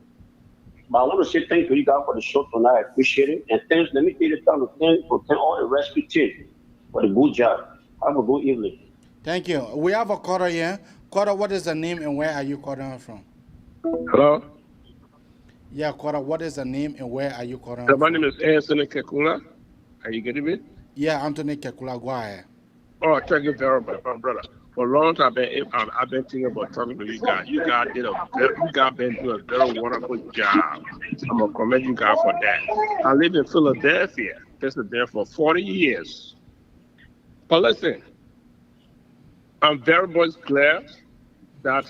But I want to say thank you guys for the show tonight. I appreciate it. And thanks, let me take the time to thank all the rescue team for the good job. Have a good evening. Thank you. We have a caller here. Caller, what is the name and where are you calling from? Hello? Yeah, caller, what is the name and where are you calling My from? name is Anthony Kekula. Are you getting me? Yeah, Anthony Kekula, go ahead. Oh, thank you very much, my brother. For a long time, I've been thinking about talking to you guys. You guys been doing a very wonderful job. I'm gonna commend you guys for that. I live in Philadelphia. This is there for 40 years. But listen, I'm very much glad that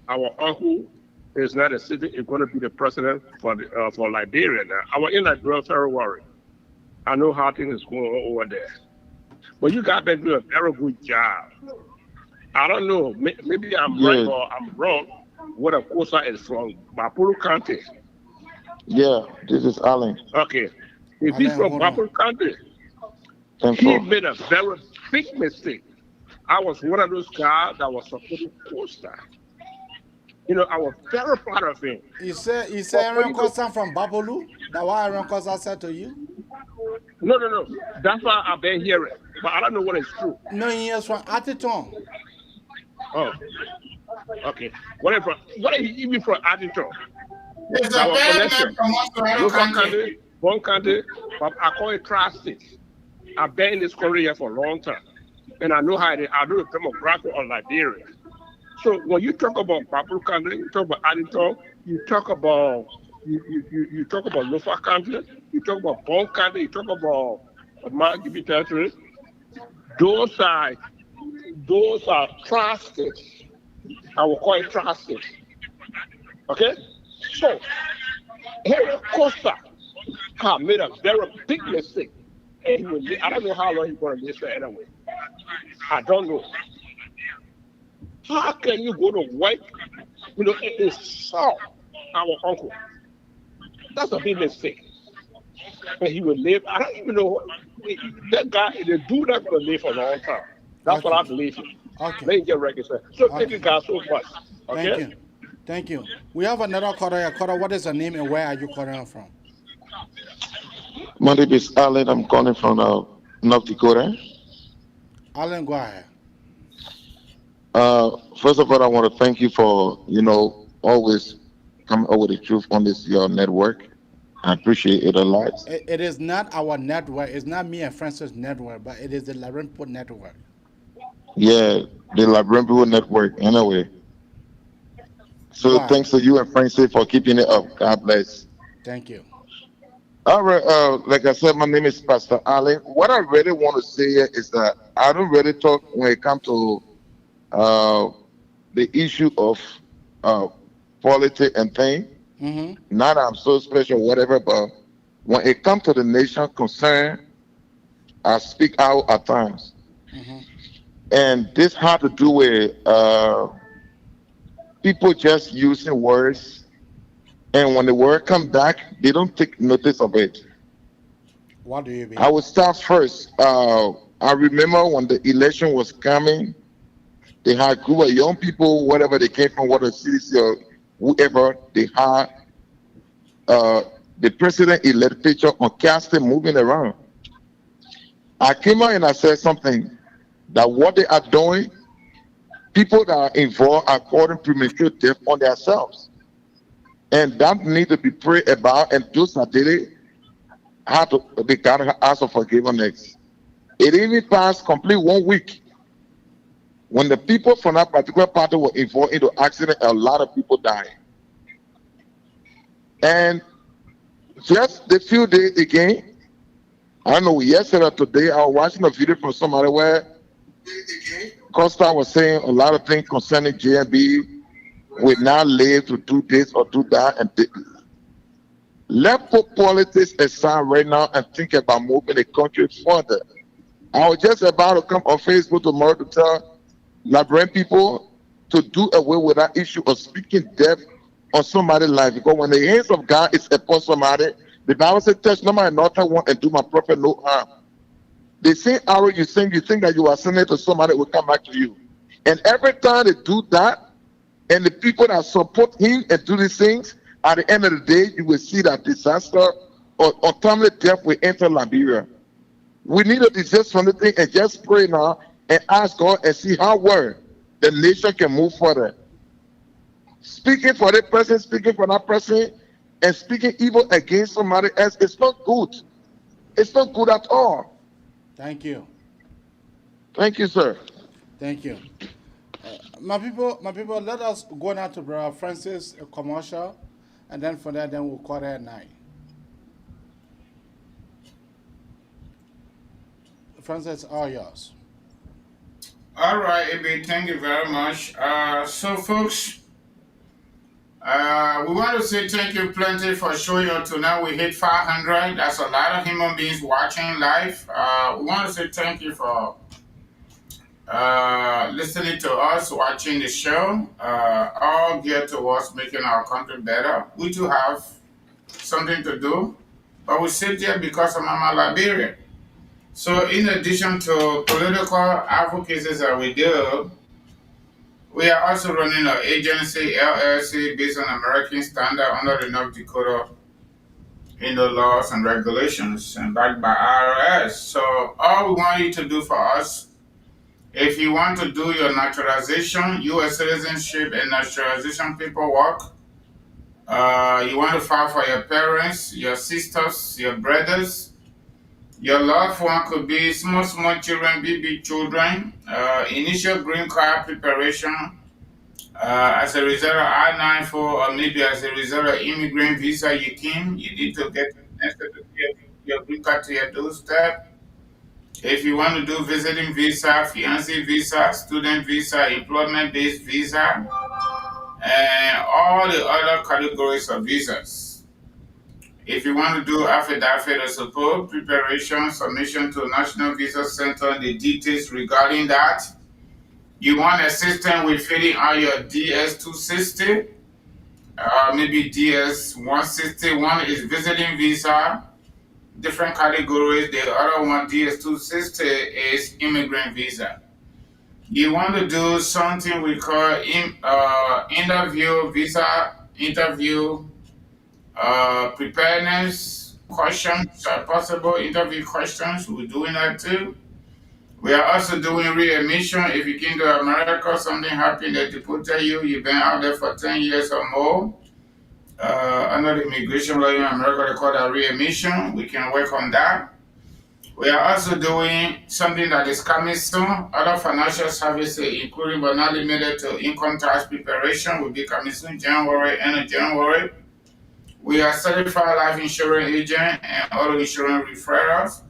our uncle is not a citizen. Is going to be the president for Liberia now. I was in Liberia February. I know how things is going on over there. But you guys been doing a very good job. I don't know. Maybe I'm right Yeah, or I'm wrong. What of course is from Bapuru County. yeah. This is Allen. Okay. If he's Alan, from hold on. Bapuru County, Ten he four. made a very big mistake. I was one of those guys that was supporting Costa. I was very proud of him. You say But for Aaron you to, Costa from Babolu? That what Aaron Costa said to you? no. That's why I've been hearing. But I don't know what is true. No, he is from Atiton. Oh, okay. What is he even from Addington? It's a Our bad man connection. from Montreal Local County. country, one country, but I call it tri-state. I've been in this country here for a long time. And I know how it is. I know the demographic of Liberia. So when you talk about Papua country, you talk about Addington, you talk about Lofa country, you talk about Bon country, you talk about Mount Gibi territory. Those are tri-states. I will call it tri-states. Okay? So Henry Costa have made a very big mistake. And I don't know how long he's going to live there anyway. I don't know. How can you go to work, and insult our uncle? That's a big mistake. And he will live. I don't even know. That guy, the dude that's going to live for a long time. That's what I believe in. Okay. Let me get record. So thank you guys so much. Okay? Thank you. We have another caller here. Caller, what is your name and where are you calling from? My name is Allen. I'm calling from North Dakota. Alan, go ahead. First of all, I want to thank you for always coming up with the truth on this your network. I appreciate it a lot. It is not our network. It's not me and Francis' network, but it is the Larimpo network. Yeah, the Labrambo network. Anyway, so Wow. thanks to you and Francis for keeping it up. God bless. Thank you. All right, like I said, my name is Pastor Allen. What I really want to say is that I don't really talk when it comes to the issue of politics and things. Mm-hmm. Not that I'm so special, whatever, but when it comes to the nation concern, I speak out at times. Mm-hmm. And this had to do with people just using words, and when the word come back, they don't take notice of it. What do you mean? I will start first. I remember when the election was coming, they had a group of young people, whatever they came from, whether CDC or whoever, they had the president-elect picture on casting moving around. I came out and I said something, that what they are doing, people that are involved are causing premature death on themselves. And that need to be prayed about, and those that did it, they got to ask for forgiveness. It even passed complete 1 week. When the people from that particular party were involved into accident, a lot of people died. And just a few days again, I don't know, yesterday or today, I was watching a video from somebody where Costa was saying a lot of things concerning JMB will not live to do this or do that. And let's put politics aside right now and think about moving the country further. I was just about to come on Facebook tomorrow to tell Liberian people to do away with that issue of speaking death on somebody's life. Because when the hands of God is upon somebody, the Bible says, touch no man another one and do my prophet no harm. The same arrow you sing, you think that you are sending to somebody will come back to you. And every time they do that, and the people that support him and do these things, at the end of the day, you will see that disaster or untimely death will enter Liberia. We need to desist from the thing and just pray now and ask God and see how well the nation can move further. Speaking for that person, speaking for that person, and speaking evil against somebody else, it's not good. It's not good at all. Thank you. Thank you, sir. Thank you. My people, let us go now to Brother Francis, a commercial, and then from there, then we'll call it at night. Francis, all yours. All right, Ibi, thank you very much. So, folks, we want to say thank you plenty for showing up tonight. We hit 500. That's a lot of human beings watching live. We want to say thank you for listening to us, watching the show, all geared towards making our country better. We too have something to do, but we sit here because of Mama Liberia. So in addition to political advocacy that we do, we are also running an agency, LLC, based on American standard under the North Dakota laws and regulations and backed by IRS. So all we want you to do for us, if you want to do your naturalization, U.S. citizenship and naturalization paperwork, you want to file for your parents, your sisters, your brothers, your loved one could be small children, baby children, initial green card preparation, as a result of I-94 or maybe as a result of immigrant visa you came, you need to get your green card to your doorstep. If you want to do visiting visa, fiancé visa, student visa, employment-based visa, and all the other categories of visas. If you want to do affidavit of support, preparation, submission to National Visa Center, the details regarding that. You want assistance with filling out your DS-260, maybe DS-160. One is visiting visa, different categories. The other one, DS-260, is immigrant visa. You want to do something we call interview visa, interview preparedness questions, possible interview questions. We're doing that too. We are also doing readmission. If you came to America, something happened, they deported you, you've been out there for 10 years or more. Under the immigration law in America, they call that readmission. We can work on that. We are also doing something that is coming soon. Other financial services, including but not limited to income tax preparation, will be coming soon, end of January. We are certified life insurance agent and auto insurance referrals.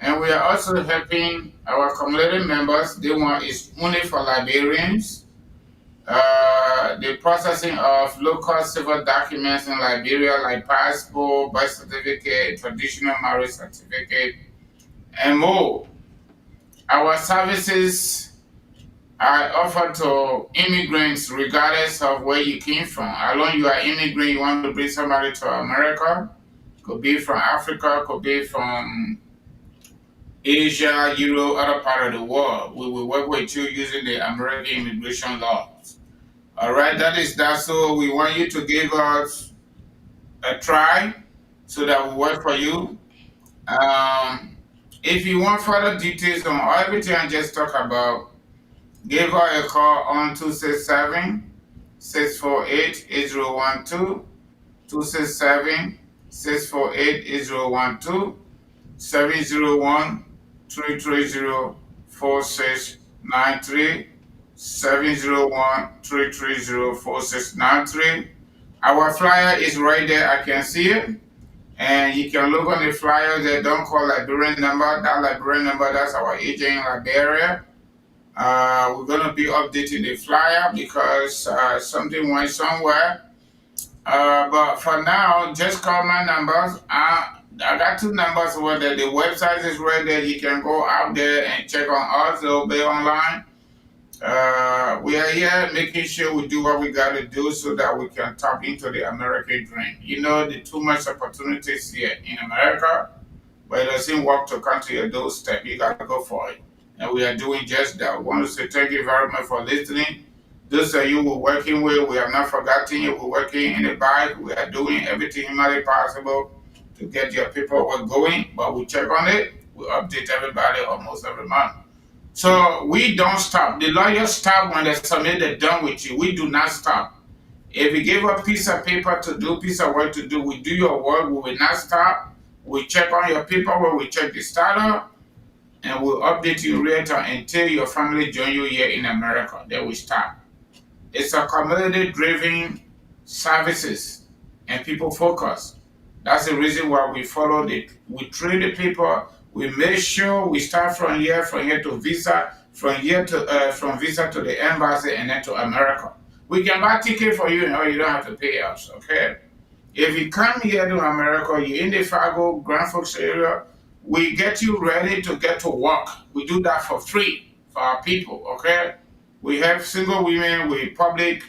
And we are also helping our community members. They want is only for Liberians. The processing of local civil documents in Liberia, like passport, birth certificate, traditional marriage certificate, and more. Our services are offered to immigrants regardless of where you came from. As long as you are immigrant, you want to bring somebody to America, could be from Africa, could be from Asia, Europe, other part of the world. We will work with you using the American immigration laws. All right, that is that. So we want you to give us a try so that we work for you. If you want further details on everything I just talked about, give her a call on 267-648-8012, 267-648-8012, 701-330-4693, 701-330-4693. Our flyer is right there. I can see it. And you can look on the flyer there. Don't call Liberian number. That Liberian number, that's our agent in Liberia. We're going to be updating the flyer because something went somewhere. But for now, just call my numbers. I got two numbers over there. The website is right there. You can go out there and check on us. It'll be online. We are here making sure we do what we got to do so that we can tap into the American dream. You know, the too much opportunities here in America, but it doesn't work to come to your doorstep. You got to go for it. And we are doing just that. I want to say thank you very much for listening. Those of you we're working with, we have not forgotten you. We're working in the back. We are doing everything humanly possible to get your paperwork going, but we check on it. We update everybody almost every month. So we don't stop. The lawyers stop when they submit they're done with you. We do not stop. If you give a piece of paper to do, piece of work to do, we do your work. We will not stop. We check on your paperwork. We check the startup, and we'll update you real time until your family join you here in America. Then we stop. It's a community-driven services and people focus. That's the reason why we follow it. We train the people. We make sure we start from here to visa, from visa to the embassy, and then to America. We can buy ticket for you, and you don't have to pay us, okay? If you come here to America, you're in the Grand Forks area, we get you ready to get to work. We do that for free for our people. Okay, we have single women with public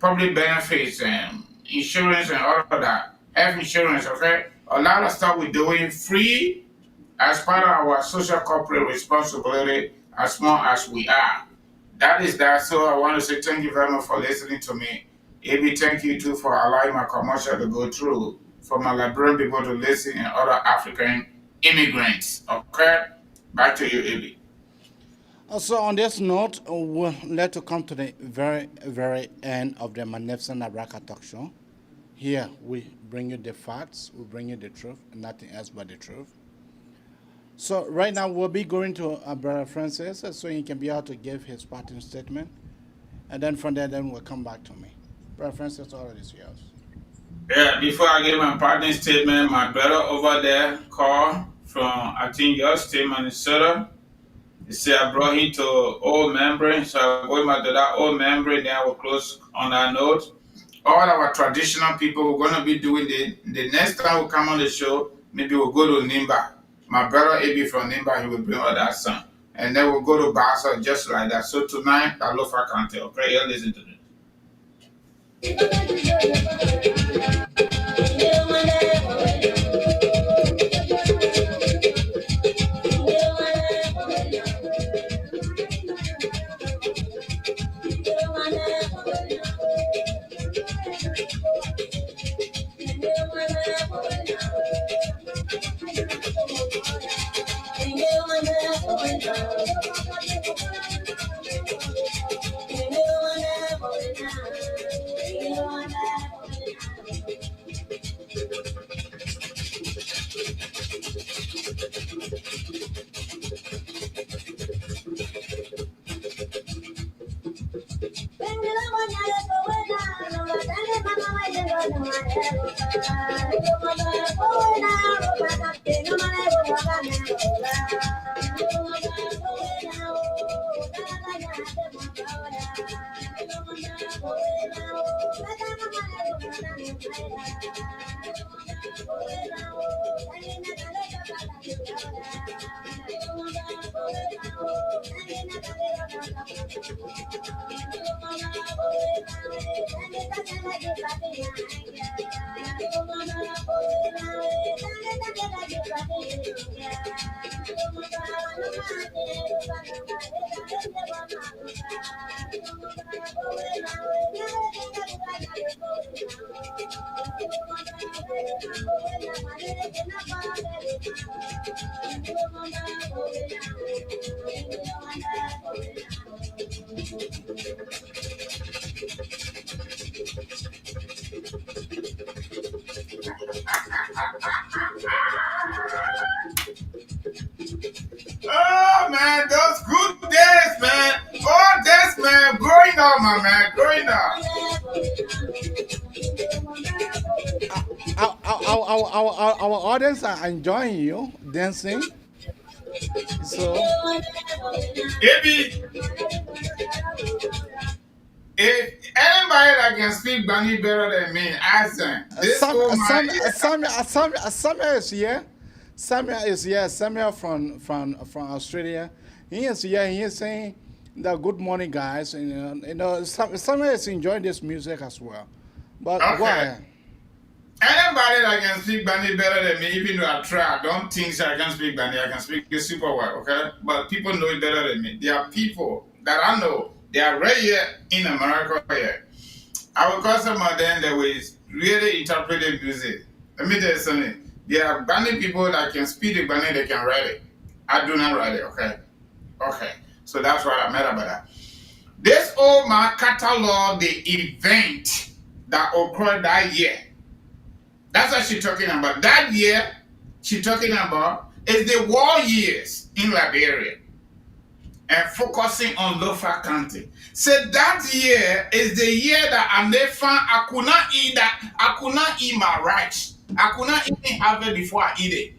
benefits and insurance and all of that. Health insurance. Okay, a lot of stuff we're doing free as part of our social corporate responsibility, as small as we are. That is that. So I want to say thank you very much for listening to me. Maybe thank you too for allowing my commercial to go through for my Liberian people to listen and other African immigrants. Okay? Back to you, Ibi. So on this note, we'll let to come to the very end of the Magnificent Abraka talk show. Here we bring you the facts, we bring you the truth, nothing else but the truth. So right now we'll be going to Brother Francis, so he can be able to give his parting statement, and then from there, then we'll come back to me. Brother Francis, all of this yours. Yeah, before I give my parting statement, my brother over there called from, I think, your state, Minnesota. He said I brought him to Old Membrane, so I go to that Old Membrane, then I will close on that note. All our traditional people, we're going to be doing the next time we come on the show, maybe we'll go to Nimba. My brother AB from Nimba, he will bring all that song. And then we'll go to Basa just like that. So tonight, Alofa Kante, okay? You listen to this. Oh man, those good days, man. Oh, days, man. Growing up, my man. Growing up. Our audience are enjoying you dancing. So, Maybe if anybody that can speak Bani better than me, ask them. This old man. Samuel is here. Samuel is here. Samuel from Australia. He is here. He is saying that good morning, guys. And, Samuel is enjoying this music as well. But Okay. why? Anybody that can speak Bani better than me, even though I try, I don't think so I can speak Bani. I can speak it super well, okay? But people know it better than me. There are people that I know, they are right here in America here. I will call some of them that will really interpret the music. Let me tell you something. There are Bani people that can speak the Bani, they can write it. I do not write it, okay? Okay. So that's what I meant about that. This old man cataloged the event that occurred that year. That's what she's talking about. That year, she's talking about is the war years in Liberia and focusing on Lofa County. So that year is the year that I could not eat my rice. I could not even have it before I eat it.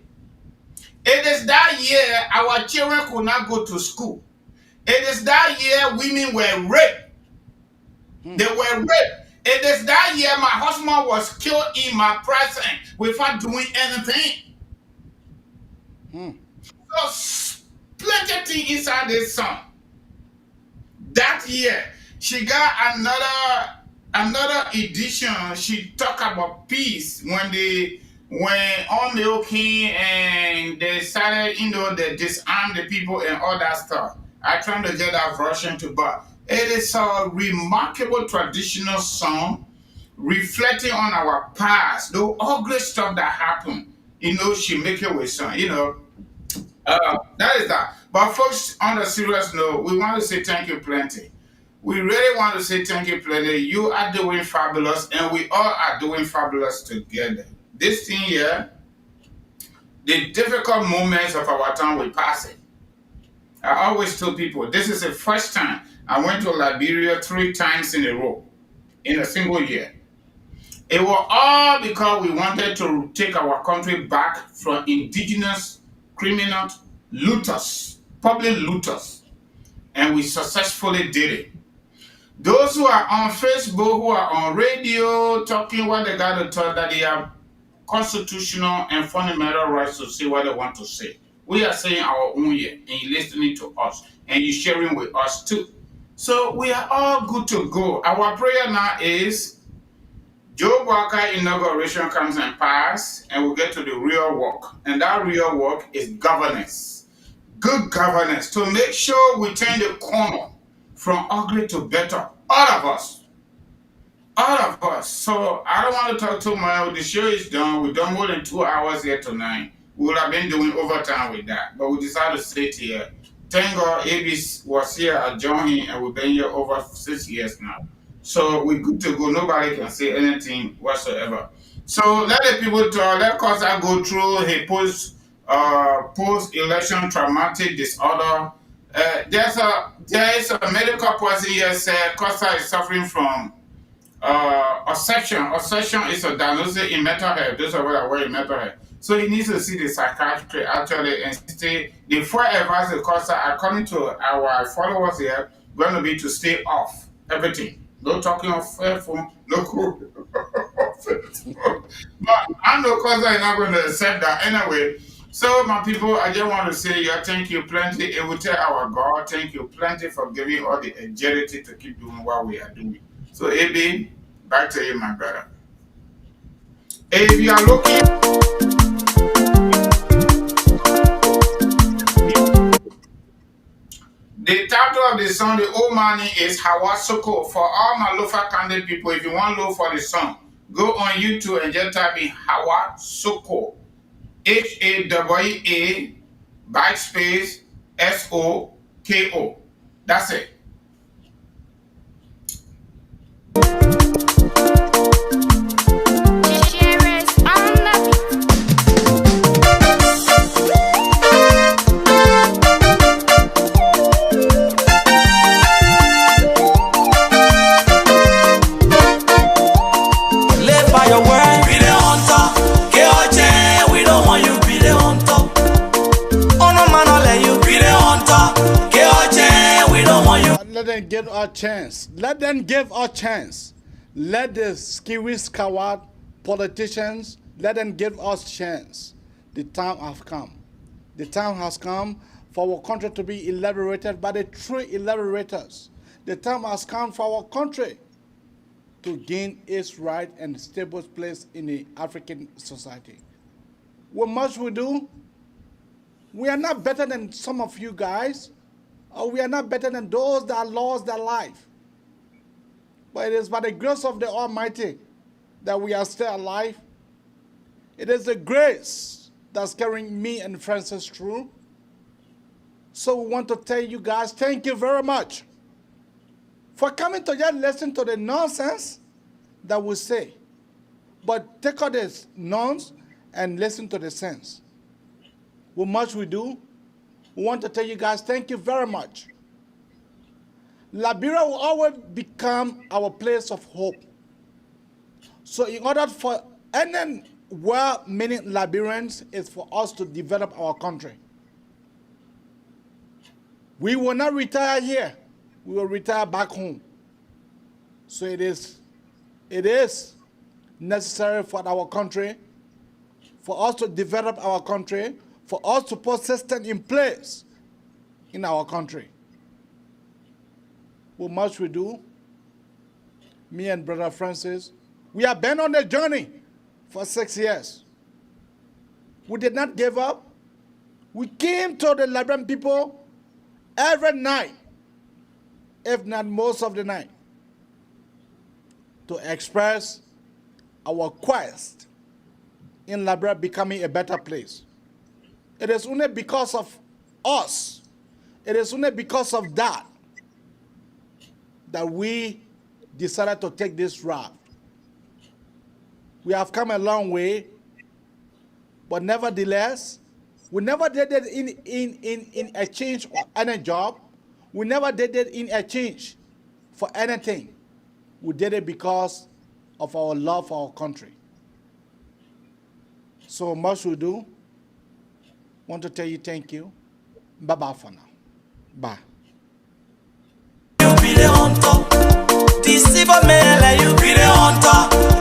It is that year our children could not go to school. It is that year women were raped. They were raped. It is that year my husband was killed in my presence without doing anything. So plenty things inside this song. That year, she got another edition. She talked about peace when Omeo came and they started, they disarmed the people and all that stuff. I trying to get that version to, but it is a remarkable traditional song reflecting on our past, the ugly stuff that happened. She make it with song. That is that. But folks, on a serious note, we want to say thank you plenty. We really want to say thank you plenty. You are doing fabulous, and we all are doing fabulous together. This thing here, the difficult moments of our time will pass it. I always tell people this is the first time I went to Liberia 3 times in a row in a single year. It was all because we wanted to take our country back from indigenous criminal looters, public looters, and we successfully did it. Those who are on Facebook, who are on radio, talking what they got to talk, that they have constitutional and fundamental rights to say what they want to say. We are saying our own here, and you're listening to us, and you're sharing with us too. So we are all good to go. Our prayer now is Joe Walker inauguration comes and pass, and we'll get to the real work. And that real work is governance. Good governance to make sure we turn the corner from ugly to better. All of us. All of us. So I don't want to talk too much. The show is done. We've done more than 2 hours here tonight. We would have been doing overtime with that. But we decided to sit here. Thank God AB was here at John and we've been here over 6 years now. So we're good to go. Nobody can say anything whatsoever. So let the people talk. Let Costa go through his post-election traumatic disorder. There is a medical person here said Costa is suffering from obsession. Obsession is a diagnosis in mental health. Those are what I work in mental health. So he needs to see the psychiatrist actually and stay. The 4 advice of Costa, according to our followers here, going to be to stay off everything. No talking on phone, no cool. But I know Costa is not going to accept that anyway. So, my people, I just want to say thank you plenty. It will tell our God, thank you plenty for giving all the agility to keep doing what we are doing. So, AB, back to you, my brother. If you are looking, the title of the song, the old money is Hawasoko. For all my Lofa Kande people, if you want low for the song, go on YouTube and just type in Hawasoko. HAWA backspace SOKO. That's it. Live by your word. Be the hunter. KOJ, we don't want you be the hunter. Oh no man, I'll let you be the hunter. KOJ, we don't want you. Let them give our chance. Let them give our chance. Let the skiwis coward politicians, let them give us chance. The time has come. The time has come for our country to be elaborated by the true elaborators. The time has come for our country to gain its right and stable place in the African society. What must we do? We are not better than some of you guys, or we are not better than those that lost their life. But it is by the grace of the Almighty that we are still alive. It is the grace that's carrying me and Francis through. So we want to tell you guys, thank you very much for coming to just listen to the nonsense that we say. But take all this nonsense and listen to the sense. What much we do, we want to tell you guys, thank you very much. Liberia will always become our place of hope. So in order for any well-meaning Liberians is for us to develop our country. We will not retire here. We will retire back home. So it is necessary for our country, for us to develop our country, for us to put systems in place in our country. what much we do, me and Brother Francis, we have been on the journey for 6 years. We did not give up. We came to the Liberian people every night, if not most of the night, to express our quest in Liberia becoming a better place. It is only because of us, it is only because of that we decided to take this route. We have come a long way, but nevertheless, we never did it in exchange for any job. We never did it in exchange for anything. We did it because of our love for our country. So much we do. Want to tell you thank you. Bye-bye for now. Bye. You be the hunter. Deceiver male, you be the hunter.